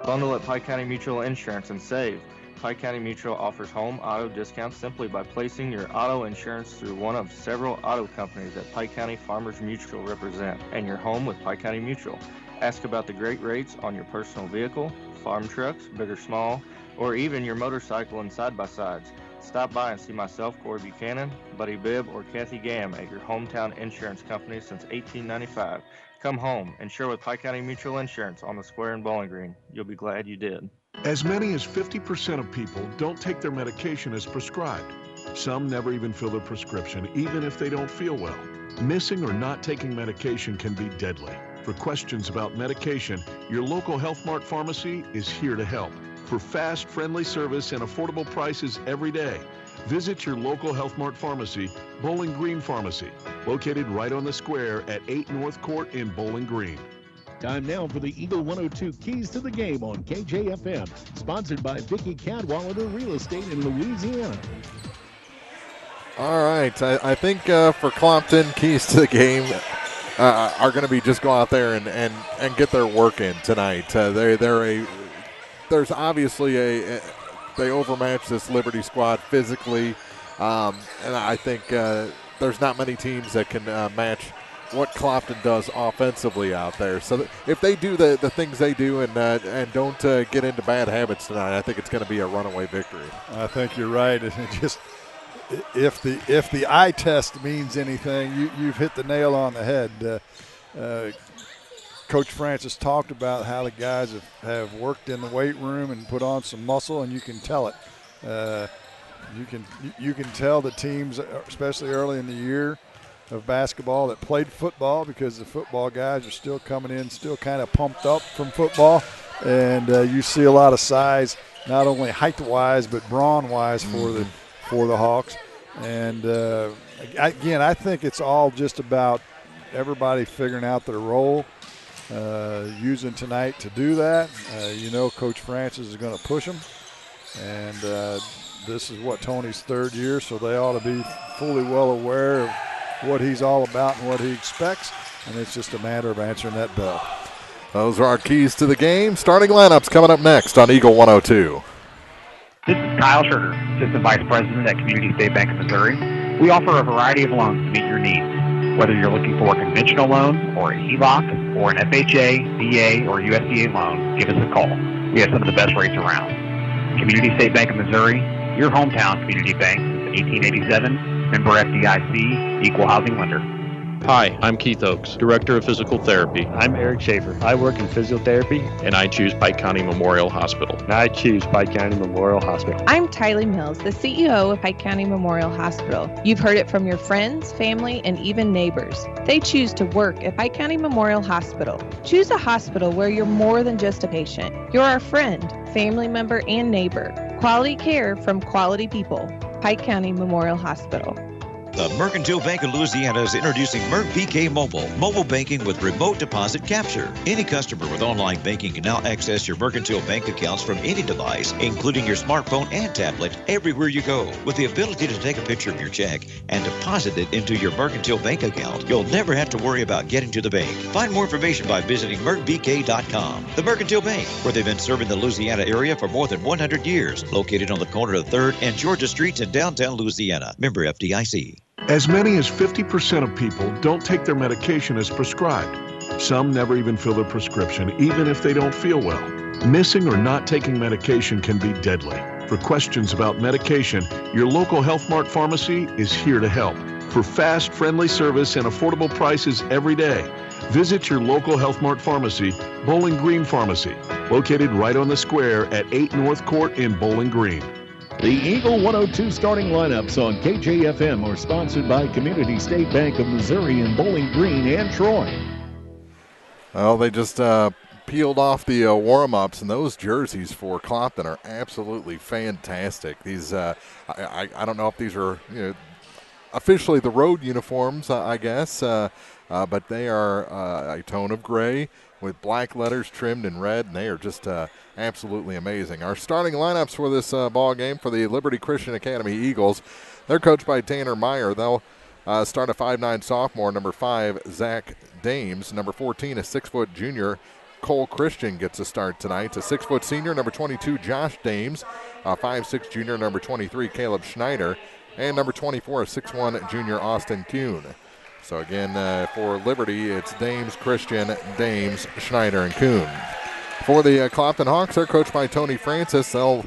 Q: Bundle at Pike County Mutual Insurance and save. Pike County Mutual offers home auto discounts simply by placing your auto insurance through one of several auto companies that Pike County Farmers Mutual represent, and your home with Pike County Mutual. Ask about the great rates on your personal vehicle, farm trucks, big or small, or even your motorcycle and side-by-sides. Stop by and see myself, Corey Buchanan, Buddy Bibb, or Kathy Gam at your hometown insurance company since 1895. Come home, insure with Pike County Mutual Insurance on the square in Bowling Green. You'll be glad you did.
D: As many as 50% of people don't take their medication as prescribed. Some never even fill their prescription, even if they don't feel well. Missing or not taking medication can be deadly. For questions about medication, your local Health Mart pharmacy is here to help. For fast, friendly service and affordable prices every day, visit your local Health Mart pharmacy, Bowling Green Pharmacy, located right on the square at 8 North Court in Bowling Green.
R: Time now for the Eagle 102 Keys to the Game on KJFM, sponsored by Vicki Cadwalder Real Estate in Louisiana.
B: All right, I think for Clopton, keys to the game are going to be just go out there and get their work in tonight. There's obviously they overmatch this Liberty squad physically, and I think there's not many teams that can match what Clopton does offensively out there. So if they do the things they do and don't get into bad habits tonight, I think it's going to be a runaway victory.
C: I think you're right. It just if the eye test means anything, you've hit the nail on the head. Coach Francis talked about how the guys have worked in the weight room and put on some muscle, and you can tell it. You can tell the teams, especially early in the year of basketball, that played football, because the football guys are still coming in, still kind of pumped up from football, and you see a lot of size, not only height-wise but brawn-wise for the Hawks. And again, I think it's all just about everybody figuring out their role, using tonight to do that. Coach Francis is going to push them, and this is Tony's third year, so they ought to be fully well aware what he's all about and what he expects, and it's just a matter of answering that bell.
B: Those are our keys to the game. Starting lineups coming up next on Eagle 102.
K: This is Kyle Scherger, Assistant Vice President at Community State Bank of Missouri. We offer a variety of loans to meet your needs. Whether you're looking for a conventional loan or a HELOC or an FHA, VA, or USDA loan, give us a call. We have some of the best rates around. Community State Bank of Missouri, your hometown community bank since 1887, member FDIC, equal housing lender.
S: Hi, I'm Keith Oakes, Director of Physical Therapy.
T: I'm Eric Schaefer. I work in physiotherapy.
S: And I choose Pike County Memorial Hospital.
T: And I choose Pike County Memorial Hospital.
W: I'm Tylee Mills, the CEO of Pike County Memorial Hospital. You've heard it from your friends, family, and even neighbors. They choose to work at Pike County Memorial Hospital. Choose a hospital where you're more than just a patient. You're our friend, family member, and neighbor. Quality care from quality people. Pike County Memorial Hospital.
X: The Mercantile Bank of Louisiana is introducing MercPK Mobile banking with remote deposit capture. Any customer with online banking can now access your Mercantile bank accounts from any device, including your smartphone and tablet, everywhere you go. With the ability to take a picture of your check and deposit it into your Mercantile bank account, you'll never have to worry about getting to the bank. Find more information by visiting mercpk.com. The Mercantile Bank, where they've been serving the Louisiana area for more than 100 years, located on the corner of 3rd and Georgia Streets in downtown Louisiana. Member FDIC.
D: As many as 50% of people don't take their medication as prescribed. Some never even fill their prescription, even if they don't feel well. Missing or not taking medication can be deadly. For questions about medication, your local Health Mart pharmacy is here to help. For fast, friendly service and affordable prices every day, visit your local Health Mart pharmacy, Bowling Green Pharmacy, located right on the square at 8 North Court in Bowling Green.
R: The Eagle 102 starting lineups on KJFM are sponsored by Community State Bank of Missouri in Bowling Green and Troy.
B: Well, they just peeled off the warm-ups, and those jerseys for Clopton are absolutely fantastic. These, I don't know if these are officially the road uniforms, I guess, but they are a tone of gray with black letters trimmed in red, and they are just absolutely amazing. Our starting lineups for this ball game for the Liberty Christian Academy Eagles, they're coached by Tanner Meyer. They'll start a 5'9" sophomore, number 5, Zach Dames. Number 14, a 6-foot junior, Cole Christian gets a start tonight. A 6-foot senior, number 22, Josh Dames. A 5'6" junior, number 23, Caleb Schneider. And number 24, a 6'1" junior, Austin Kuhn. So again, for Liberty, it's Dames, Christian, Dames, Schneider, and Kuhn. For the Clopton Hawks, they're coached by Tony Francis. They'll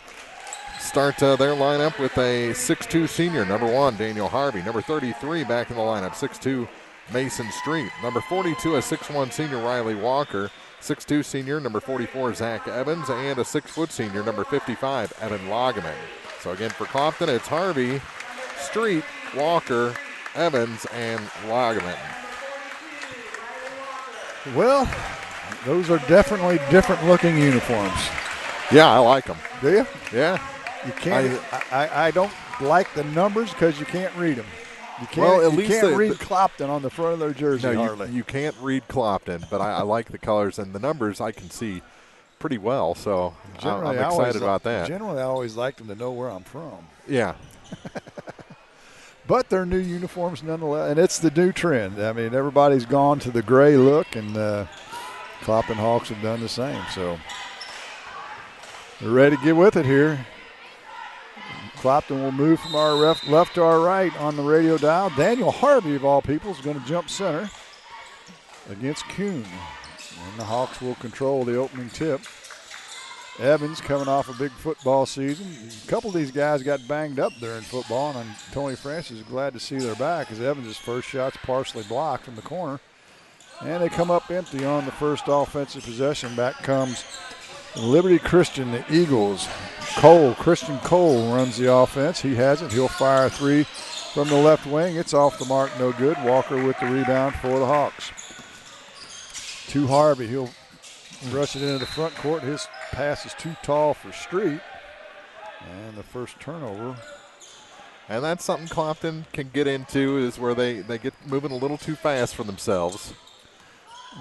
B: start their lineup with a 6'2" senior, number 1, Daniel Harvey. Number 33 back in the lineup, 6'2", Mason Street. Number 42, a 6'1" senior, Riley Walker. 6'2" senior, number 44, Zach Evans. And a 6-foot senior, number 55, Evan Loggeman. So again, for Clopton, it's Harvey, Street, Walker, Evans, and Loggeman.
C: Well, those are definitely different-looking uniforms.
B: Yeah, I like them.
C: Do you?
B: Yeah.
C: You can't. I don't like the numbers because you can't read them. You can't.
B: Well, at
C: you
B: least
C: can't read Clopton on the front of their jersey.
B: No,
C: hardly.
B: you can't read Clopton, but I like the colors and the numbers. I can see pretty well, so I'm excited about that.
C: Generally, I always like them to know where I'm from.
B: Yeah.
C: But they're new uniforms nonetheless, and it's the new trend. I mean, everybody's gone to the gray look, and Clopton Hawks have done the same. So they're ready to get with it here. Clopton will move from our left to our right on the radio dial. Daniel Harvey, of all people, is going to jump center against Kuhn. And the Hawks will control the opening tip. Evans coming off a big football season. A couple of these guys got banged up during football, and Tony Francis is glad to see their back as Evans' first shot's partially blocked from the corner. And they come up empty on the first offensive possession. Back comes Liberty Christian, the Eagles. Christian Cole runs the offense. He has it. He'll fire a 3 from the left wing. It's off the mark, no good. Walker with the rebound for the Hawks. To Harvey. He'll rush it into the front court. His pass is too tall for Street. And the first turnover.
B: And that's something Clopton can get into, is where they get moving a little too fast for themselves.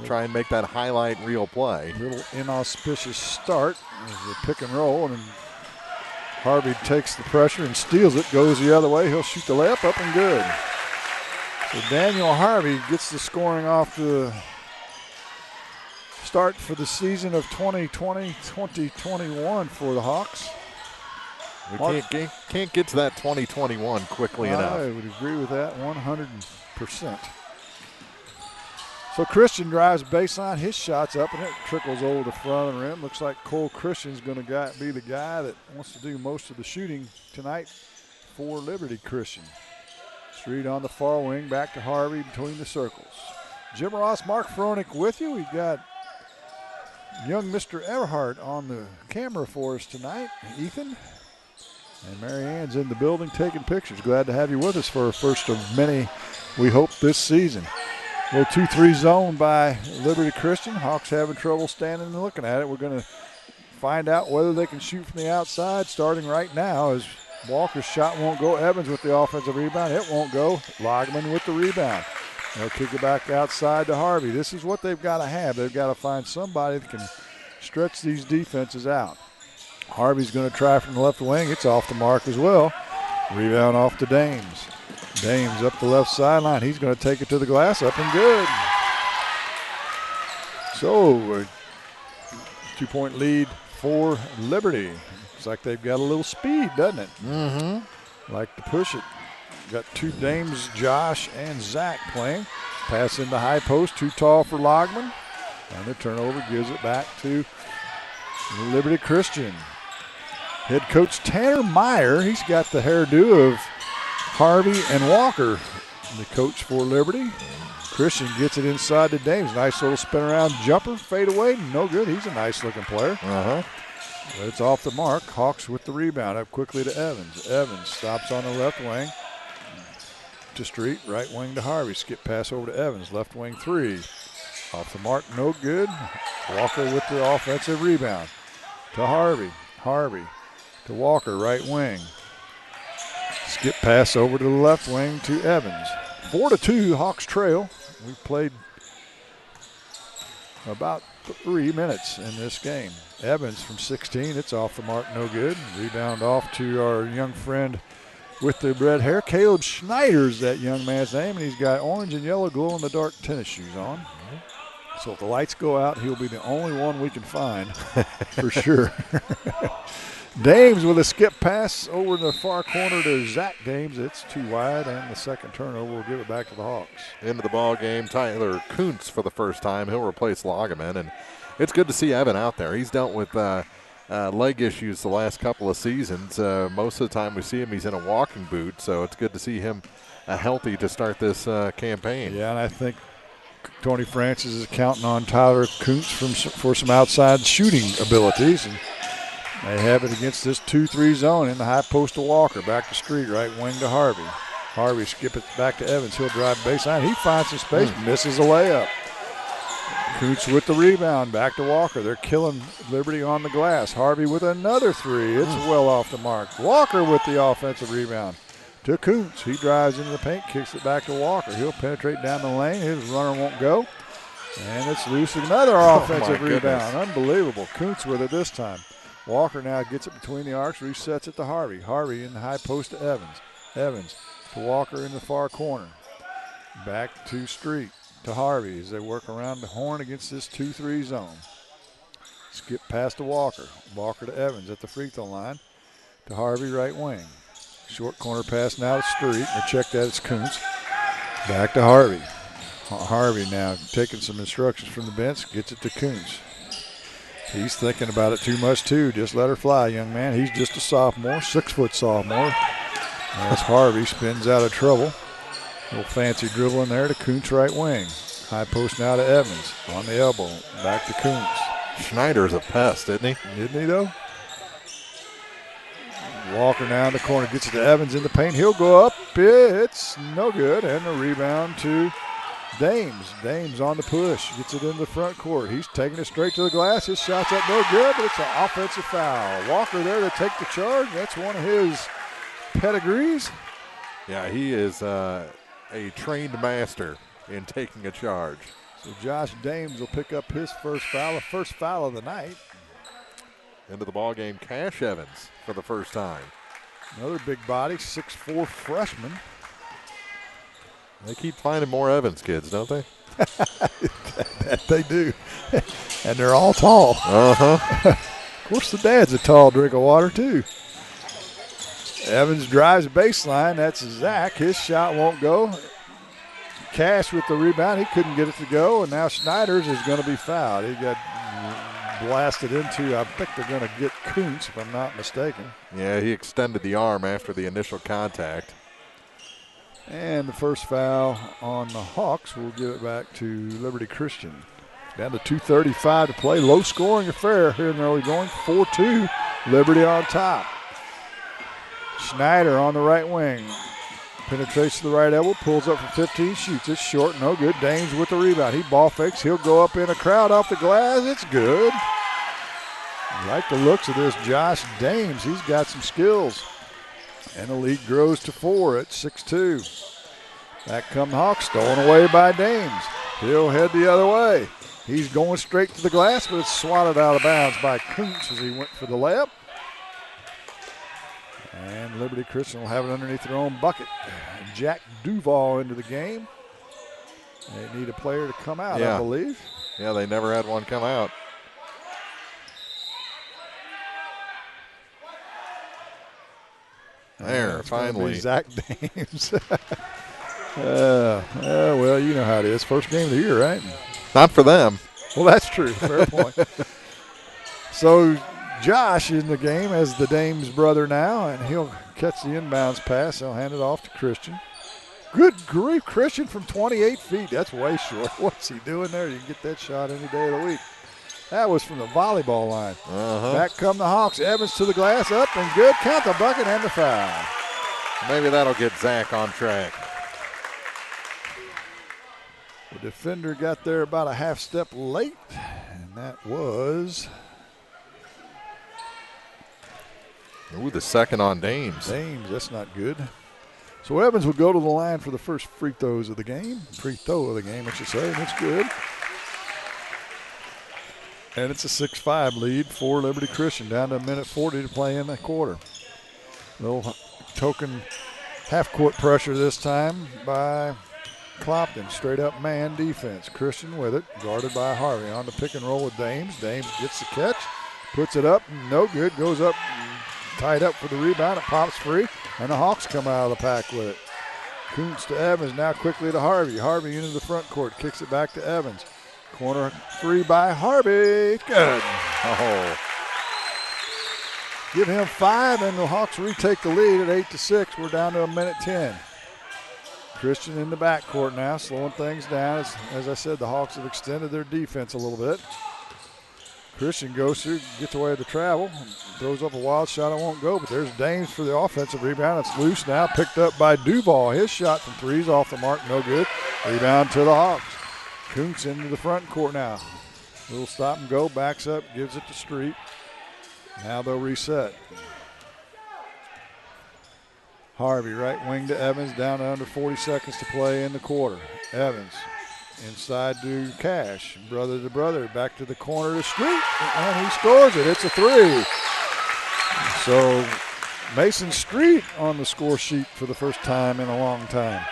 B: Try and make that highlight reel play.
C: A little inauspicious start as a pick and roll, and Harvey takes the pressure and steals it, goes the other way. He'll shoot the layup up and good. So Daniel Harvey gets the scoring off the start for the season of 2020-2021 for the Hawks.
B: We can't get to that 2021 quickly enough.
C: I would agree with that 100%. So Christian drives baseline. His shot's up, and it trickles over the front of the rim. Looks like Cole Christian's going to be the guy that wants to do most of the shooting tonight for Liberty Christian. Street on the far wing, back to Harvey between the circles. Jim Ross, Mark Froelich with you. We've got young Mr. Everhart on the camera for us tonight, Ethan. And Mary Ann's in the building taking pictures. Glad to have you with us for our first of many, we hope, this season. Little 2-3 zone by Liberty Christian. Hawks having trouble standing and looking at it. We're going to find out whether they can shoot from the outside starting right now as Walker's shot won't go. Evans with the offensive rebound. It won't go. Logman with the rebound. They'll kick it back outside to Harvey. This is what they've got to have. They've got to find somebody that can stretch these defenses out. Harvey's going to try from the left wing. It's off the mark as well. Rebound off to Dames. Dames up the left sideline. He's going to take it to the glass. Up and good. So, a 2-point lead for Liberty. Looks like they've got a little speed, doesn't it?
B: Mm-hmm.
C: Like to push it. Got two Dames, Josh and Zach playing. Pass in the high post. Too tall for Logman. And the turnover gives it back to Liberty Christian. Head coach Tanner Meyer. He's got the hairdo of Harvey and Walker, the coach for Liberty. Christian gets it inside to Dames. Nice little spin around jumper, fade away, no good. He's a nice looking player. But it's off the mark. Hawks with the rebound, up quickly to Evans. Evans stops on the left wing to Street, right wing to Harvey. Skip pass over to Evans, left wing three. Off the mark, no good. Walker with the offensive rebound to Harvey. Harvey to Walker, right wing. Skip pass over to the left wing to Evans. 4-2, Hawks trail. We played about 3 minutes in this game. Evans from 16, it's off the mark, no good. Rebound off to our young friend with the red hair. Caleb Schneider's that young man's name, and he's got orange and yellow glow-in-the-dark tennis shoes on. So if the lights go out, he'll be the only one we can find for sure. Dames with a skip pass over the far corner to Zach Dames. It's too wide, and the second turnover will give it back to the Hawks.
B: Into the ball game, Tyler Kuntz for the first time. He'll replace Loggeman, and it's good to see Evan out there. He's dealt with leg issues the last couple of seasons. Most of the time we see him, he's in a walking boot, so it's good to see him healthy to start this campaign.
C: Yeah, and I think Tony Francis is counting on Tyler Kuntz for some outside shooting abilities, and they have it against this 2-3 zone in the high post to Walker. Back to Street, right wing to Harvey. Harvey skip it back to Evans. He'll drive baseline. He finds some space, misses a layup. Kuntz with the rebound, back to Walker. They're killing Liberty on the glass. Harvey with another three. It's well off the mark. Walker with the offensive rebound to Kuntz. He drives into the paint, kicks it back to Walker. He'll penetrate down the lane. His runner won't go. And it's loose. Another offensive rebound. Unbelievable. Kuntz with it this time. Walker now gets it between the arcs, resets it to Harvey. Harvey in the high post to Evans. Evans to Walker in the far corner. Back to Street to Harvey as they work around the horn against this 2-3 zone. Skip past to Walker. Walker to Evans at the free throw line to Harvey, right wing. Short corner pass now to Street. They check that, it's Kuntz. Back to Harvey. Harvey now taking some instructions from the bench, gets it to Kuntz. He's thinking about it too much, too. Just let her fly, young man. He's just a sophomore, 6-foot sophomore. As Harvey spins out of trouble. Little fancy dribbling there to Kuntz, right wing. High post now to Evans on the elbow. Back to Kuntz.
B: Schneider's a pest, isn't he?
C: Isn't he, though? Walker now in the corner, gets it to Evans in the paint. He'll go up. It's no good. And the rebound to Dames. Dames on the push. Gets it in the front court. He's taking it straight to the glass. His shot's up no good, but it's an offensive foul. Walker there to take the charge. That's one of his pedigrees.
B: Yeah, he is a trained master in taking a charge.
C: So Josh Dames will pick up his first foul of the night.
B: Into the ball game, Cash Evans for the first time.
C: Another big body, 6'4" freshman.
B: They keep finding more Evans kids, don't they?
C: that they do. And they're all tall.
B: Uh-huh.
C: Of course, the dad's a tall drink of water, too. Evans drives baseline. That's Zach. His shot won't go. Cash with the rebound. He couldn't get it to go, and now Snyder's is going to be fouled. He got blasted into, I think they're going to get Kuntz, if I'm not mistaken.
B: Yeah, he extended the arm after the initial contact.
C: And the first foul on the Hawks will give it back to Liberty Christian. Down to 2:35 to play. Low scoring affair here in the early going. 4-2, Liberty on top. Schneider on the right wing. Penetrates to the right elbow, pulls up for 15, shoots it short, no good. Dames with the rebound. He ball fakes. He'll go up in a crowd off the glass. It's good. I like the looks of this Josh Dames. He's got some skills. And the lead grows to 4 at 6-2. Back come the Hawks, stolen away by Dames. He'll head the other way. He's going straight to the glass, but it's swatted out of bounds by Kuntz as he went for the layup. And Liberty Christian will have it underneath their own bucket. Jack Duval into the game. They need a player to come out, I believe.
B: Yeah, they never had one come out. There, finally.
C: Zach Dames. Well, you know how it is. First game of the year, right?
B: Not for them.
C: Well, that's true. Fair point. So Josh in the game as the Dames brother now, and he'll catch the inbounds pass. He'll hand it off to Christian. Good grief, Christian from 28 feet. That's way short. What's he doing there? You can get that shot any day of the week. That was from the volleyball line. Back come the Hawks. Evans to the glass, up and good. Count the bucket and the foul.
B: Maybe that'll get Zach on track.
C: The defender got there about a half step late, and that was...
B: Ooh, the second on Dames.
C: Dames, that's not good. So Evans will go to the line for the first free throw of the game, I should say, and it's good. And it's a 6-5 lead for Liberty Christian, down to a minute 40 to play in the quarter. Little token half-court pressure this time by Clopton. Straight up man defense. Christian with it, guarded by Harvey. On the pick and roll with Dames. Dames gets the catch, puts it up, no good, goes up, tied up for the rebound. It pops free, and the Hawks come out of the pack with it. Kuntz to Evans, now quickly to Harvey. Harvey into the front court, kicks it back to Evans. Corner three by Harvey. Good.
B: Oh.
C: Give him 5, and the Hawks retake the lead at 8-6. We're down to a minute 10. Christian in the backcourt now, slowing things down. As I said, the Hawks have extended their defense a little bit. Christian goes through, gets away with the travel, throws up a wild shot. It won't go, but there's Dames for the offensive rebound. It's loose now, picked up by Duval. His shot from 3 is off the mark, no good. Rebound to the Hawks. Kuntz into the front court now. Little stop and go, backs up, gives it to Street. Now they'll reset. Harvey, right wing to Evans, down to under 40 seconds to play in the quarter. Evans inside to Cash, brother to brother, back to the corner to Street, and he scores it. It's a 3. So Mason Street on the score sheet for the first time in a long time.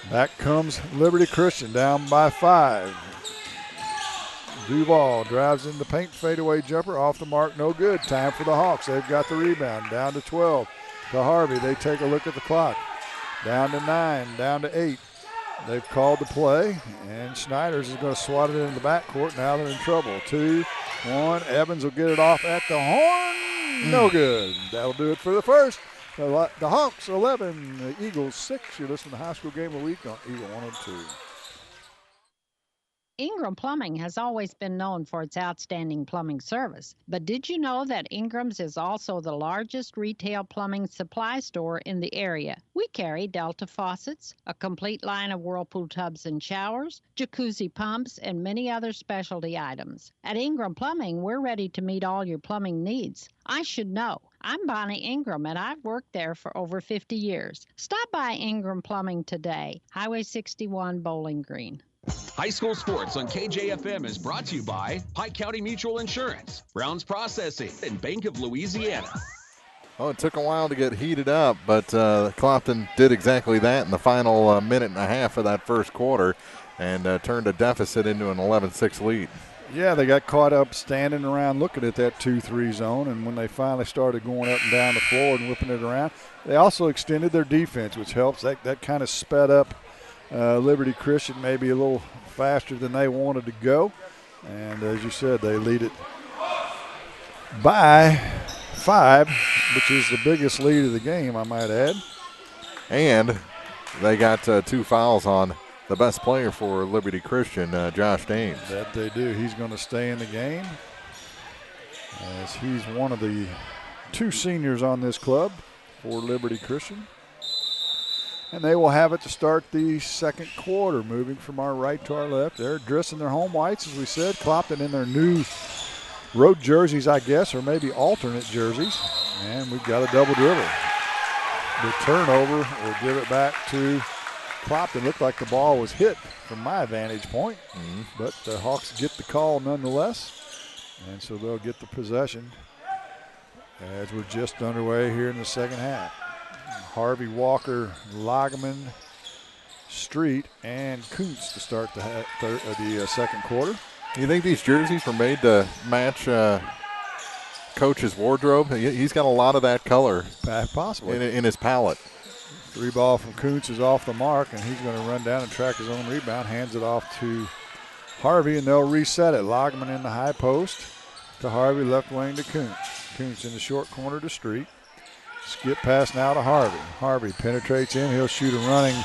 C: Back comes Liberty Christian, down by 5. Duval drives in the paint, fadeaway jumper, off the mark, no good. Time for the Hawks. They've got the rebound, down to 12. To Harvey, they take a look at the clock. Down to 9, down to 8. They've called the play, and Snyder's is going to swat it into the backcourt. Now they're in trouble. 2-1, Evans will get it off at the horn. No good. That'll do it for the first. The Hawks 11, the Eagles 6. You're listening to High School Game of the Week on Eagle 102.
A: Ingram Plumbing has always been known for its outstanding plumbing service. But did you know that Ingram's is also the largest retail plumbing supply store in the area? We carry Delta faucets, a complete line of Whirlpool tubs and showers, jacuzzi pumps, and many other specialty items. At Ingram Plumbing, we're ready to meet all your plumbing needs. I should know. I'm Bonnie Ingram, and I've worked there for over 50 years. Stop by Ingram Plumbing today, Highway 61, Bowling Green.
O: High School Sports on KJFM is brought to you by Pike County Mutual Insurance, Brown's Processing, and Bank of Louisiana.
B: Oh, it took a while to get heated up, but Clopton did exactly that in the final minute and a half of that first quarter and turned a deficit into an 11-6 lead.
C: Yeah, they got caught up standing around looking at that 2-3 zone, and when they finally started going up and down the floor and whipping it around, they also extended their defense, which helps. That kind of sped up Liberty Christian maybe a little faster than they wanted to go. And as you said, they lead it by 5, which is the biggest lead of the game, I might add.
B: And they got 2 fouls on the best player for Liberty Christian, Josh Dames.
C: That they do. He's going to stay in the game as he's one of the 2 seniors on this club for Liberty Christian. And they will have it to start the second quarter, moving from our right to our left. They're dressing their home whites, as we said. Clopton in their new road jerseys, I guess, or maybe alternate jerseys. And we've got a double dribble. The turnover will give it back to Clopton. Looked like the ball was hit from my vantage point, but the Hawks get the call nonetheless, and so they'll get the possession as we're just underway here in the second half. Harvey, Walker, Lageman, Street, and Kuntz to start the second quarter.
B: You think these jerseys were made to match Coach's wardrobe? He's got a lot of that color
C: possibly
B: in his palette.
C: 3 ball from Kuntz is off the mark, and he's going to run down and track his own rebound. Hands it off to Harvey, and they'll reset it. Lageman in the high post to Harvey, left wing to Kuntz. Kuntz in the short corner to Street. Skip pass now to Harvey. Harvey penetrates in. He'll shoot a running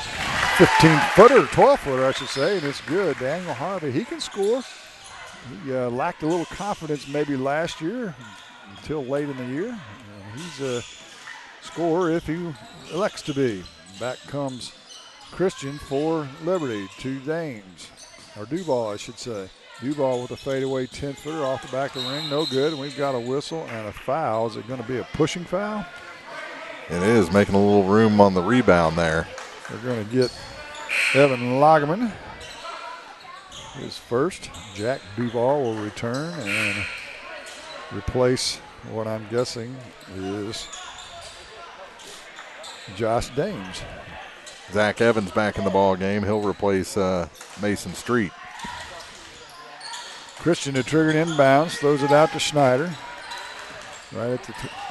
C: 15-footer, 12-footer, I should say, and it's good. Daniel Harvey, he can score. He lacked a little confidence maybe last year until late in the year. He's a scorer if he elects to be. Back comes Christian for Liberty to Dames, or Duval, I should say. Duval with a fadeaway 10-footer off the back of the ring, no good. And we've got a whistle and a foul. Is it going to be a pushing foul?
B: It is, making a little room on the rebound there.
C: They're going to get Evan Lageman his first. Jack Duval will return and replace what I'm guessing is Josh Dames.
B: Zach Evans back in the ball game. He'll replace Mason Street.
C: Christian had triggered inbounds, throws it out to Schneider. Right at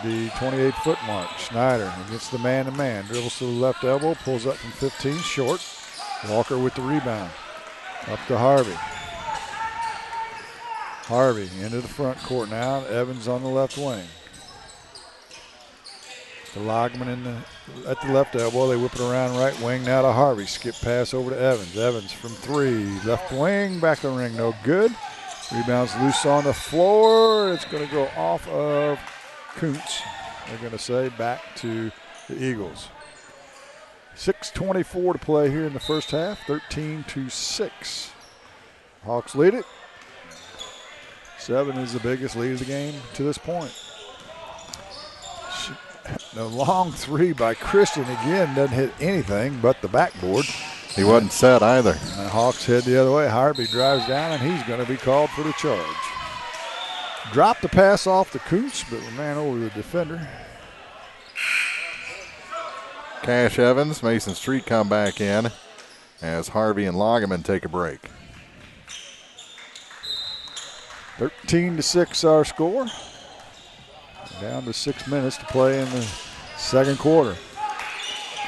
C: the 28-foot mark. Schneider against the man-to-man. Dribbles to the left elbow, pulls up from 15, short. Walker with the rebound. Up to Harvey. Harvey into the front court now. Evans on the left wing. The Lageman at the left elbow. They whip it around right wing now to Harvey. Skip pass over to Evans. Evans from 3. Left wing, back of the ring, no good. Rebounds loose on the floor. It's going to go off of Kuntz. They're going to say back to the Eagles. 6:24 to play here in the first half. 13-6. Hawks lead it. 7 is the biggest lead of the game to this point. The long 3 by Christian again doesn't hit anything but the backboard.
B: He wasn't set either.
C: And the Hawks head the other way. Harvey drives down, and he's going to be called for the charge. Dropped the pass off to Kuntz, but ran over the defender.
B: Cash Evans, Mason Street come back in as Harvey and Lageman take a break.
C: 13-6 our score. Down to 6 minutes to play in the second quarter.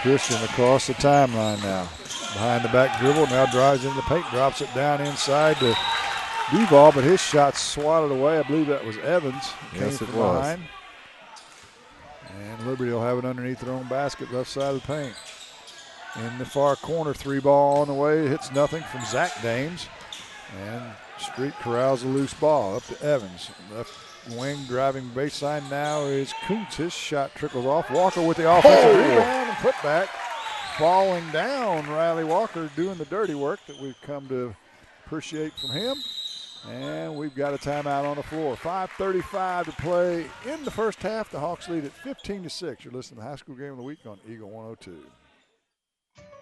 C: Christian across the timeline now. Behind the back dribble, now drives into the paint, drops it down inside to Duval, but his shot's swatted away. I believe that was Evans.
B: Yes, it was.
C: Behind. And Liberty will have it underneath their own basket, left side of the paint. In the far corner, 3 ball on the way, hits nothing from Zach Dames. And Street corrals a loose ball up to Evans. Left wing driving baseline now is Kuntz. His shot trickles off. Walker with the offensive rebound and putback. Falling down, Riley Walker doing the dirty work that we've come to appreciate from him. And we've got a timeout on the floor. 5:35 to play in the first half. The Hawks lead at 15-6. You're listening to the High School Game of the Week on Eagle 102.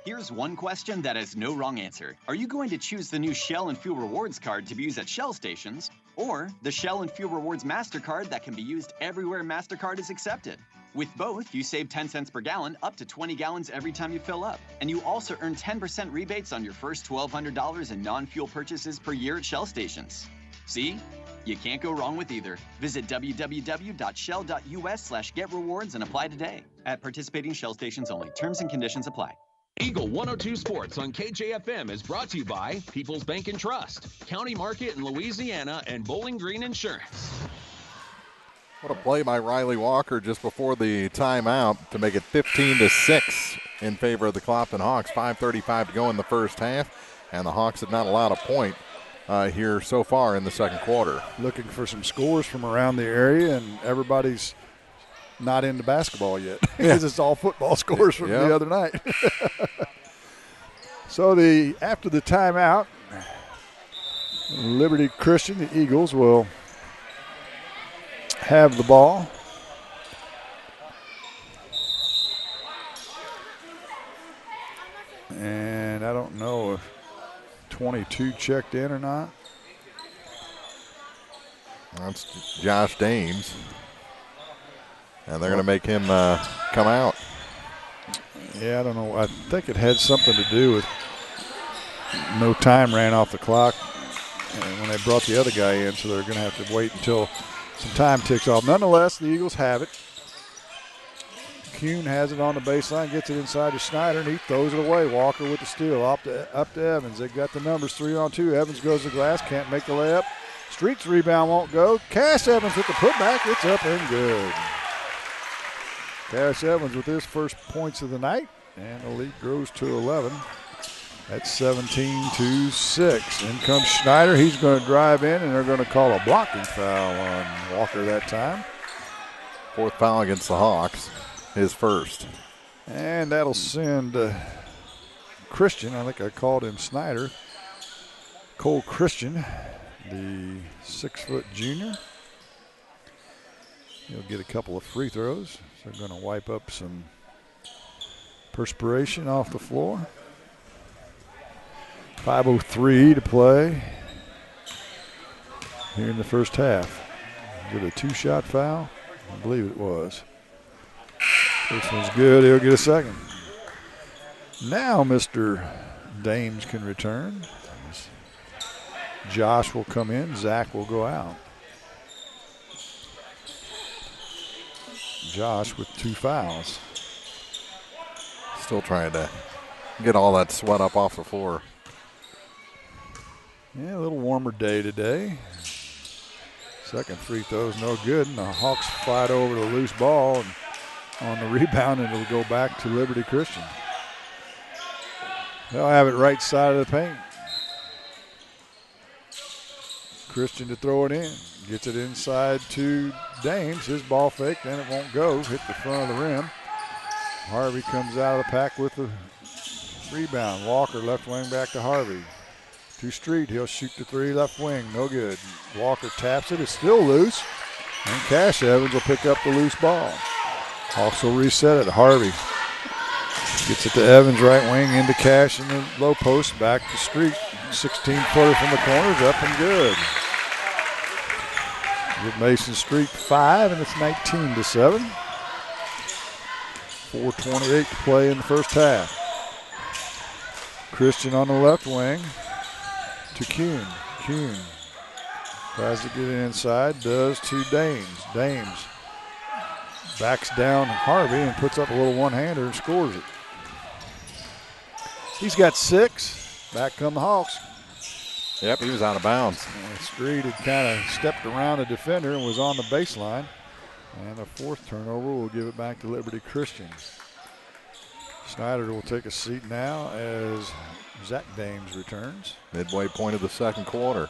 U: Here's one question that has no wrong answer. Are you going to choose the new Shell and Fuel Rewards card to be used at Shell stations, or the Shell and Fuel Rewards MasterCard that can be used everywhere MasterCard is accepted? With both, you save 10 cents per gallon up to 20 gallons every time you fill up. And you also earn 10% rebates on your first $1,200 in non-fuel purchases per year at Shell stations. See? You can't go wrong with either. Visit www.shell.us/getrewards and apply today. At participating Shell stations only. Terms and conditions apply.
O: Eagle 102 Sports on KJFM is brought to you by People's Bank and Trust, County Market in Louisiana, and Bowling Green Insurance.
B: What a play by Riley Walker just before the timeout to make it 15-6 in favor of the Clopton Hawks. 5:35 to go in the first half, and the Hawks have not allowed a point here so far in the second quarter.
C: Looking for some scores from around the area, and everybody's not into basketball yet because it's all football scores from the other night. So after the timeout, Liberty Christian, the Eagles, will have the ball. And I don't know if 22 checked in or not.
B: That's Josh Dames. And they're going to make him come out.
C: Yeah, I don't know. I think it had something to do with no time ran off the clock and when they brought the other guy in, so they're going to have to wait until some time ticks off. Nonetheless, the Eagles have it. Kuhn has it on the baseline, gets it inside to Snyder, and he throws it away. Walker with the steal, up to Evans. They've got the numbers 3-on-2. Evans goes to the glass, can't make the layup. Street's rebound won't go. Cash Evans with the putback. It's up and good. Cash Evans with his first points of the night, and the lead grows to 11. That's 17-6. In comes Schneider. He's going to drive in, and they're going to call a blocking foul on Walker that time.
B: Fourth foul against the Hawks, his first.
C: And that'll send Christian, I think I called him Snyder, Cole Christian, the 6-foot junior. He'll get a couple of free throws. So they're going to wipe up some perspiration off the floor. 5:03 to play here in the first half. Is it a two-shot foul? I believe it was. First one's good. He'll get a second. Now Mr. Dames can return. Josh will come in. Zach will go out. Josh with 2 fouls.
B: Still trying to get all that sweat up off the floor.
C: Yeah, a little warmer day today. Second free throw is no good, and the Hawks fight over the loose ball, and on the rebound, and it'll go back to Liberty Christian. They'll have it right side of the paint. Christian to throw it in. Gets it inside to Dames. His ball fake, then it won't go. Hit the front of the rim. Harvey comes out of the pack with the rebound. Walker left wing back to Harvey. To Street, he'll shoot the 3 left wing, no good. Walker taps it, it's still loose. And Cash Evans will pick up the loose ball. Also reset it, Harvey. Gets it to Evans, right wing, into Cash in the low post, back to Street. 16-footer from the corners, up and good. Give Mason Street 5, and it's 19-7. 4:28 to play in the first half. Christian on the left wing. To Kuhn. Kuhn tries to get it inside, does to Dames. Dames backs down Harvey and puts up a little one-hander and scores it. He's got 6. Back come the Hawks.
B: Yep, he was out of bounds.
C: And Street had kind of stepped around the defender and was on the baseline. And a 4th turnover will give it back to Liberty Christian. Snyder will take a seat now as Zach Dames returns.
B: Midway point of the second quarter.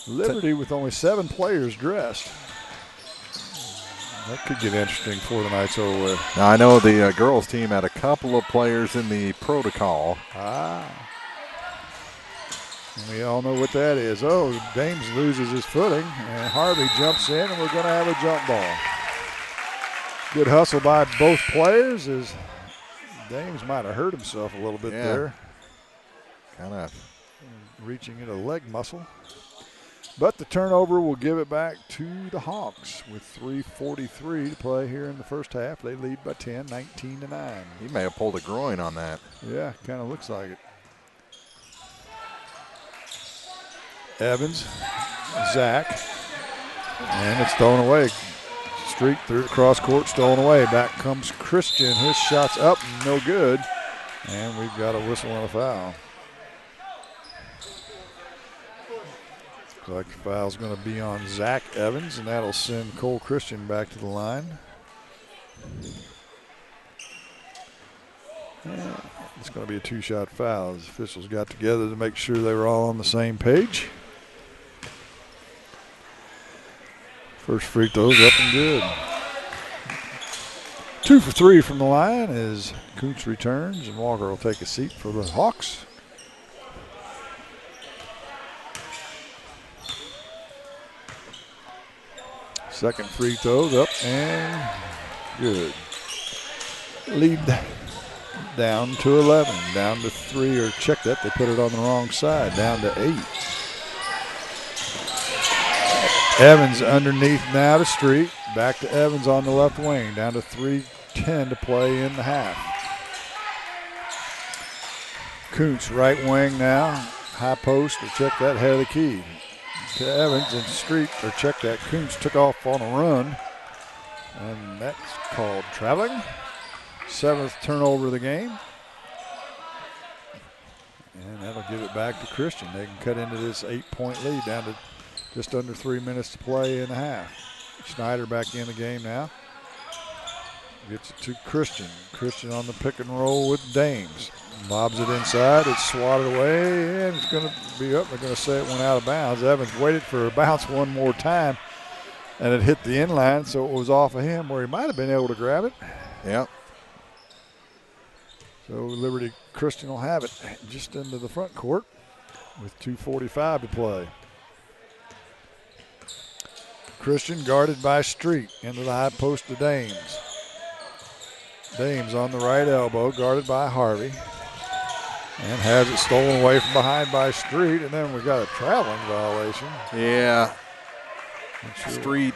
C: Liberty with only 7 players dressed. That could get interesting before the night's over with.
B: Now I know the girls team had a couple of players in the protocol.
C: And we all know what that is. Oh, Dames loses his footing, and Harvey jumps in, and we're going to have a jump ball. Good hustle by both players as Dames might have hurt himself a little bit there.
B: Kind of
C: reaching into leg muscle. But the turnover will give it back to the Hawks with 3:43 to play here in the first half. They lead by 10, 19-9.
B: He may have pulled a groin on that.
C: Yeah, kind of looks like it. Evans, Zach, and it's thrown away. Street through the cross court, stolen away. Back comes Christian. His shot's up, no good. And we've got a whistle and a foul. Looks like the foul's going to be on Zach Evans, and that'll send Cole Christian back to the line. Yeah, it's going to be a two-shot foul. The officials got together to make sure they were all on the same page. First free throw's up and good. 2 for 3 from the line as Kuntz returns, and Walker will take a seat for the Hawks. Second free throw's up and good. Lead down to 11, down to 3, or check that, they put it on the wrong side, down to 8. Evans underneath now to Street. Back to Evans on the left wing. Down to 3:10 to play in the half. Kuntz right wing now. High post, or check that, head of the key. To Evans and Street, or check that. Kuntz took off on a run. And that's called traveling. 7th turnover of the game. And that'll give it back to Christian. They can cut into this 8-point lead down to just under 3 minutes to play in the half. Schneider back in the game now. Gets it to Christian. Christian on the pick and roll with Dames. Lobs it inside. It's swatted away, and it's going to be up. They're going to say it went out of bounds. Evans waited for a bounce one more time, and it hit the inline, so it was off of him where he might have been able to grab it.
B: Yep.
C: So Liberty Christian will have it just into the front court with 2:45 to play. Christian guarded by Street into the high post to Dames. Dames on the right elbow, guarded by Harvey. And has it stolen away from behind by Street, and then we got a traveling violation.
B: Yeah. Street,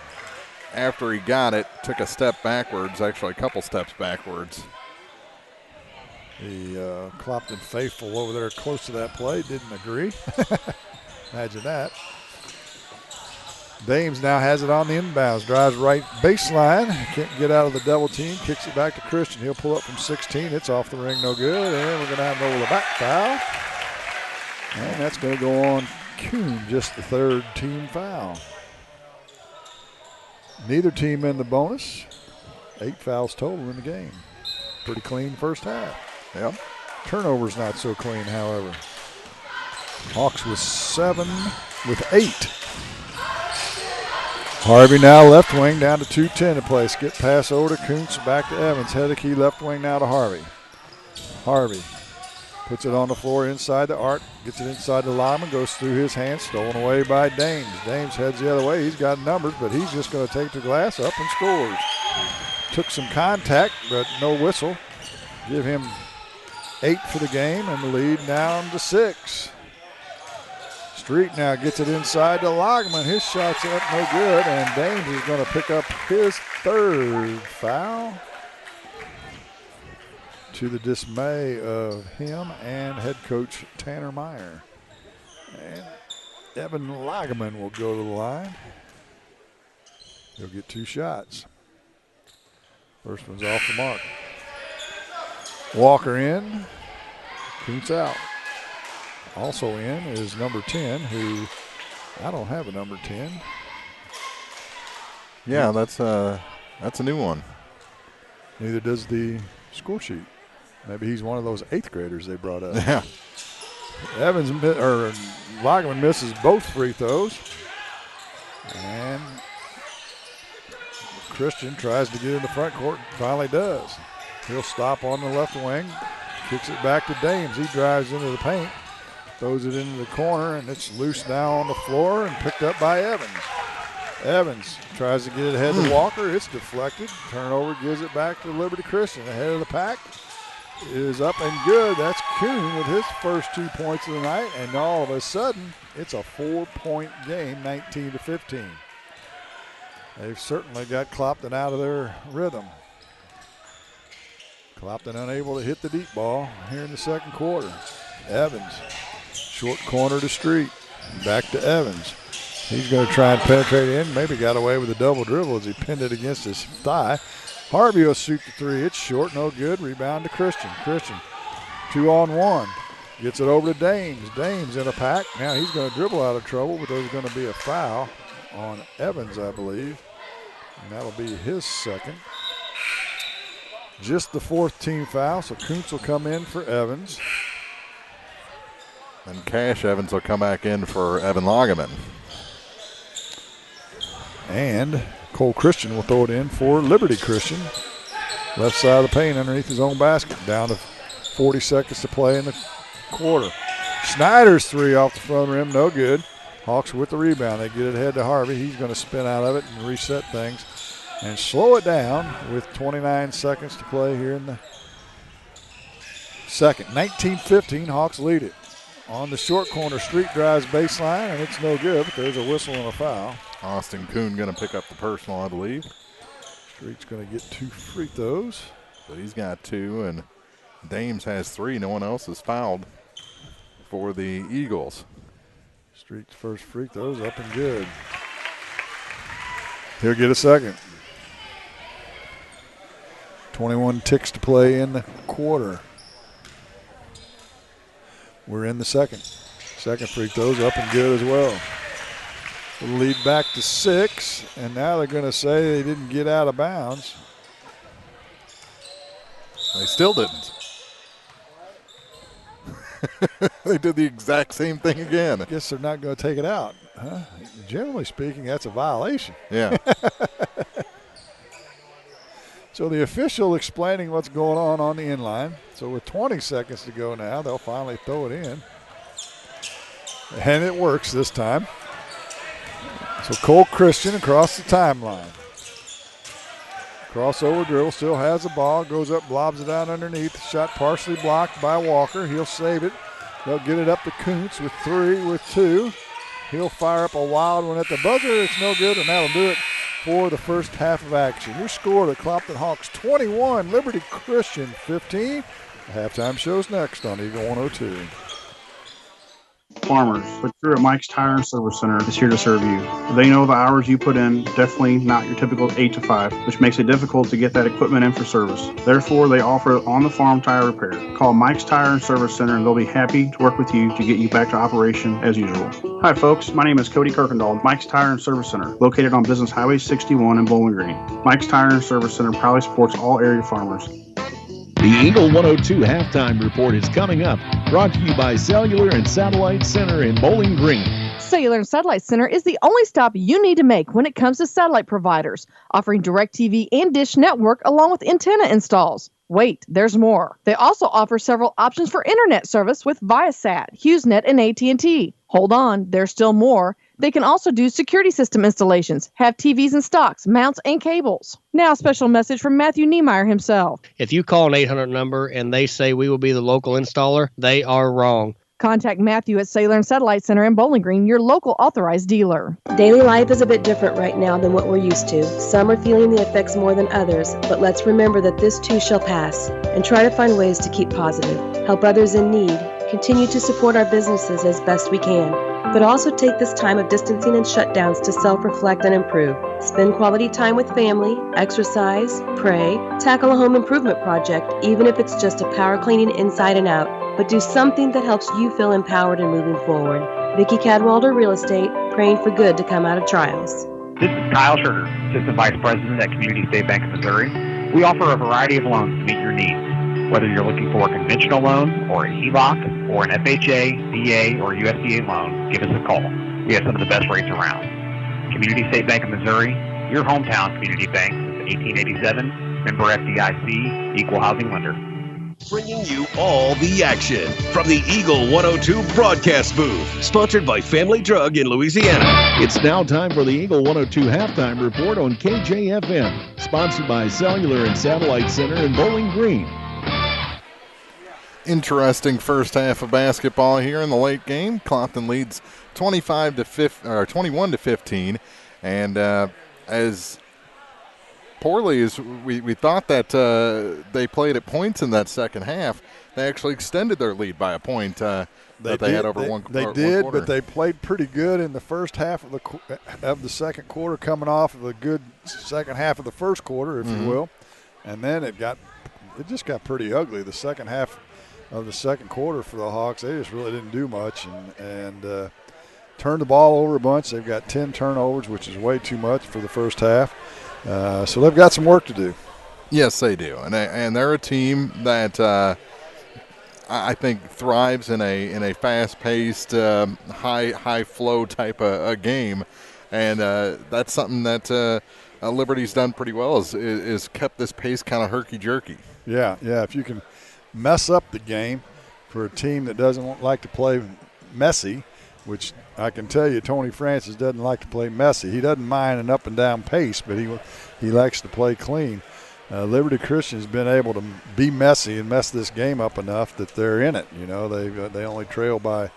B: after he got it, took a step backwards, actually a couple steps backwards.
C: The Clopton faithful over there close to that play didn't agree. Imagine that. Dames now has it on the inbounds, drives right baseline, can't get out of the double team, kicks it back to Christian. He'll pull up from 16, it's off the ring, no good, and we're going to have an over the back foul. And that's going to go on Kuhn, just the third team foul. Neither team in the bonus, 8 fouls total in the game. Pretty clean first half.
B: Yep.
C: Turnovers not so clean, however. Hawks with 8. Harvey now left wing down to 2:10 to play. Skip pass over to Kuntz, back to Evans. Head of the key left wing now to Harvey. Harvey puts it on the floor inside the arc, gets it inside the lineman, goes through his hands, stolen away by Dames. Dames heads the other way. He's got numbers, but he's just going to take the glass up and scores. Took some contact, but no whistle. Give him 8 for the game, and the lead down to 6. Street now gets it inside to Logman. His shot's up, no good, and Dames is going to pick up his 3rd foul, to the dismay of him and head coach Tanner Meyer. And Evan Logman will go to the line. He'll get 2 shots. First one's off the mark. Walker in, Kuntz out. Also in is number 10, who I don't have a number 10.
B: Yeah, that's a new one.
C: Neither does the score sheet. Maybe he's one of those 8th graders they brought up.
B: Yeah.
C: Logman misses both free throws. And Christian tries to get in the front court and finally does. He'll stop on the left wing, kicks it back to Dames. He drives into the paint, throws it into the corner, and it's loose now on the floor and picked up by Evans. Evans tries to get it ahead to Walker. It's deflected. Turnover gives it back to Liberty Christian. Ahead of the pack is up and good. That's Kuhn with his first 2 points of the night, and all of a sudden – It's a 4-point game, 19-15. They've certainly got Clopton out of their rhythm. Clopton unable to hit the deep ball here in the second quarter. Evans, short corner to Street. Back to Evans. He's going to try and penetrate in. Maybe got away with a double dribble as he pinned it against his thigh. Harvey will shoot the three. It's short, no good. Rebound to Christian. Christian, 2-on-1. Gets it over to Dames. Dames in a pack. Now he's going to dribble out of trouble, but there's going to be a foul on Evans, I believe. And that'll be his second. Just the fourth team foul, so Kuntz will come in for Evans.
B: And Cash Evans will come back in for Evan Lagerman.
C: And Cole Christian will throw it in for Liberty Christian. Left side of the paint underneath his own basket. Down to 40 seconds to play in the quarter. Snyder's three off the front rim, no good. Hawks with the rebound. They get it ahead to Harvey. He's going to spin out of it and reset things and slow it down with 29 seconds to play here in the second. 19-15, Hawks lead it. On the short corner, Street drives baseline, and it's no good, but there's a whistle and a foul.
B: Austin Kuhn going to pick up the personal, I believe.
C: Street's going to get 2 free throws.
B: So he's got 2, and Dames has 3. No one else has fouled for the Eagles.
C: Street's first free throw's up and good. He'll get a second. 21 ticks to play in the quarter. We're in the second. Second free throw's up and good as well. We'll lead back to 6, and now they're going to say they didn't get out of bounds.
B: They still didn't. They did the exact same thing again.
C: I guess they're not going to take it out. Huh? Generally speaking, that's a violation.
B: Yeah.
C: So the official explaining what's going on the inline. So with 20 seconds to go now, they'll finally throw it in. And it works this time. So Cole Christian across the timeline. Crossover dribble, still has the ball, goes up, lobs it out underneath. Shot partially blocked by Walker. He'll save it. They'll get it up to Kuntz with 3, with 2. He'll fire up a wild one at the buzzer. It's no good, and that'll do it for the first half of action. Your score, the Clopton Hawks 21, Liberty Christian 15. The halftime show's next on Eagle 102.
F: Farmers, the crew at Mike's Tire and Service Center is here to serve you. They know the hours you put in, definitely not your typical 8 to 5, which makes it difficult to get that equipment in for service. Therefore, they offer on-the-farm tire repair. Call Mike's Tire and Service Center and they'll be happy to work with you to get you back to operation as usual. Hi folks, my name is Cody Kirkendall, Mike's Tire and Service Center, located on Business Highway 61 in Bowling Green. Mike's Tire and Service Center proudly supports all area farmers.
R: The Eagle 102 halftime report is coming up, brought to you by Cellular and Satellite Center in Bowling Green.
J: Cellular and Satellite Center is the only stop you need to make when it comes to satellite providers, offering DirecTV and Dish Network along with antenna installs. Wait, there's more. They also offer several options for internet service with Viasat, HughesNet, and AT&T. Hold on, there's still more. They can also do security system installations, have TVs in stocks, mounts, and cables. Now, a special message from Matthew Niemeyer himself.
L: If you call an 800 number and they say we will be the local installer, they are wrong.
J: Contact Matthew at Cellular and Satellite Center in Bowling Green, your local authorized dealer.
I: Daily life is a bit different right now than what we're used to. Some are feeling the effects more than others, but let's remember that this too shall pass and try to find ways to keep positive, help others in need, continue to support our businesses as best we can, but also take this time of distancing and shutdowns to self-reflect and improve. Spend quality time with family, exercise, pray, tackle a home improvement project, even if it's just a power cleaning inside and out, but do something that helps you feel empowered and moving forward. Vicki Cadwalder, Real Estate, praying for good to come out of trials.
K: This is Kyle Sugar, Assistant Vice President at Community State Bank of Missouri. We offer a variety of loans to meet your needs. Whether you're looking for a conventional loan or a HELOC or an FHA, VA, or USDA loan, give us a call. We have some of the best rates around. Community State Bank of Missouri, your hometown community bank since 1887, member FDIC, equal housing lender.
G: Bringing you all the action from the Eagle 102 broadcast booth, sponsored by Family Drug in Louisiana.
R: It's now time for the Eagle 102 halftime report on KJFM, sponsored by Cellular and Satellite Center in Bowling Green.
B: interesting first half of basketball here in the late game. Clopton leads 21 to 15, and as poorly as we thought that they played at points in that second half, they actually extended their lead by a point that they had over one quarter.
C: They did, but they played pretty good in the first half of the second quarter, coming off of a good second half of the first quarter, if you will, and then it just got pretty ugly. The second half of the second quarter for the Hawks, they just really didn't do much and turned the ball over a bunch. They've got 10 turnovers, which is way too much for the first half. So they've got some work to do.
B: Yes, they do, and they're a team that I think thrives in a fast-paced, high flow type of game, and that's something that Liberty's done pretty well. Is kept this pace kind of herky-jerky.
C: Yeah. If you can mess up the game for a team that doesn't like to play messy, which I can tell you Tony Francis doesn't like to play messy. He doesn't mind an up-and-down pace, but he likes to play clean. Liberty Christian has been able to be messy and mess this game up enough that they're in it. You know, they only trail by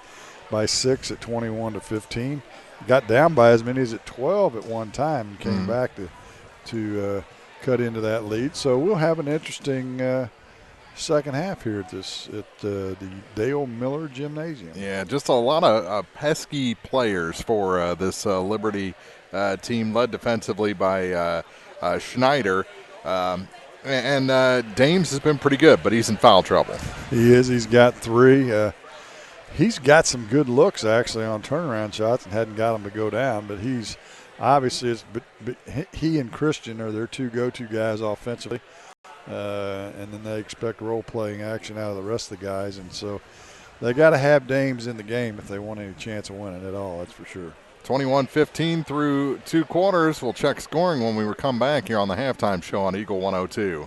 C: 6 at 21 to 15. Got down by as many as at 12 at one time and came back to cut into that lead. So we'll have an interesting second half here at the Dale Miller Gymnasium.
B: Yeah, just a lot of pesky players for this Liberty team, led defensively by Schneider. And Dames has been pretty good, but he's in foul trouble.
C: He is. He's got 3. He's got some good looks, actually, on turnaround shots and hadn't got them to go down. But he's obviously he and Christian are their 2 go-to guys offensively. And then they expect role-playing action out of the rest of the guys. And so they got to have Dames in the game if they want any chance of winning at all, that's for sure.
B: 21-15 through 2 quarters. We'll check scoring when we come back here on the halftime show on Eagle 102.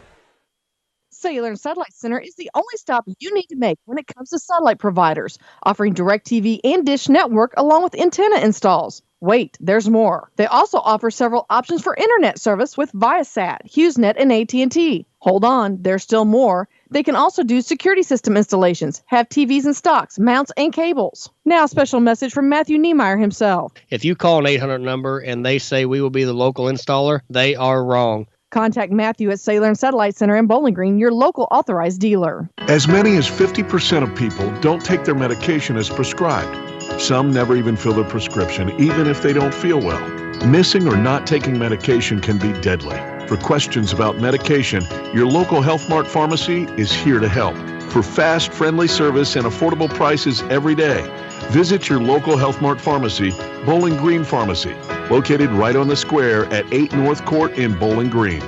J: Cellular and Satellite Center is the only stop you need to make when it comes to satellite providers, offering DirecTV and Dish Network along with antenna installs. Wait, there's more. They also offer several options for internet service with Viasat, HughesNet, and AT&T. Hold on, there's still more. They can also do security system installations, have TVs in stocks, mounts, and cables. Now, a special message from Matthew Niemeyer himself.
L: If you call an 800 number and they say we will be the local installer, they are wrong.
J: Contact Matthew at Cellular and Satellite Center in Bowling Green, your local authorized dealer.
D: As many as 50% of people don't take their medication as prescribed. Some never even fill their prescription, even if they don't feel well. Missing or not taking medication can be deadly. For questions about medication, your local Health Mart pharmacy is here to help. For fast, friendly service and affordable prices every day, visit your local Health Mart pharmacy, Bowling Green Pharmacy, located right on the square at 8 North Court in Bowling Green.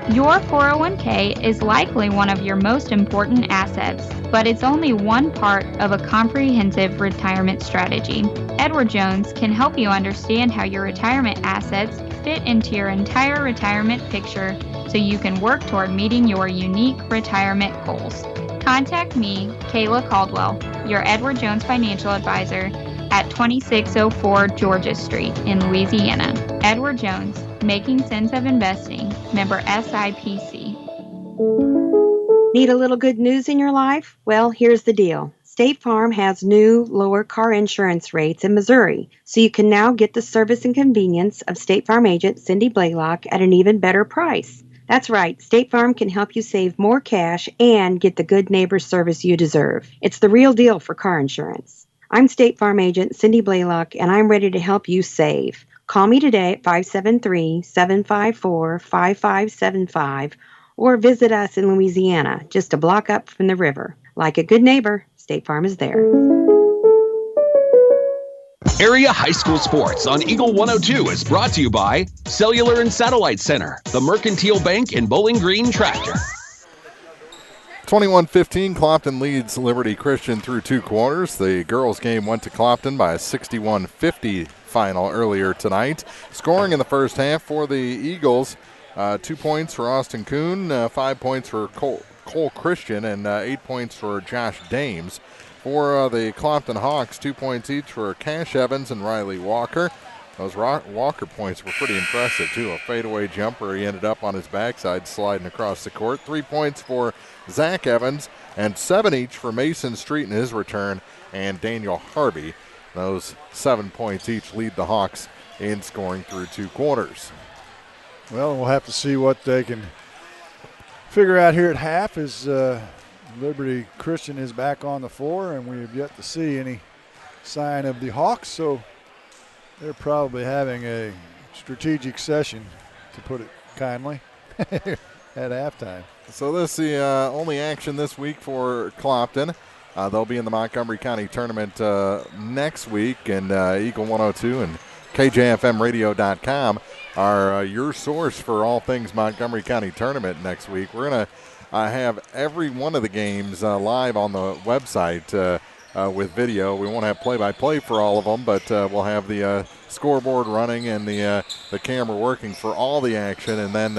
H: Your 401k is likely one of your most important assets, but it's only one part of a comprehensive retirement strategy. Edward Jones can help you understand how your retirement assets fit into your entire retirement picture so you can work toward meeting your unique retirement goals. Contact me, Kayla Caldwell, your Edward Jones financial advisor, at 2604 Georgia Street in Louisiana. Edward Jones, Making Sense of Investing, member SIPC.
M: Need a little good news in your life? Well, here's the deal. State Farm has new, lower car insurance rates in Missouri, so you can now get the service and convenience of State Farm agent Cindy Blaylock at an even better price. That's right, State Farm can help you save more cash and get the good neighbor service you deserve. It's the real deal for car insurance. I'm State Farm agent Cindy Blaylock, and I'm ready to help you save. Call me today at 573-754-5575 or visit us in Louisiana, just a block up from the river. Like a good neighbor, State Farm is there.
O: Area High School Sports on Eagle 102 is brought to you by Cellular and Satellite Center, the Mercantile Bank, and Bowling Green Tractor.
B: 21-15, Clopton leads Liberty Christian through 2 quarters. The girls' game went to Clopton by a 61-50 final earlier tonight. Scoring in the first half for the Eagles, 2 points for Austin Kuhn, 5 points for Cole Christian, and 8 points for Josh Dames. For the Clopton Hawks, 2 points each for Cash Evans and Riley Walker. Those Walker points were pretty impressive, too. A fadeaway jumper. He ended up on his backside sliding across the court. 3 points for Zach Evans and 7 each for Mason Street in his return and Daniel Harvey. Those 7 points each lead the Hawks in scoring through 2 quarters.
C: Well, we'll have to see what they can figure out here at half as Liberty Christian is back on the floor, and we have yet to see any sign of the Hawks, so they're probably having a strategic session, to put it kindly, at halftime.
B: So this is the only action this week for Clopton. They'll be in the Montgomery County Tournament next week, and Eagle 102 and KJFMradio.com are your source for all things Montgomery County Tournament next week. We're going to have every one of the games live on the website with video. We won't have play-by-play for all of them, but we'll have the scoreboard running and the camera working for all the action, and then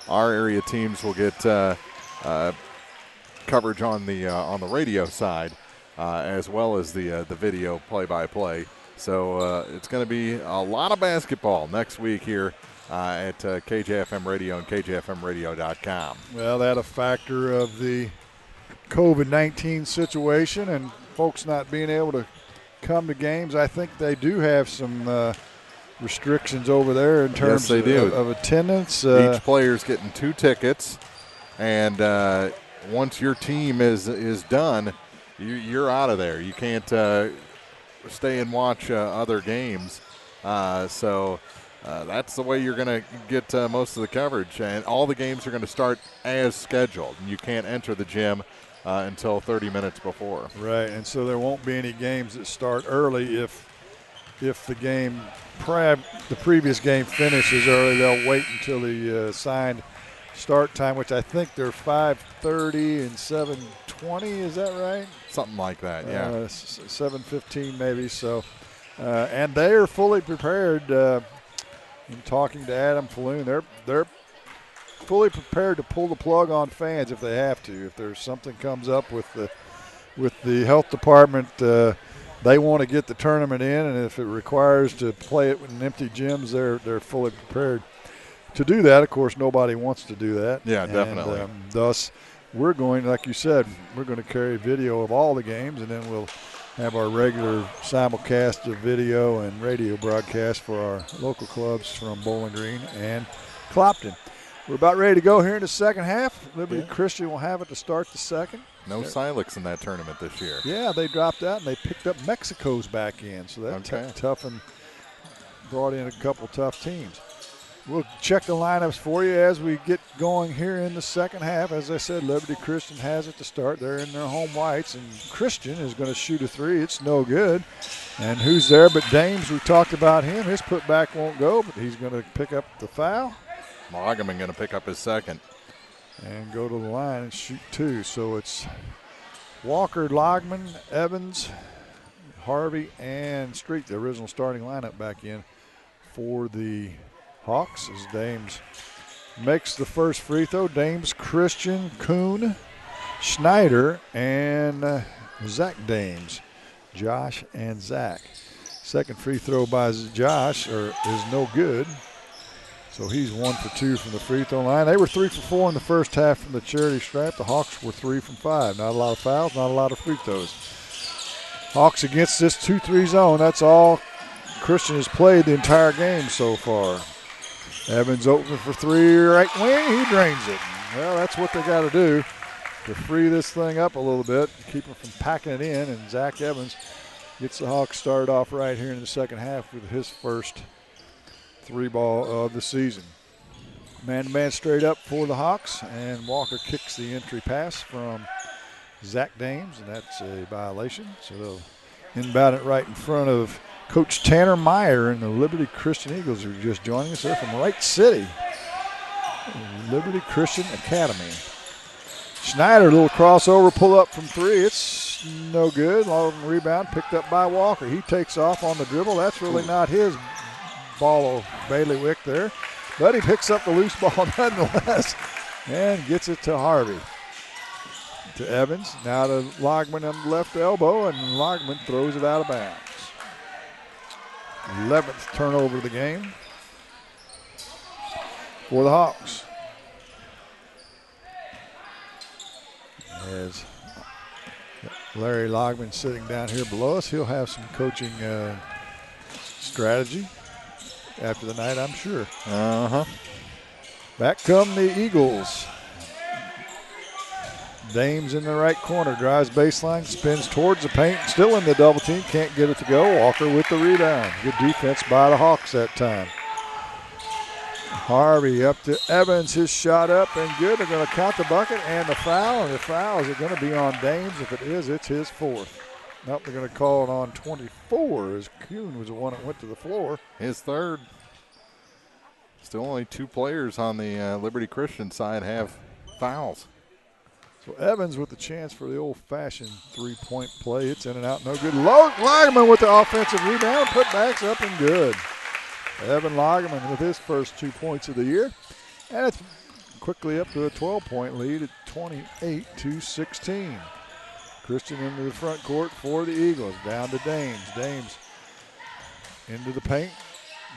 B: our area teams will get coverage on the radio side as well as the video play-by-play. So it's going to be a lot of basketball next week here at KJFM Radio and KJFMradio.com.
C: Well, that a factor of the COVID-19 situation and folks not being able to come to games. I think they do have some restrictions over there in terms of attendance.
B: Each player's getting 2 tickets, and once your team is done, you're out of there. You can't stay and watch other games. So that's the way you're going to get most of the coverage. And all the games are going to start as scheduled. And you can't enter the gym until 30 minutes before.
C: Right, and so there won't be any games that start early if the game the previous game finishes early. They'll wait until the assigned start time, which I think they're 5:30 and 7:20. Is that right?
B: Something like that, yeah.
C: 7:15 maybe. So, and they are fully prepared. In talking to Adam Falloon, they're fully prepared to pull the plug on fans if they have to. If there's something comes up with the health department, they want to get the tournament in, and if it requires to play it in empty gyms, they're fully prepared to do that. Of course, nobody wants to do that.
B: Yeah, definitely.
C: And, thus, we're going, like you said, we're going to carry video of all the games, and then we'll have our regular simulcast of video and radio broadcast for our local clubs from Bowling Green and Clopton. We're about ready to go here in the second half. Liberty Christian will have it to start the second.
B: No Silex in that tournament this year.
C: Yeah, they dropped out and they picked up Mexico's back in. So that tough and brought in a couple tough teams. We'll check the lineups for you as we get going here in the second half. As I said, Liberty Christian has it to start. They're in their home whites, and Christian is going to shoot a 3. It's no good. And who's there but Dames? We talked about him. His putback won't go, but he's going to pick up the foul.
B: Loggeman going to pick up his second.
C: And go to the line and shoot 2. So it's Walker, Logman, Evans, Harvey, and Street, the original starting lineup back in for the Hawks as Dames makes the first free throw. Dames, Christian, Kuhn, Schneider, and Zach Dames. Josh and Zach. Second free throw by Josh is no good. So he's 1 for 2 from the free throw line. They were 3 for 4 in the first half from the charity stripe. The Hawks were 3 from 5. Not a lot of fouls, not a lot of free throws. Hawks against this 2-3 zone. That's all Christian has played the entire game so far. Evans open for 3, right wing. He drains it. Well, that's what they got to do to free this thing up a little bit, keep them from packing it in. And Zach Evans gets the Hawks started off right here in the second half with his first 3-ball of the season. Man-to-man straight up for the Hawks, and Walker kicks the entry pass from Zach Dames, and that's a violation. So they'll inbound it right in front of Coach Tanner Meyer and the Liberty Christian Eagles, who are just joining us. They're from Wright City, Liberty Christian Academy. Schneider, a little crossover, pull up from 3. It's no good. Long rebound picked up by Walker. He takes off on the dribble. That's really not his ball of bailiwick there, but he picks up the loose ball nonetheless and gets it to Harvey. To Evans, now to Logman on the left elbow, and Logman throws it out of bounds. 11th turnover of the game for the Hawks. As Larry Logman sitting down here below us, he'll have some coaching strategy after the night, I'm sure. Back come the Eagles. Dames in the right corner, drives baseline, spins towards the paint, still in the double team, can't get it to go. Walker with the rebound. Good defense by the Hawks that time. Harvey up to Evans, his shot up and good. They're going to count the bucket and the foul. And the foul, is it going to be on Dames? If it is, it's his fourth. Nope, they're going to call it on 24 as Kuhn was the one that went to the floor.
B: His third. Still only 2 players on the Liberty Christian side have fouls.
C: So Evans with the chance for the old-fashioned three-point play. It's in and out, no good. Lagerman with the offensive rebound, putbacks up and good. Evan Lagerman with his first 2 points of the year. And it's quickly up to a 12-point lead at 28-16. Christian into the front court for the Eagles. Down to Dames. Dames into the paint.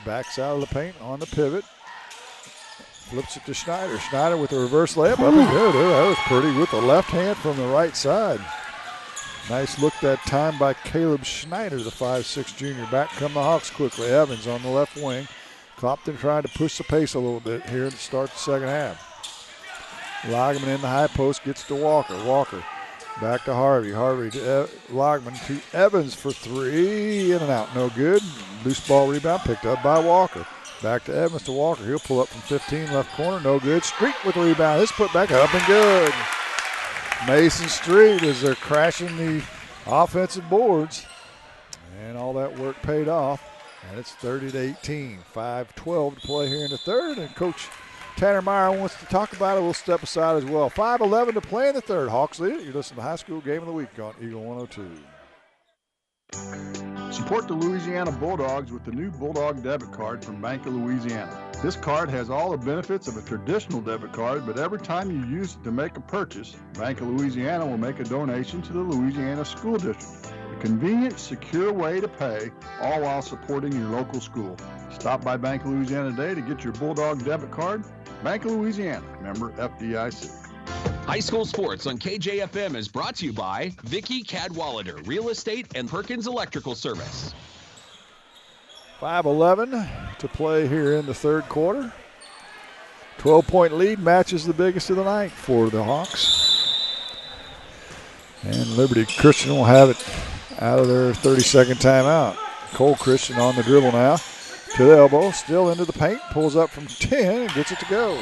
C: Backs out of the paint on the pivot. Flips it to Schneider. Schneider with a reverse layup. Up and good. That was pretty with the left hand from the right side. Nice look that time by Caleb Schneider, the 5'6 junior. Back come the Hawks quickly. Evans on the left wing. Clopton trying to push the pace a little bit here to start the second half. Lagerman in the high post gets to Walker. Walker back to Harvey. Harvey to Lagerman to Evans for 3. In and out. No good. Loose ball rebound picked up by Walker. Back to Evans to Walker. He'll pull up from 15, left corner. No good. Street with the rebound. This put back up and good. Mason Street as they're crashing the offensive boards. And all that work paid off. And it's 30-18. 5:12 to play here in the third. And Coach Tanner Meyer wants to talk about it. We'll step aside as well. 5:11 to play in the third. Hawks lead it. You're listening to High School Game of the Week on Eagle 102.
E: Support the Louisiana Bulldogs with the new Bulldog debit card from Bank of Louisiana. This card has all the benefits of a traditional debit card, but every time you use it to make a purchase, Bank of Louisiana will make a donation to the Louisiana School District. A convenient, secure way to pay, all while supporting your local school. Stop by Bank of Louisiana today to get your Bulldog debit card. Bank of Louisiana, member FDIC.
O: High School Sports on KJFM is brought to you by Vicky Cadwallader, Real Estate and Perkins Electrical Service.
C: 5:11 to play here in the third quarter. 12-point lead matches the biggest of the night for the Hawks. And Liberty Christian will have it out of their 30-second timeout. Cole Christian on the dribble now. To the elbow, still into the paint, pulls up from 10 and gets it to go.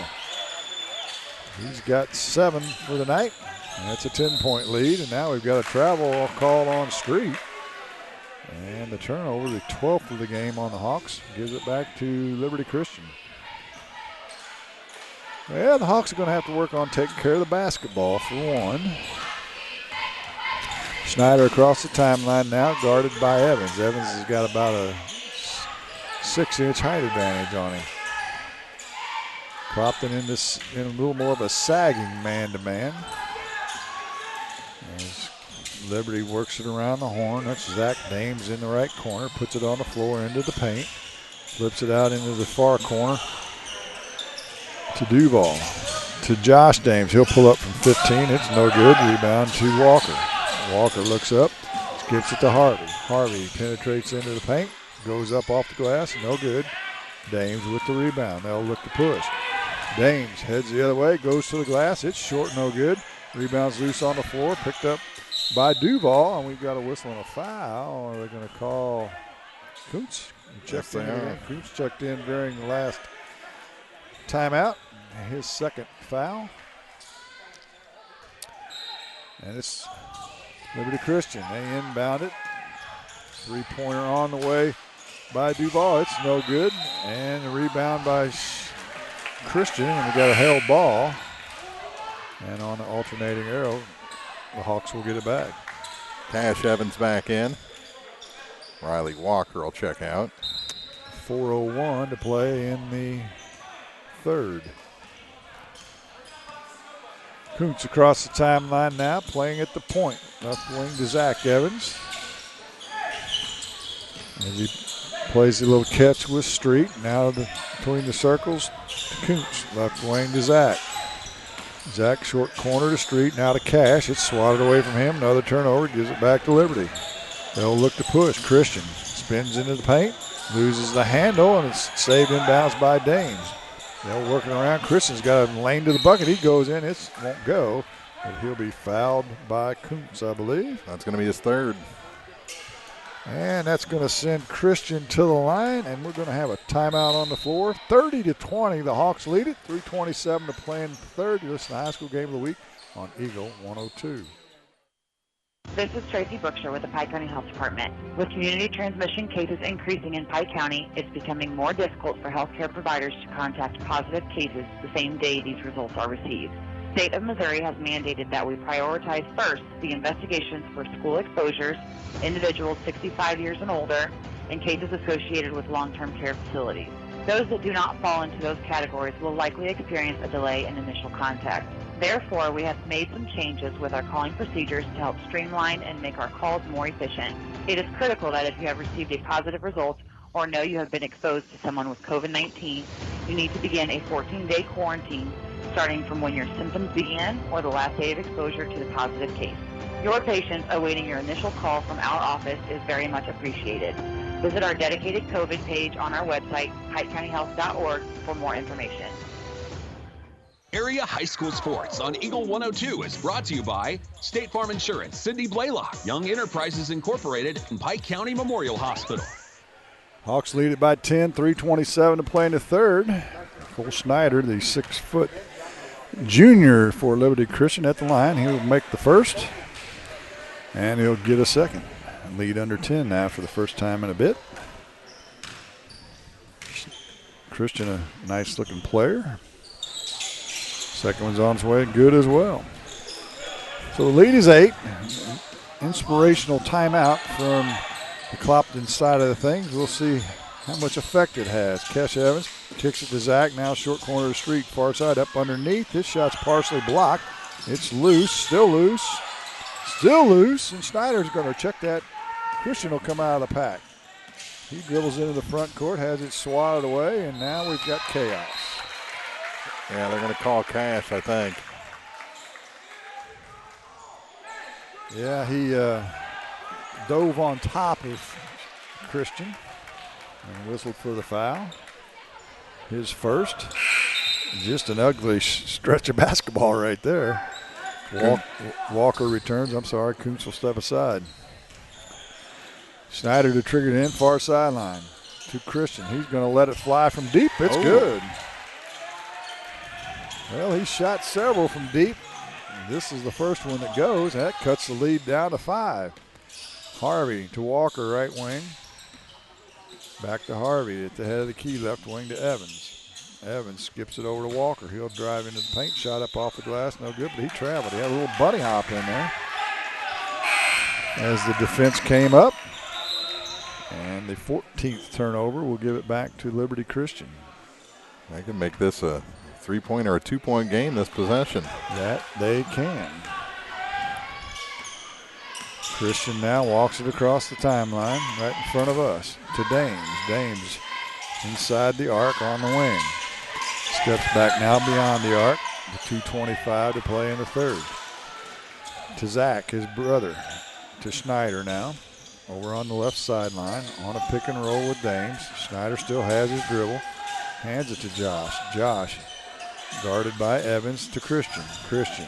C: He's got 7 for the night. And that's a 10-point lead. And now we've got a travel call on Street. And the turnover, the 12th of the game on the Hawks, gives it back to Liberty Christian. Yeah, the Hawks are going to have to work on taking care of the basketball for one. Schneider across the timeline now, guarded by Evans. Evans has got about a 6-inch height advantage on him. Clopton in a little more of a sagging man-to-man. As Liberty works it around the horn. That's Zach Dames in the right corner. Puts it on the floor into the paint. Flips it out into the far corner to Duval. To Josh Dames. He'll pull up from 15. It's no good. Rebound to Walker. Walker looks up. Skips it to Harvey. Harvey penetrates into the paint. Goes up off the glass. No good. Dames with the rebound. They'll look to push. Dames heads the other way, goes to the glass. It's short, no good. Rebounds loose on the floor, picked up by Duval, and we've got a whistle and a foul. Are they going to call Kuntz? Kuntz checked in during the last timeout. His second foul. And it's Liberty Christian. They inbound it. Three-pointer on the way by Duval. It's no good. And a rebound by Christian, and we got a held ball. And on the alternating arrow, the Hawks will get it back.
B: Cash Evans back in. Riley Walker will check out.
C: 4:01 to play in the third. Kuntz across the timeline now, playing at the point. Left wing to Zach Evans. As he Plays a little catch with Street. Now between the circles to Kuntz. Left wing to Zach. Zach short corner to Street. Now to Cash. It's swatted away from him. Another turnover. Gives it back to Liberty. They'll look to push. Christian spins into the paint. Loses the handle, and it's saved inbounds by Dames. They're working around. Christian's got a lane to the bucket. He goes in. It won't go. But he'll be fouled by Kuntz, I believe.
B: That's going to be his third.
C: And that's going to send Christian to the line, and we're going to have a timeout on the floor. 30-20, the Hawks lead it. 3:27 to play in the third. You listen to High School Game of the Week on Eagle 102.
N: This is Tracy Brookshire with the Pike County Health Department. With community transmission cases increasing in Pike County, it's becoming more difficult for healthcare providers to contact positive cases the same day these results are received. The state of Missouri has mandated that we prioritize first the investigations for school exposures, individuals 65 years and older, and cases associated with long-term care facilities. Those that do not fall into those categories will likely experience a delay in initial contact. Therefore, we have made some changes with our calling procedures to help streamline and make our calls more efficient. It is critical that if you have received a positive result or know you have been exposed to someone with COVID-19, you need to begin a 14-day quarantine starting from when your symptoms began or the last day of exposure to the positive case. Your patience awaiting your initial call from our office is very much appreciated. Visit our dedicated COVID page on our website, PikeCountyHealth.org, for more information.
O: Area High School Sports on Eagle 102 is brought to you by State Farm Insurance, Cindy Blaylock, Young Enterprises Incorporated, and Pike County Memorial Hospital.
C: Hawks lead it by 10, 3:27 to play in the third. Cole Snyder, the 6-foot junior for Liberty Christian at the line. He'll make the first, and he'll get a second. Lead under 10 now for the first time in a bit. Christian, a nice-looking player. Second one's on its way, good as well. So the lead is 8. Inspirational timeout from the Clopton side of the things. We'll see how much effect it has. Kesh Evans kicks it to Zach. Now short corner of the street, far side up underneath. This shot's partially blocked. It's loose, still loose, and Snyder's going to check that. Christian will come out of the pack. He dribbles into the front court, has it swatted away, and now we've got chaos.
B: Yeah, they're going to call Cash, I think.
C: Yeah, he dove on top of Christian and whistled for the foul. His first. Just an ugly stretch of basketball right there. Walker returns. I'm sorry, Kuntz will step aside. Snyder to trigger it in, far sideline to Christian. He's going to let it fly from deep. It's good. Well, he shot several from deep. This is the first one that goes. That cuts the lead down to 5. Harvey to Walker, right wing. Back to Harvey at the head of the key, left wing to Evans. Evans skips it over to Walker. He'll drive into the paint, shot up off the glass, no good, but he traveled. He had a little bunny hop in there as the defense came up. And the 14th turnover will give it back to Liberty Christian.
B: They can make this a 3-point or a 2-point game, this possession.
C: That they can. Christian now walks it across the timeline right in front of us to Dames. Dames inside the arc on the wing. Steps back now beyond the arc. The 2:25 to play in the third. To Zach, his brother. To Schneider now. Over on the left sideline on a pick and roll with Dames. Schneider still has his dribble. Hands it to Josh. Josh guarded by Evans to Christian. Christian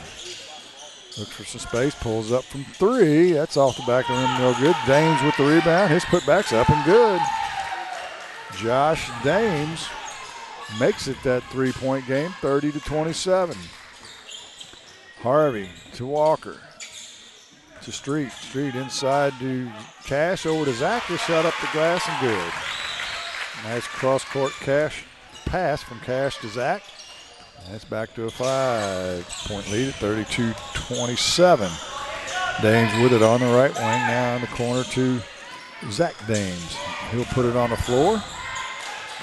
C: looks for some space, pulls up from 3. That's off the back of the rim, no good. Dames with the rebound. His putback's up and good. Josh Dames makes it that 3-point game, 30-27. Harvey to Walker. To Street. Street inside to Cash, over to Zach. He shot up the glass and good. Nice cross-court Cash pass from Cash to Zach. That's back to a 5-point lead at 32-27. Dames with it on the right wing, now in the corner to Zach Dames. He'll put it on the floor.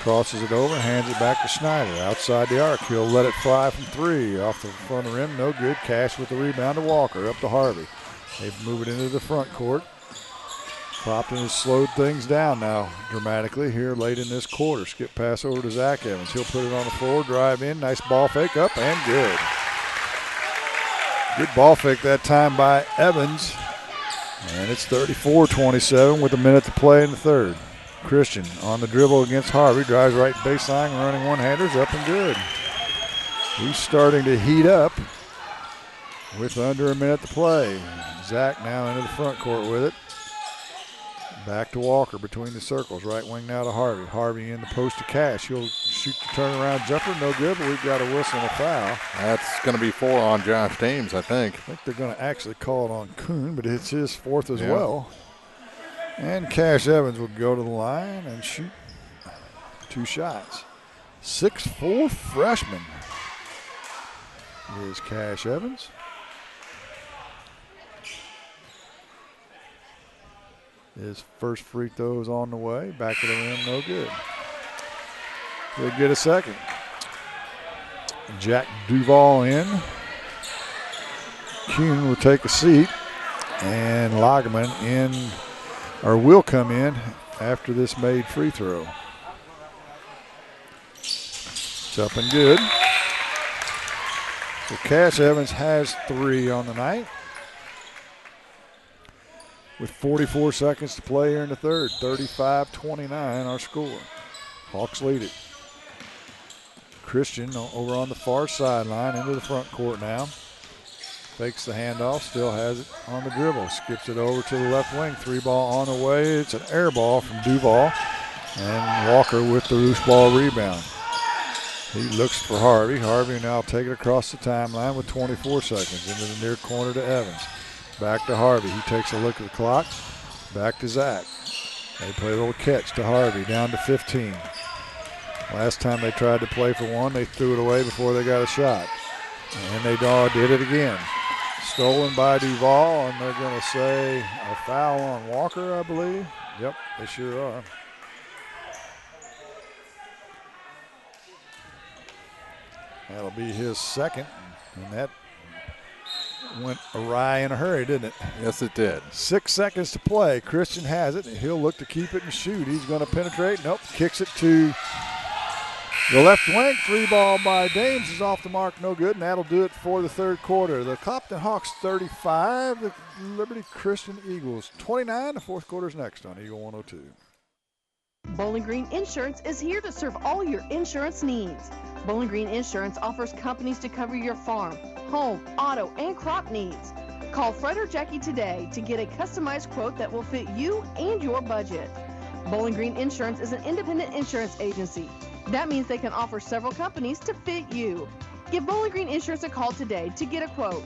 C: Crosses it over, hands it back to Schneider. Outside the arc, he'll let it fly from 3. Off the front of the rim, no good. Cash with the rebound to Walker, up to Harvey. They move it into the front court. Clopton has slowed things down now dramatically here late in this quarter. Skip pass over to Zach Evans. He'll put it on the floor, drive in, nice ball fake up, and good. Good ball fake that time by Evans. And it's 34-27 with a minute to play in the third. Christian on the dribble against Harvey, drives right baseline, running one-handers, up and good. He's starting to heat up with under a minute to play. Zach now into the front court with it. Back to Walker between the circles. Right wing now to Harvey. Harvey in the post to Cash. He'll shoot the turnaround jumper. No good, but we've got a whistle and a foul.
B: That's going to be 4 on Josh Dames, I think.
C: I think they're going to actually call it on Kuhn, but it's his fourth as well. And Cash Evans will go to the line and shoot 2 shots. 6'4" freshman is Cash Evans. His first free throw is on the way. Back of the rim, no good. He'll get a second. Jack Duval in. Kuhn will take a seat. And Lagerman will come in after this made free throw. It's up and good. So Cash Evans has 3 on the night. With 44 seconds to play here in the third. 35-29 our score. Hawks lead it. Christian over on the far sideline into the front court now. Fakes the handoff, still has it on the dribble. Skips it over to the left wing. 3-ball on the way. It's an air ball from Duval. And Walker with the loose ball rebound. He looks for Harvey. Harvey now take it across the timeline with 24 seconds into the near corner to Evans. Back to Harvey. He takes a look at the clock. Back to Zach. They play a little catch to Harvey, down to 15. Last time they tried to play for one, they threw it away before they got a shot. And they did it again. Stolen by Duval, and they're going to say a foul on Walker, I believe. Yep, they sure are. That'll be his second, and that went awry in a hurry, didn't it?
B: Yes, it did. 6
C: seconds to play. Christian has it. He'll look to keep it and shoot. He's going to penetrate. Nope. Kicks it to the left wing. 3-ball by Dames is off the mark. No good, and that'll do it for the third quarter. The Clopton Hawks 35. The Liberty Christian Eagles 29. The fourth quarter's next on Eagle 102.
J: Bowling Green Insurance is here to serve all your insurance needs. Bowling Green Insurance offers companies to cover your farm, home, auto, and crop needs. Call Fred or Jackie today to get a customized quote that will fit you and your budget. Bowling Green Insurance is an independent insurance agency. That means they can offer several companies to fit you. Give Bowling Green Insurance a call today to get a quote.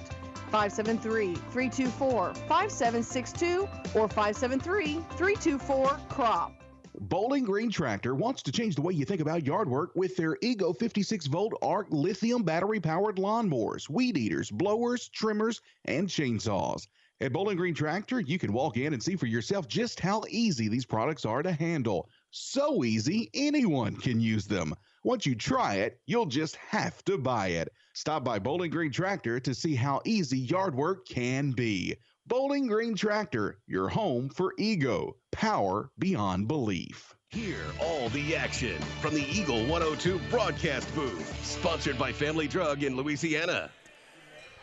J: 573-324-5762 or 573-324-CROP.
D: Bowling Green Tractor wants to change the way you think about yard work with their Ego 56-volt ARC lithium battery-powered lawnmowers, weed eaters, blowers, trimmers, and chainsaws. At Bowling Green Tractor, you can walk in and see for yourself just how easy these products are to handle. So easy, anyone can use them. Once you try it, you'll just have to buy it. Stop by Bowling Green Tractor to see how easy yard work can be. Bowling Green Tractor, your home for Ego. Power beyond belief.
G: Hear all the action from the Eagle 102 broadcast booth. Sponsored by Family Drug in Louisiana.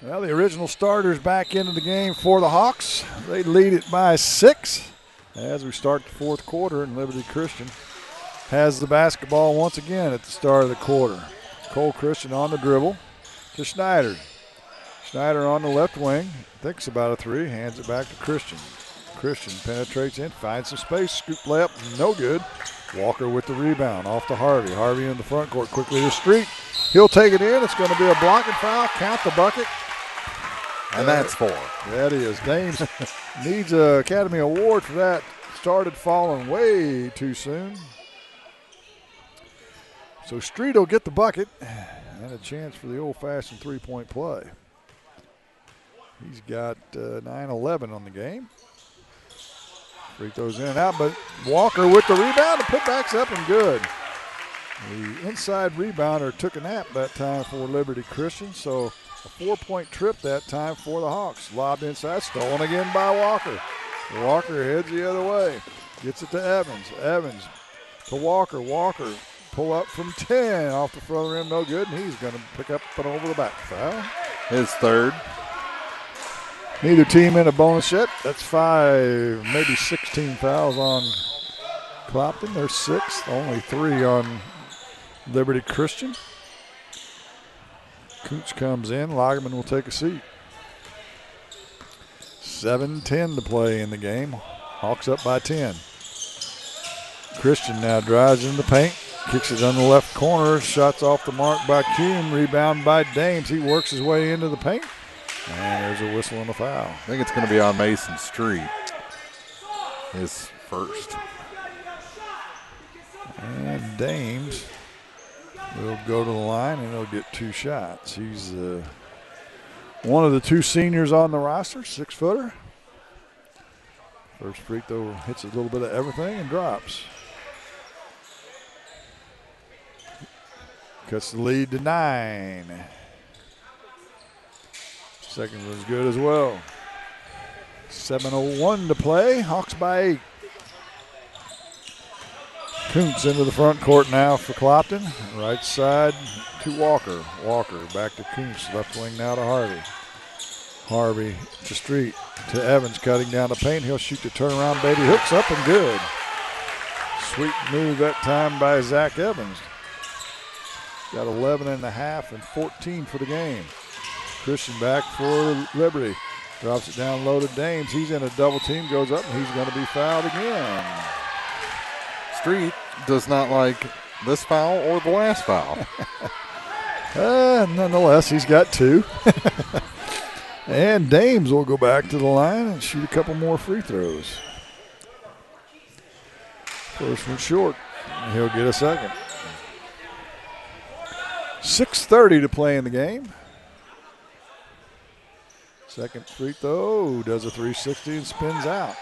C: Well, the original starters back into the game for the Hawks. They lead it by 6 as we start the fourth quarter, and Liberty Christian has the basketball once again at the start of the quarter. Cole Christian on the dribble to Schneider. Schneider on the left wing, thinks about a 3, hands it back to Christian. Christian penetrates in, finds some space, scoop layup, no good. Walker with the rebound, off to Harvey. Harvey in the front court, quickly to Street. He'll take it in, it's going to be a blocking foul, count the bucket.
B: And that's 4.
C: That is. Dames needs an Academy Award for that. Started falling way too soon. So Street will get the bucket and a chance for the old-fashioned three-point play. He's got 9-11 on the game. Free throws in and out, but Walker with the rebound. The putback's up and good. The inside rebounder took a nap that time for Liberty Christian, so a 4-point trip that time for the Hawks. Lobbed inside, stolen again by Walker. Walker heads the other way. Gets it to Evans. Evans to Walker. Walker pull up from 10 off the front rim, no good, and he's going to pick up an over the back foul.
B: His third.
C: Neither team in a bonus yet. That's 5, maybe 16 fouls on Clopton. They're 6th, only 3 on Liberty Christian. Cooch comes in. Lagerman will take a seat. 7:10 to play in the game. Hawks up by 10. Christian now drives in the paint. Kicks it on the left corner. Shots off the mark by Kuhn. Rebound by Dames. He works his way into the paint. And there's a whistle and a foul.
B: I think it's going to be on Mason Street. His first.
C: And Dames will go to the line and he'll get 2 shots. He's one of the 2 seniors on the roster, 6-footer. First free throw hits a little bit of everything and drops. Cuts the lead to 9. Second was good as well. 7:01 to play. Hawks by 8. Kuntz into the front court now for Clopton. Right side to Walker. Walker back to Kuntz. Left wing now to Harvey. Harvey to Street to Evans, cutting down the paint. He'll shoot the turnaround, baby. Hooks up and good. Sweet move that time by Zach Evans. Got 11.5 and 14 for the game. Christian back for Liberty. Drops it down low to Dames. He's in a double team, goes up, and he's going to be fouled again.
B: Street does not like this foul or the last foul.
C: Nonetheless, he's got 2. And Dames will go back to the line and shoot a couple more free throws. First one short. He'll get a second. 6:30 to play in the game. Second free throw, does a 360 and spins out.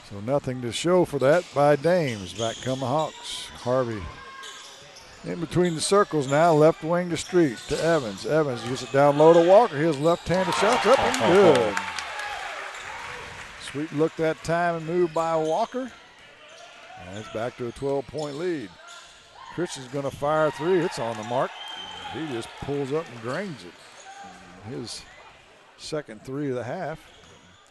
C: So nothing to show for that by Dames. Back come the Hawks. Harvey in between the circles now, left wing to Street to Evans. Evans gets it down low to Walker. His left-handed shot's up and good. Sweet look that time and move by Walker. And it's back to a 12-point lead. Christian's going to fire 3. It's on the mark. He just pulls up and drains it. His second 3 of the half.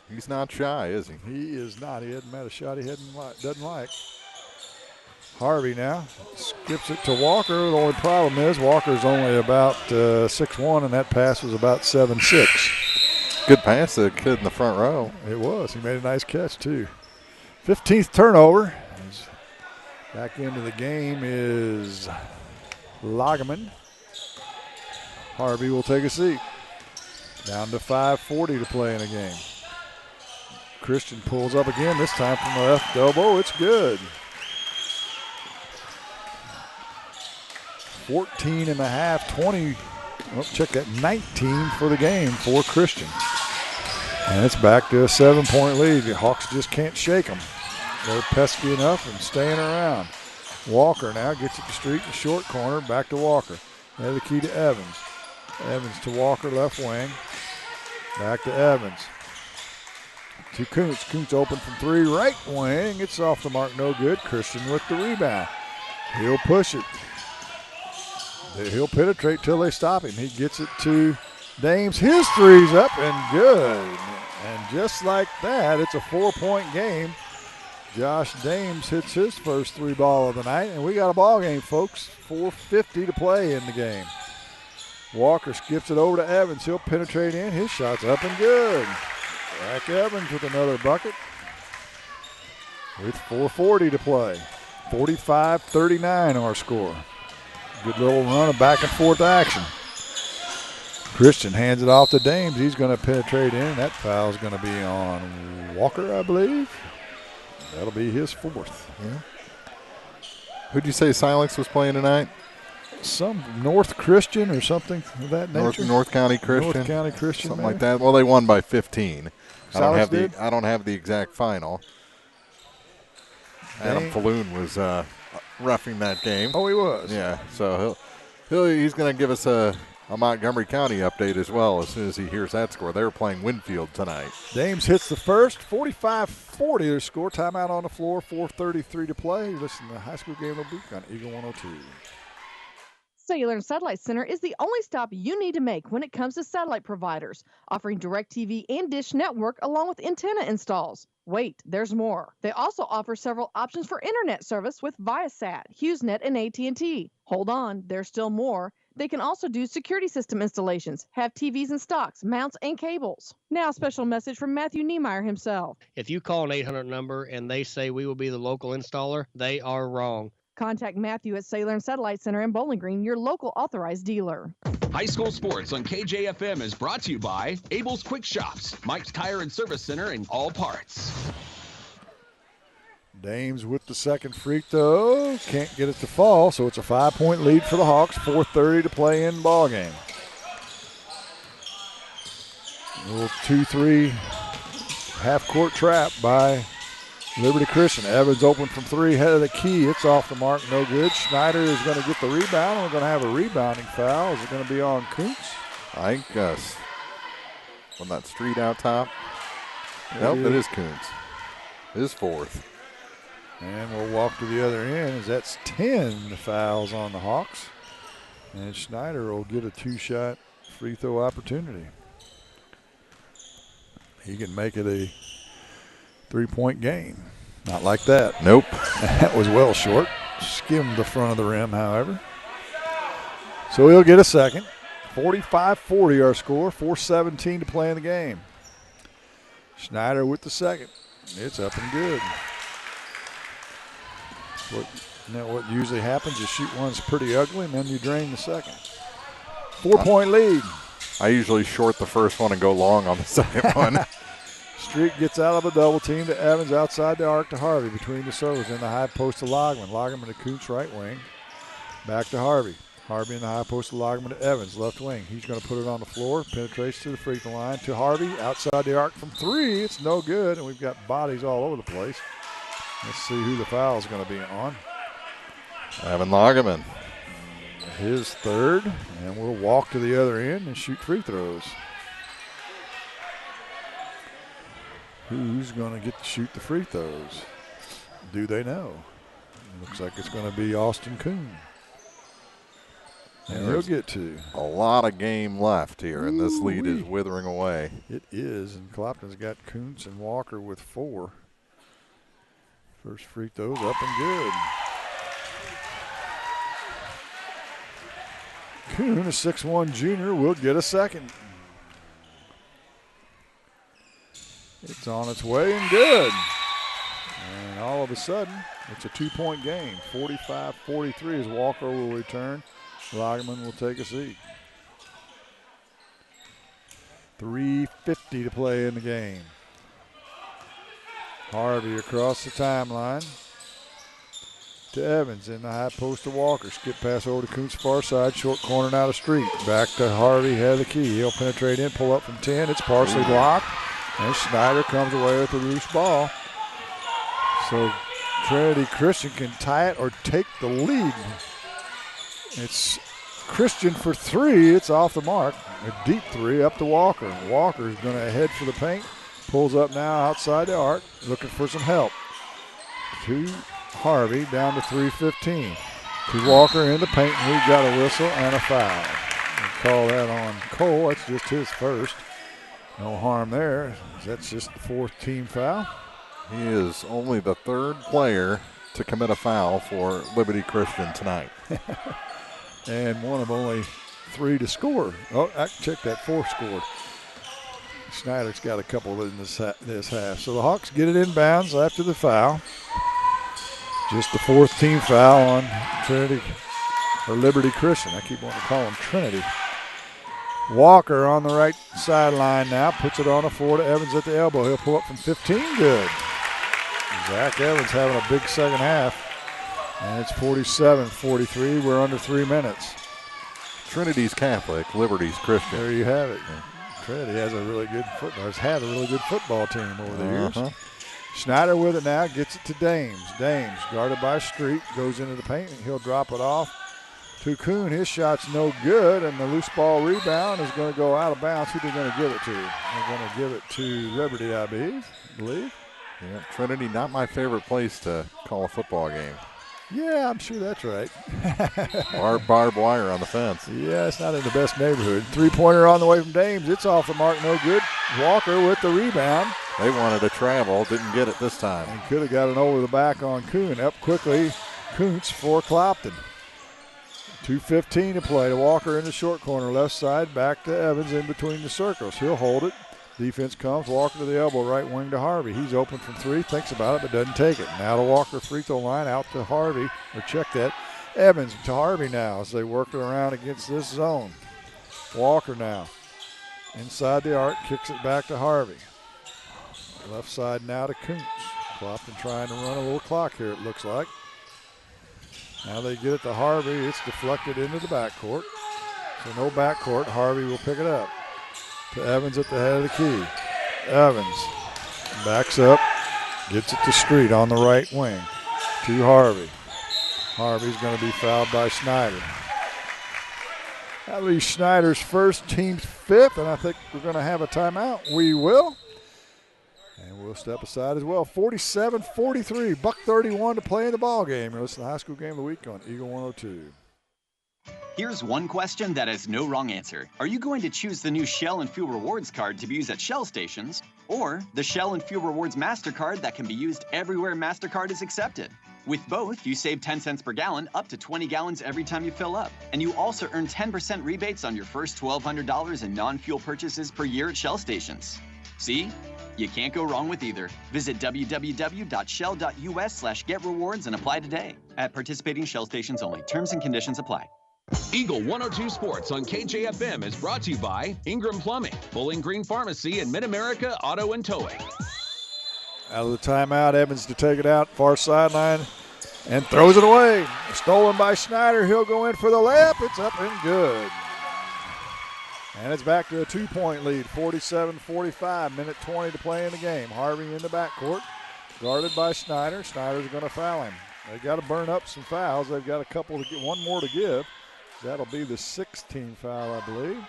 B: He's not shy, is he?
C: He is not. He hasn't met a shot he doesn't like. Harvey now skips it to Walker. The only problem is Walker's only about 6'1", and that pass was about 7'6".
B: Good pass to the kid in the front row.
C: It was. He made a nice catch, too. 15th turnover. Back into the game is Lagerman. Harvey will take a seat. Down to 5:40 to play in the game. Christian pulls up again, this time from the left elbow. It's good. 14.5, 20. Oh, check that, 19 for the game for Christian. And it's back to a 7-point lead. The Hawks just can't shake them. They're pesky enough and staying around. Walker now gets it to Street in the short corner. Back to Walker. Now the key to Evans. Evans to Walker, left wing. Back to Evans. To Kuntz. Kuntz open from 3, right wing. It's off the mark, no good. Christian with the rebound. He'll push it. He'll penetrate till they stop him. He gets it to Dames. His 3's up and good. And just like that, it's a 4-point game. Josh Dames hits his first 3 ball of the night, and we got a ball game, folks. 4:50 to play in the game. Walker skips it over to Evans. He'll penetrate in. His shot's up and good. Zach Evans with another bucket with 4:40 to play. 45-39 our score. Good little run of back and forth action. Christian hands it off to Dames. He's going to penetrate in. That foul's going to be on Walker, I believe. That'll be his 4th.
B: Yeah. Who'd you say Silex was playing tonight?
C: Some North Christian or something of that nature.
B: North County Christian.
C: North County Christian,
B: something
C: maybe?
B: like that. Well, they won by 15. I don't have the exact final. Adam Falloon was roughing that game.
C: Oh, he was.
B: Yeah, so he's going to give us a a Montgomery County update as well as soon as he hears that score. They're playing Winfield tonight.
C: Dames hits the first, 45-40 their score. Timeout on the floor, 4:33 to play. You listen to the high school game of the week on Eagle 102.
J: Cellular and Satellite Center is the only stop you need to make when it comes to satellite providers, offering DirecTV and Dish Network along with antenna installs. Wait, there's more. They also offer several options for internet service with Viasat, HughesNet, and AT&T. Hold on, there's still more. They can also do security system installations, have TVs in stocks, mounts, and cables. Now, a special message from Matthew Niemeyer himself.
L: If you call an 800 number and they say we will be the local installer, they are wrong.
J: Contact Matthew at Cellular and Satellite Center in Bowling Green, your local authorized dealer.
O: High school sports on KJFM is brought to you by Abel's Quick Shops, Mike's Tire and Service Center, and All Parts.
C: Dames with the second free throw. Can't get it to fall, so it's a 5-point lead for the Hawks. 4:30 to play in ball game. A little 2-3 half-court trap by Liberty Christian. Evans open from three, head of the key. It's off the mark, no good. Schneider is going to get the rebound. We're going to have a rebounding foul. Is it going to be on Kuntz?
B: I think on that street out top. Nope, it is Kuntz. His fourth.
C: And we'll walk to the other end as that's 10 fouls on the Hawks. And Schneider will get a two-shot free throw opportunity. He can make it a three-point game. Not like that.
B: Nope.
C: That was well short. Skimmed the front of the rim, however. So he'll get a second. 45-40 our score. 4:17 to play in the game. Schneider with the second. It's up and good. What usually happens, you shoot one's pretty ugly, and then you drain the second. 4-point lead.
B: I usually short the first one and go long on the second one.
C: Street gets out of a double team to Evans outside the arc to Harvey between the servers in the high post to Logman. Logman to Kuntz right wing. Back to Harvey. Harvey in the high post to Logman to Evans left wing. He's going to put it on the floor. Penetrates to the free throw line to Harvey outside the arc from three. It's no good, and we've got bodies all over the place. Let's see who the foul is going to be on.
B: Evan Logman.
C: His third, and we'll walk to the other end and shoot free throws. Who's going to get to shoot the free throws? Do they know? Looks like it's going to be Austin Kuhn. And he'll get to.
B: A lot of game left here, and this lead is withering away.
C: It is, and Clopton's got Kuntz and Walker with 4. First free throw's up and good. Kuhn, a 6'1 junior, will get a second. It's on its way and good. And all of a sudden, it's a 2-point game. 45-43 as Walker will return. Logman will take a seat. 3:50 to play in the game. Harvey across the timeline to Evans in the high post to Walker. Skip pass over to Kuntz far side. Short corner now to Street. Back to Harvey, head of the key. He'll penetrate in, pull up from 10. It's partially blocked. And Schneider comes away with a loose ball. So Trinity Christian can tie it or take the lead. It's Christian for 3. It's off the mark. A deep 3 up to Walker. Walker's going to head for the paint. Pulls up now outside the arc, looking for some help. To Harvey, down to 3:15. To Walker in the paint, and we've got a whistle and a foul. We'll call that on Cole. That's just his first. No harm there. That's just the 4th team foul.
B: He is only the 3rd player to commit a foul for Liberty Christian tonight.
C: And one of only 3 to score. Oh, I checked that 4 scored. Schneider's got a couple in this half. So the Hawks get it inbounds after the foul. Just the 4th team foul on Trinity, or Liberty Christian. I keep wanting to call them Trinity. Walker on the right sideline now. Puts it on the floor to Evans at the elbow. He'll pull up from 15. Good. Zach Evans having a big second half. And it's 47-43. We're under 3 minutes.
B: Trinity's Catholic, Liberty's Christian.
C: There you have it. Trinity has a really good had a really good football team over the years. Schneider with it now, gets it to Dames. Dames guarded by Street, goes into the paint, and he'll drop it off to Kuhn. His shot's no good, and the loose ball rebound is going to go out of bounds. Who are they going to give it to? They're going to give it to Liberty, I believe.
B: Yeah, Trinity, not my favorite place to call a football game.
C: Yeah, I'm sure that's right.
B: Barbed wire on the fence.
C: Yeah, it's not in the best neighborhood. Three-pointer on the way from Dames. It's off the mark, no good. Walker with the rebound.
B: They wanted to travel, didn't get it this time.
C: And could have got an over the back on Kuhn. Up quickly, Kuntz for Clopton. 2:15 to play. To Walker in the short corner, left side, back to Evans in between the circles. He'll hold it. Defense comes, Walker to the elbow, right wing to Harvey. He's open from three, thinks about it, but doesn't take it. Now to Walker, free throw line, out to Harvey, or check that. Evans to Harvey now as they work it around against this zone. Walker now, inside the arc, kicks it back to Harvey. Left side now to Kuntz. Clopton trying to run a little clock here, it looks like. Now they get it to Harvey. It's deflected into the backcourt. So no backcourt. Harvey will pick it up. To Evans at the head of the key. Evans backs up, gets it to Street on the right wing. To Harvey. Harvey's going to be fouled by Schneider. That leaves Schneider's first, team's fifth, and I think we're going to have a timeout. We will. And we'll step aside as well. 47-43, buck 31 to play in the ball game. You're listening to the High School Game of the Week on Eagle 102.
U: Here's one question that has no wrong answer. Are you going to choose the new Shell and Fuel Rewards card to be used at Shell stations, or the Shell and Fuel Rewards MasterCard that can be used everywhere MasterCard is accepted? With both, you save 10 cents per gallon, up to 20 gallons every time you fill up. And you also earn 10% rebates on your first $1,200 in non-fuel purchases per year at Shell stations. See? You can't go wrong with either. Visit www.shell.us/getrewards and apply today. At participating Shell stations only. Terms and conditions apply.
O: Eagle 102 Sports on KJFM is brought to you by Ingram Plumbing, Bowling Green Pharmacy, and Mid-America Auto and Towing.
C: Out of the timeout, Evans to take it out, far sideline, and throws it away. Stolen by Schneider. He'll go in for the layup. It's up and good. And it's back to a 2-point lead, 47-45, minute 20 to play in the game. Harvey in the backcourt, guarded by Schneider. Schneider's going to foul him. They got to burn up some fouls. They've got a couple to get, one more to give. That'll be the 16th foul, I believe.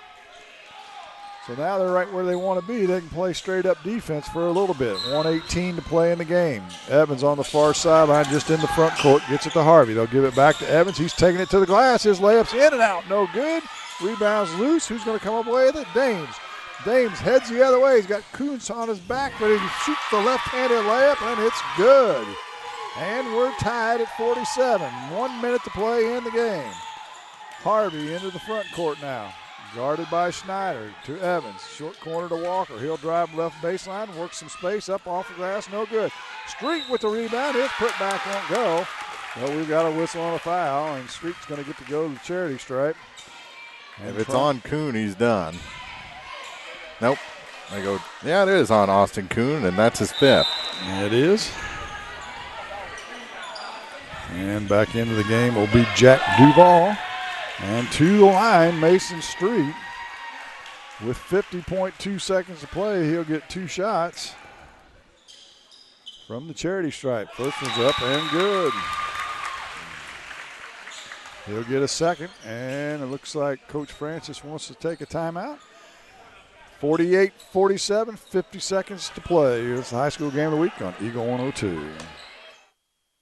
C: So now they're right where they want to be. They can play straight up defense for a little bit. 1:18 to play in the game. Evans on the far sideline, just in the front court, gets it to Harvey. They'll give it back to Evans. He's taking it to the glass. His layup's in and out. No good. Rebounds loose. Who's going to come up with it? Dames. Dames heads the other way. He's got Kuntz on his back, but he shoots the left-handed layup, and it's good. And we're tied at 47. 1 minute to play in the game. Harvey into the front court now. Guarded by Schneider to Evans. Short corner to Walker. He'll drive left baseline, work some space up off the glass. No good. Street with the rebound. His putback won't go. Well, we've got a whistle on a foul, and Street's going to get to go to the charity stripe. And
B: if it's on Kuhn, he's done. Nope. They go, yeah, it is on Austin Kuhn, and that's his fifth.
C: It is. And back into the game will be Jack Duvall. And to the line, Mason Street. With 50.2 seconds to play, he'll get two shots from the charity stripe. First one's up and good. He'll get a second, and it looks like Coach Francis wants to take a timeout. 48-47, 50 seconds to play. It's the High School Game of the Week on Eagle 102.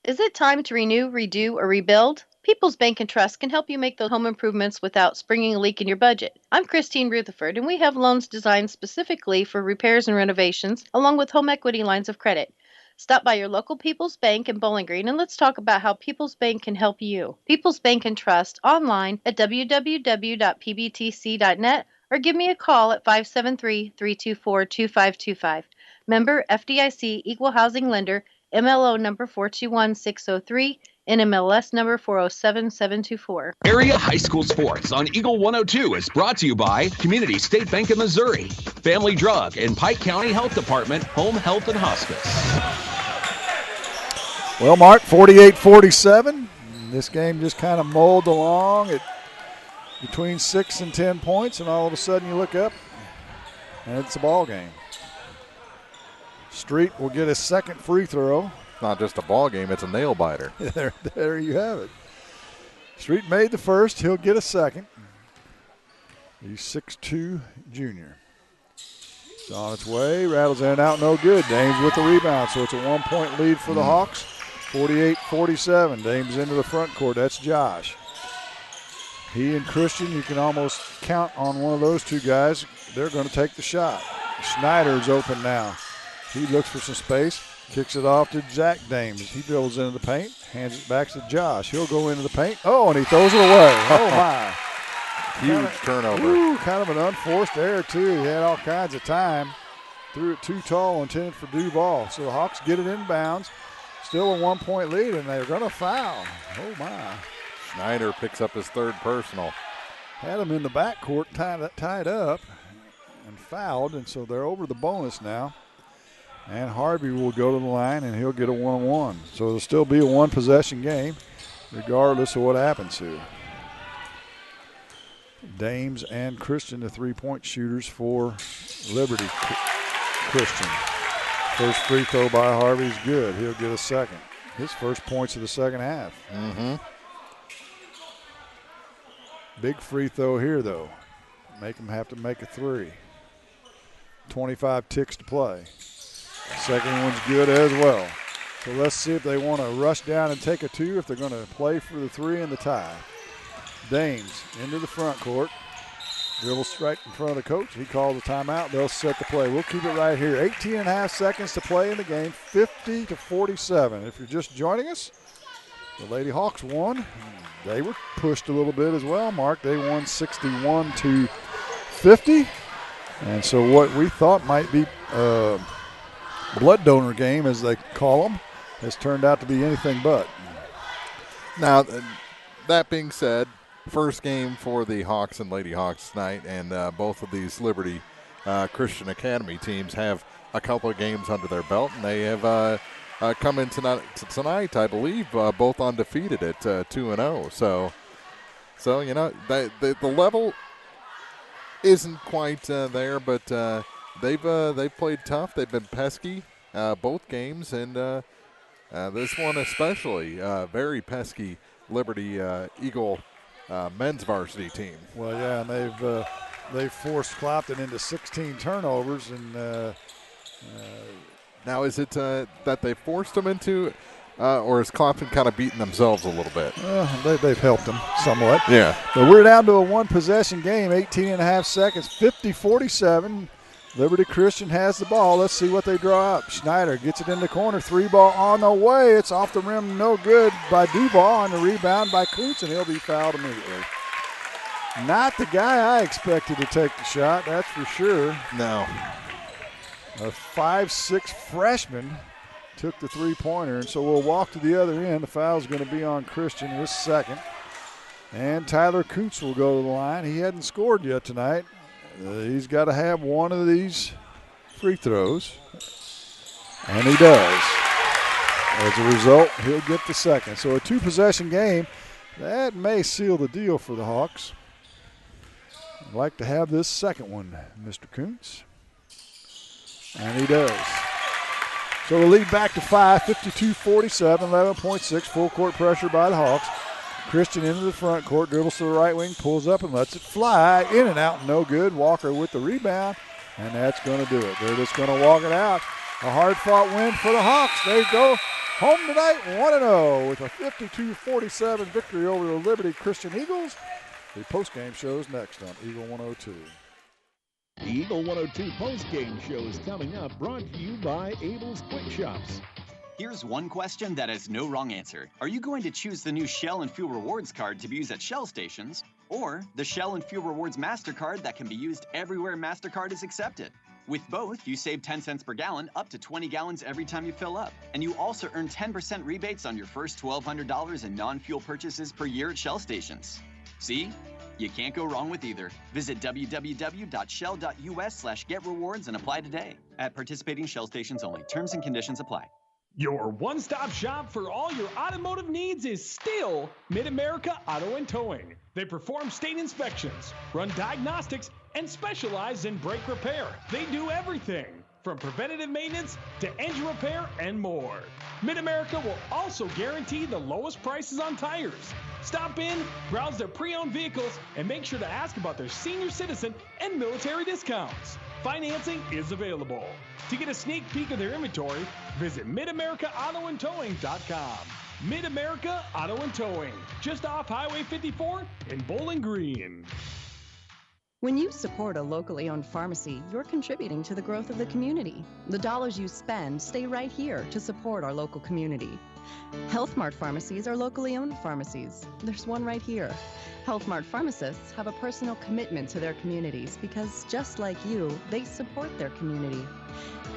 P: Is it time to renew, redo, or rebuild? People's Bank and Trust can help you make those home improvements without springing a leak in your budget. I'm Christine Rutherford, and we have loans designed specifically for repairs and renovations, along with home equity lines of credit. Stop by your local People's Bank in Bowling Green, and let's talk about how People's Bank can help you. People's Bank and Trust online at www.pbtc.net or give me a call at 573-324-2525. Member FDIC Equal Housing Lender, MLO number 421603, NMLS number 407724.
O: Area High School Sports on Eagle 102 is brought to you by Community State Bank of Missouri, Family Drug, and Pike County Health Department, Home Health and Hospice.
C: Well, Mark, 48-47. This game just kind of mulled along at between 6 and 10 points, and all of a sudden you look up, and it's a ball game. Street will get a second free throw.
B: Not just a ball game, it's a nail biter.
C: There you have it. Street made the first. He'll get a second. He's 6'2", junior. It's on its way. Rattles in and out. No good. Dames with the rebound. So it's a 1-point lead for the Hawks. 48-47. Dames into the front court. That's Josh. He and Christian, you can almost count on one of those two guys. They're going to take the shot. Schneider's open now. He looks for some space. Kicks it off to Zach Dames. He dribbles into the paint. Hands it back to Josh. He'll go into the paint. Oh, and he throws it away. Oh, my.
B: Huge turnover.
C: Ooh, kind of an unforced error, too. He had all kinds of time. Threw it too tall, intended for Duval. So the Hawks get it inbounds. Still a 1-point lead, and they're going to foul. Oh, my.
B: Schneider picks up his third personal.
C: Had him in the backcourt tied up and fouled, and so they're over the bonus now. And Harvey will go to the line, and he'll get a 1-on-1. So it'll still be a one-possession game, regardless of what happens here. Dames and Christian, the three-point shooters for Liberty Christian. First free throw by Harvey is good. He'll get a second. His first points of the second half.
B: Mm-hmm.
C: Big free throw here, though. Make him have to make a three. 25 ticks to play. Second one's good as well. So let's see if they want to rush down and take a two, if they're going to play for the three and the tie. Dames into the front court. Dribbles right in front of the coach. He calls a timeout. They'll set the play. We'll keep it right here. 18.5 seconds to play in the game. 50-47. If you're just joining us, the Lady Hawks won. They were pushed a little bit as well, Mark. They won 61-50. And so what we thought might be a blood donor game, as they call them, has turned out to be anything but.
B: Now, that being said, first game for the Hawks and Lady Hawks tonight, and both of these Liberty Christian Academy teams have a couple of games under their belt, and they have come in tonight, I believe, both undefeated at 2-0. So you know, the level isn't quite there, but they've played tough. They've been pesky both games, and this one especially very pesky Liberty Eagle men's varsity team.
C: Well, yeah, and they've forced Clopton into 16 turnovers, and
B: now is it that they forced them into, or is Clopton kind of beating themselves a little bit?
C: They've helped them somewhat.
B: Yeah.
C: But we're down to a one-possession game, 18.5 seconds, 50-47. Liberty Christian has the ball. Let's see what they draw up. Schneider gets it in the corner. Three ball on the way. It's off the rim, no good by Duval, on the rebound by Kuntz, and he'll be fouled immediately. Not the guy I expected to take the shot, that's for sure.
B: No.
C: A 5'6" freshman took the three-pointer, and so we'll walk to the other end. The foul's going to be on Christian, his second. And Tyler Kuntz will go to the line. He hadn't scored yet tonight. He's got to have one of these free throws, and he does. As a result, he'll get the second. So a two-possession game, that may seal the deal for the Hawks. I'd like to have this second one, Mr. Kuntz. And he does. So the lead back to 5, 52-47, 11.6, full court pressure by the Hawks. Christian into the front court, dribbles to the right wing, pulls up and lets it fly. In and out, no good. Walker with the rebound, and that's going to do it. They're just going to walk it out. A hard-fought win for the Hawks. They go home tonight 1-0 with a 52-47 victory over the Liberty Christian Eagles. The postgame show is next on Eagle 102.
R: The Eagle 102 postgame show is coming up, brought to you by Abel's Quick Shops.
U: Here's one question that has no wrong answer. Are you going to choose the new Shell and Fuel Rewards card to be used at Shell stations, or the Shell and Fuel Rewards MasterCard that can be used everywhere MasterCard is accepted? With both, you save 10 cents per gallon, up to 20 gallons every time you fill up. And you also earn 10% rebates on your first $1,200 in non-fuel purchases per year at Shell stations. See? You can't go wrong with either. Visit www.shell.us/getrewards and apply today. At participating Shell stations only. Terms and conditions apply.
Q: Your one-stop shop for all your automotive needs is still Mid-America Auto and Towing. They perform state inspections, run diagnostics, and specialize in brake repair. They do everything from preventative maintenance to engine repair and more. Mid-America will also guarantee the lowest prices on tires. Stop in, browse their pre-owned vehicles, and make sure to ask about their senior citizen and military discounts. Financing is available. To get a sneak peek of their inventory, visit MidAmericaAutoandTowing.com. Mid-America Auto and Towing, just off Highway 54 in Bowling Green.
S: When you support a locally owned pharmacy, you're contributing to the growth of the community. The dollars you spend stay right here to support our local community. Health Mart pharmacies are locally owned pharmacies. There's one right here. Health Mart pharmacists have a personal commitment to their communities because, just like you, they support their community.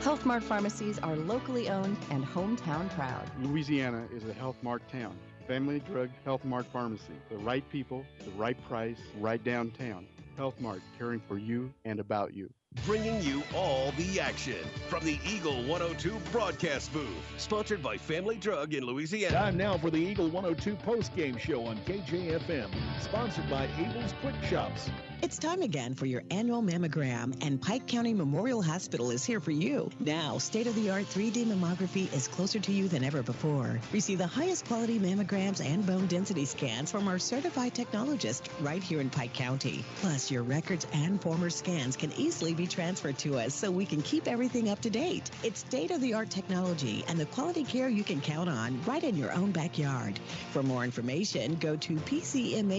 S: Health Mart pharmacies are locally owned and hometown proud.
T: Louisiana is a Health Mart town. Family Drug Health Mart Pharmacy. The right people, the right price, right downtown. Health Mart, caring for you and about you.
G: Bringing you all the action from the Eagle 102 broadcast booth. Sponsored by Family Drug in Louisiana.
R: Time now for the Eagle 102 post-game show on KJFM. Sponsored by Abel's Quick Shops.
V: It's time again for your annual mammogram, and Pike County Memorial Hospital is here for you. Now, state-of-the-art 3D mammography is closer to you than ever before. Receive the highest quality mammograms and bone density scans from our certified technologist right here in Pike County. Plus, your records and former scans can easily be transferred to us so we can keep everything up to date. It's state-of-the-art technology and the quality care you can count on right in your own backyard. For more information, go to pcmh-mo.org.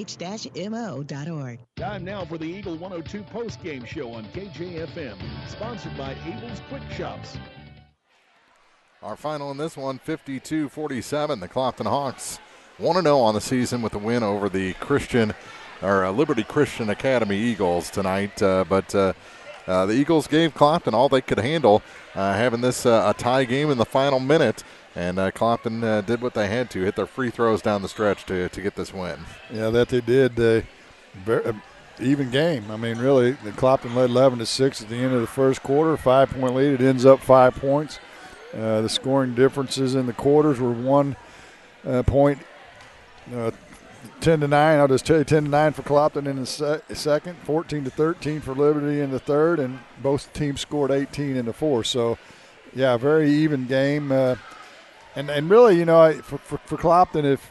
R: Time now for the Eagle 102 post-game show on KJFM. Sponsored by Abel's Quick Shops.
B: Our final in this one, 52-47. The Clopton Hawks 1-0 on the season with a win over the Liberty Christian Academy Eagles tonight. But the Eagles gave Clopton all they could handle, having this a tie game in the final minute. And Clopton did what they had to, hit their free throws down the stretch to get this win.
C: Yeah, that they did. Even game. I mean, really, the Clopton led 11-6 at the end of the first quarter. 5-point lead. It ends up 5 points. The scoring differences in the quarters were 1 point, 10-9. I'll just tell you, 10-9 for Clopton in the second, 14-13 for Liberty in the third, and both teams scored 18 in the fourth. So, yeah, very even game. And really, for Clopton, if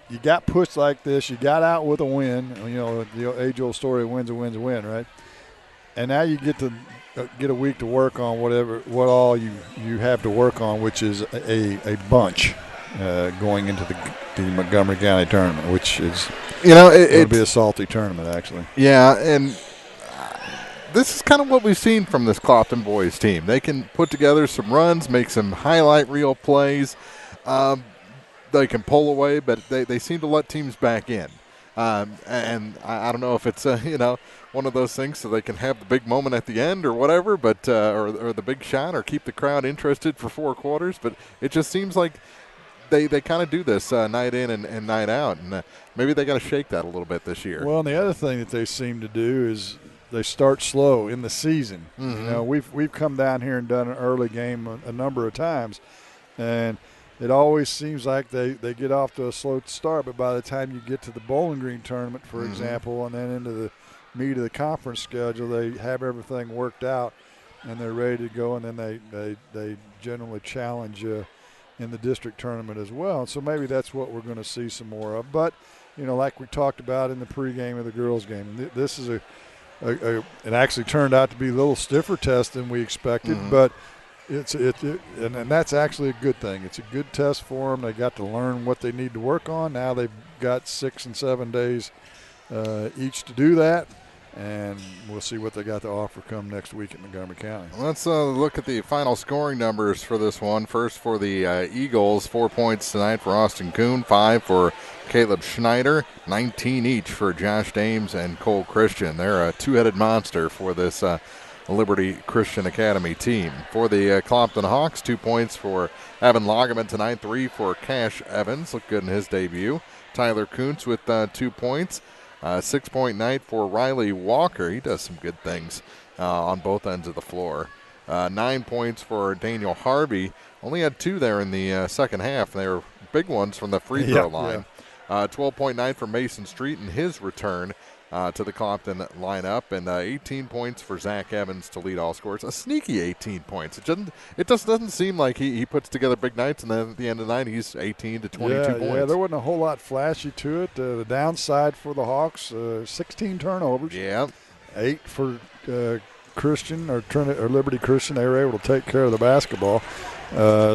C: you got pushed like this, you got out with a win. The age-old story, win's a win, right? And now you get to get a week to work on what all you have to work on, which is a bunch going into the Montgomery County tournament, which is it'll be a salty tournament, actually.
B: Yeah, and this is kind of what we've seen from this Clopton boys team. They can put together some runs, make some highlight reel plays. They can pull away, but they seem to let teams back in. And I don't know if it's one of those things so they can have the big moment at the end or whatever, but or the big shot, or keep the crowd interested for 4 quarters. But it just seems like they kind of do this night in and night out, and maybe they got to shake that a little bit this year.
C: Well, and the other thing that they seem to do is they start slow in the season.
B: Mm-hmm.
C: We've come down here and done an early game a number of times, and it always seems like they get off to a slow start, but by the time you get to the Bowling Green tournament, for example, and then into the meat of the conference schedule, they have everything worked out, and they're ready to go, and then they generally challenge in the district tournament as well. And so maybe that's what we're going to see some more of. But, like we talked about in the pregame of the girls' game, this is it actually turned out to be a little stiffer test than we expected, but and that's actually a good thing. It's a good test for them. They got to learn what they need to work on. Now they've got 6 and 7 days each to do that, and we'll see what they got to offer come next week at Montgomery County.
B: Let's look at the final scoring numbers for this one. First for the Eagles, 4 points tonight for Austin Kuhn, 5 for Caleb Schneider, 19 each for Josh Dames and Cole Christian. They're a two-headed monster for this Liberty Christian Academy team. For the Clopton Hawks, 2 points for Evan Lagerman tonight, 3 for Cash Evans. Looked good in his debut. Tyler Kuntz with 2 points. 6-point night for Riley Walker. He does some good things on both ends of the floor. 9 points for Daniel Harvey. Only had 2 there in the second half. They were big ones from the free throw line. 12-point night for Mason Street in his return. to the Clopton lineup, and 18 points for Zach Evans to lead all scorers. A sneaky 18 points. It just doesn't seem like he puts together big nights, and then at the end of the night, he's 18 to 22 points.
C: Yeah, there wasn't a whole lot flashy to it. The downside for the Hawks, 16 turnovers.
B: Yeah.
C: 8 for Christian or Liberty Christian. They were able to take care of the basketball.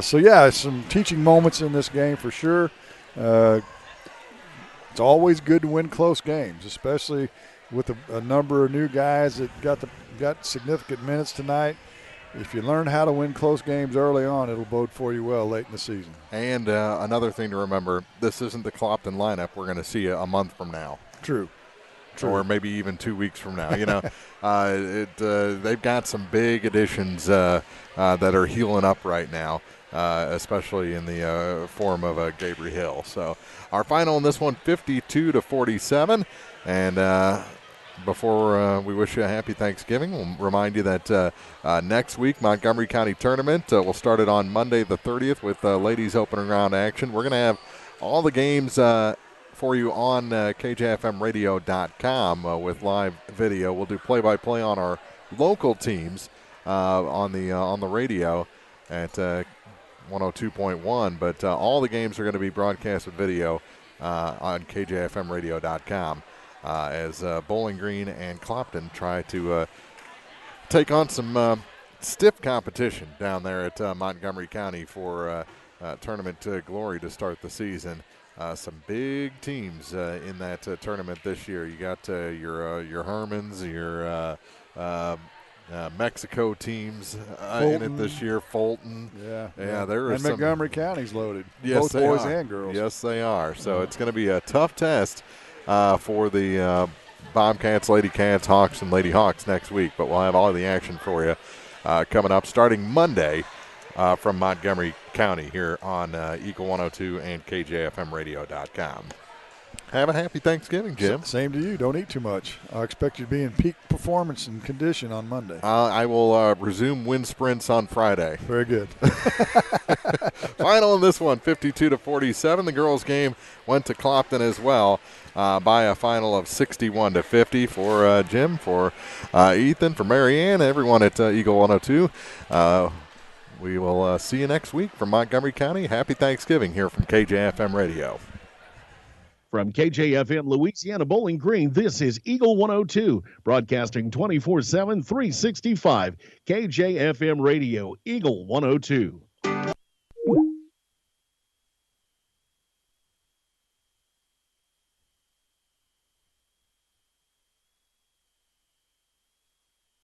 C: Some teaching moments in this game for sure. It's always good to win close games, especially with a number of new guys that got significant minutes tonight. If you learn how to win close games early on, it'll bode for you well late in the season.
B: And another thing to remember, this isn't the Clopton lineup we're going to see a month from now.
C: True.
B: Or maybe even 2 weeks from now. They've got some big additions that are healing up right now, especially in the form of Gabriel Hill. So our final in this one, 52-47. And before we wish you a happy Thanksgiving, we'll remind you that next week, Montgomery County Tournament, we'll start it on Monday the 30th with ladies opening round action. We're going to have all the games for you on KJFMradio.com with live video. We'll do play-by-play on our local teams on the radio at 102.1, but all the games are going to be broadcast with video on KJFMradio.com as Bowling Green and Clopton try to take on some stiff competition down there at Montgomery County for tournament glory to start the season. Some big teams in that tournament this year. You got your Hermans, your Mexico teams in it this year. Fulton.
C: Yeah.
B: There is
C: and Montgomery County's loaded.
B: Yes,
C: both boys and girls.
B: Yes, they are. So it's going to be a tough test for the Bobcats, Lady Cats, Hawks, and Lady Hawks next week. But we'll have all of the action for you coming up starting Monday. From Montgomery County here on Eagle 102 and KJFMradio.com. Have a happy Thanksgiving, Jim.
C: Same to you. Don't eat too much. I expect you to be in peak performance and condition on Monday.
B: I will resume wind sprints on Friday.
C: Very good.
B: Final in this one, 52-47. The girls' game went to Clopton as well by a final of 61-50 for Jim, for Ethan, for Marianne, everyone at Eagle 102. We will see you next week from Montgomery County. Happy Thanksgiving here from KJFM Radio.
R: From KJFM Louisiana Bowling Green, this is Eagle 102, broadcasting 24/7, 365. KJFM Radio, Eagle 102.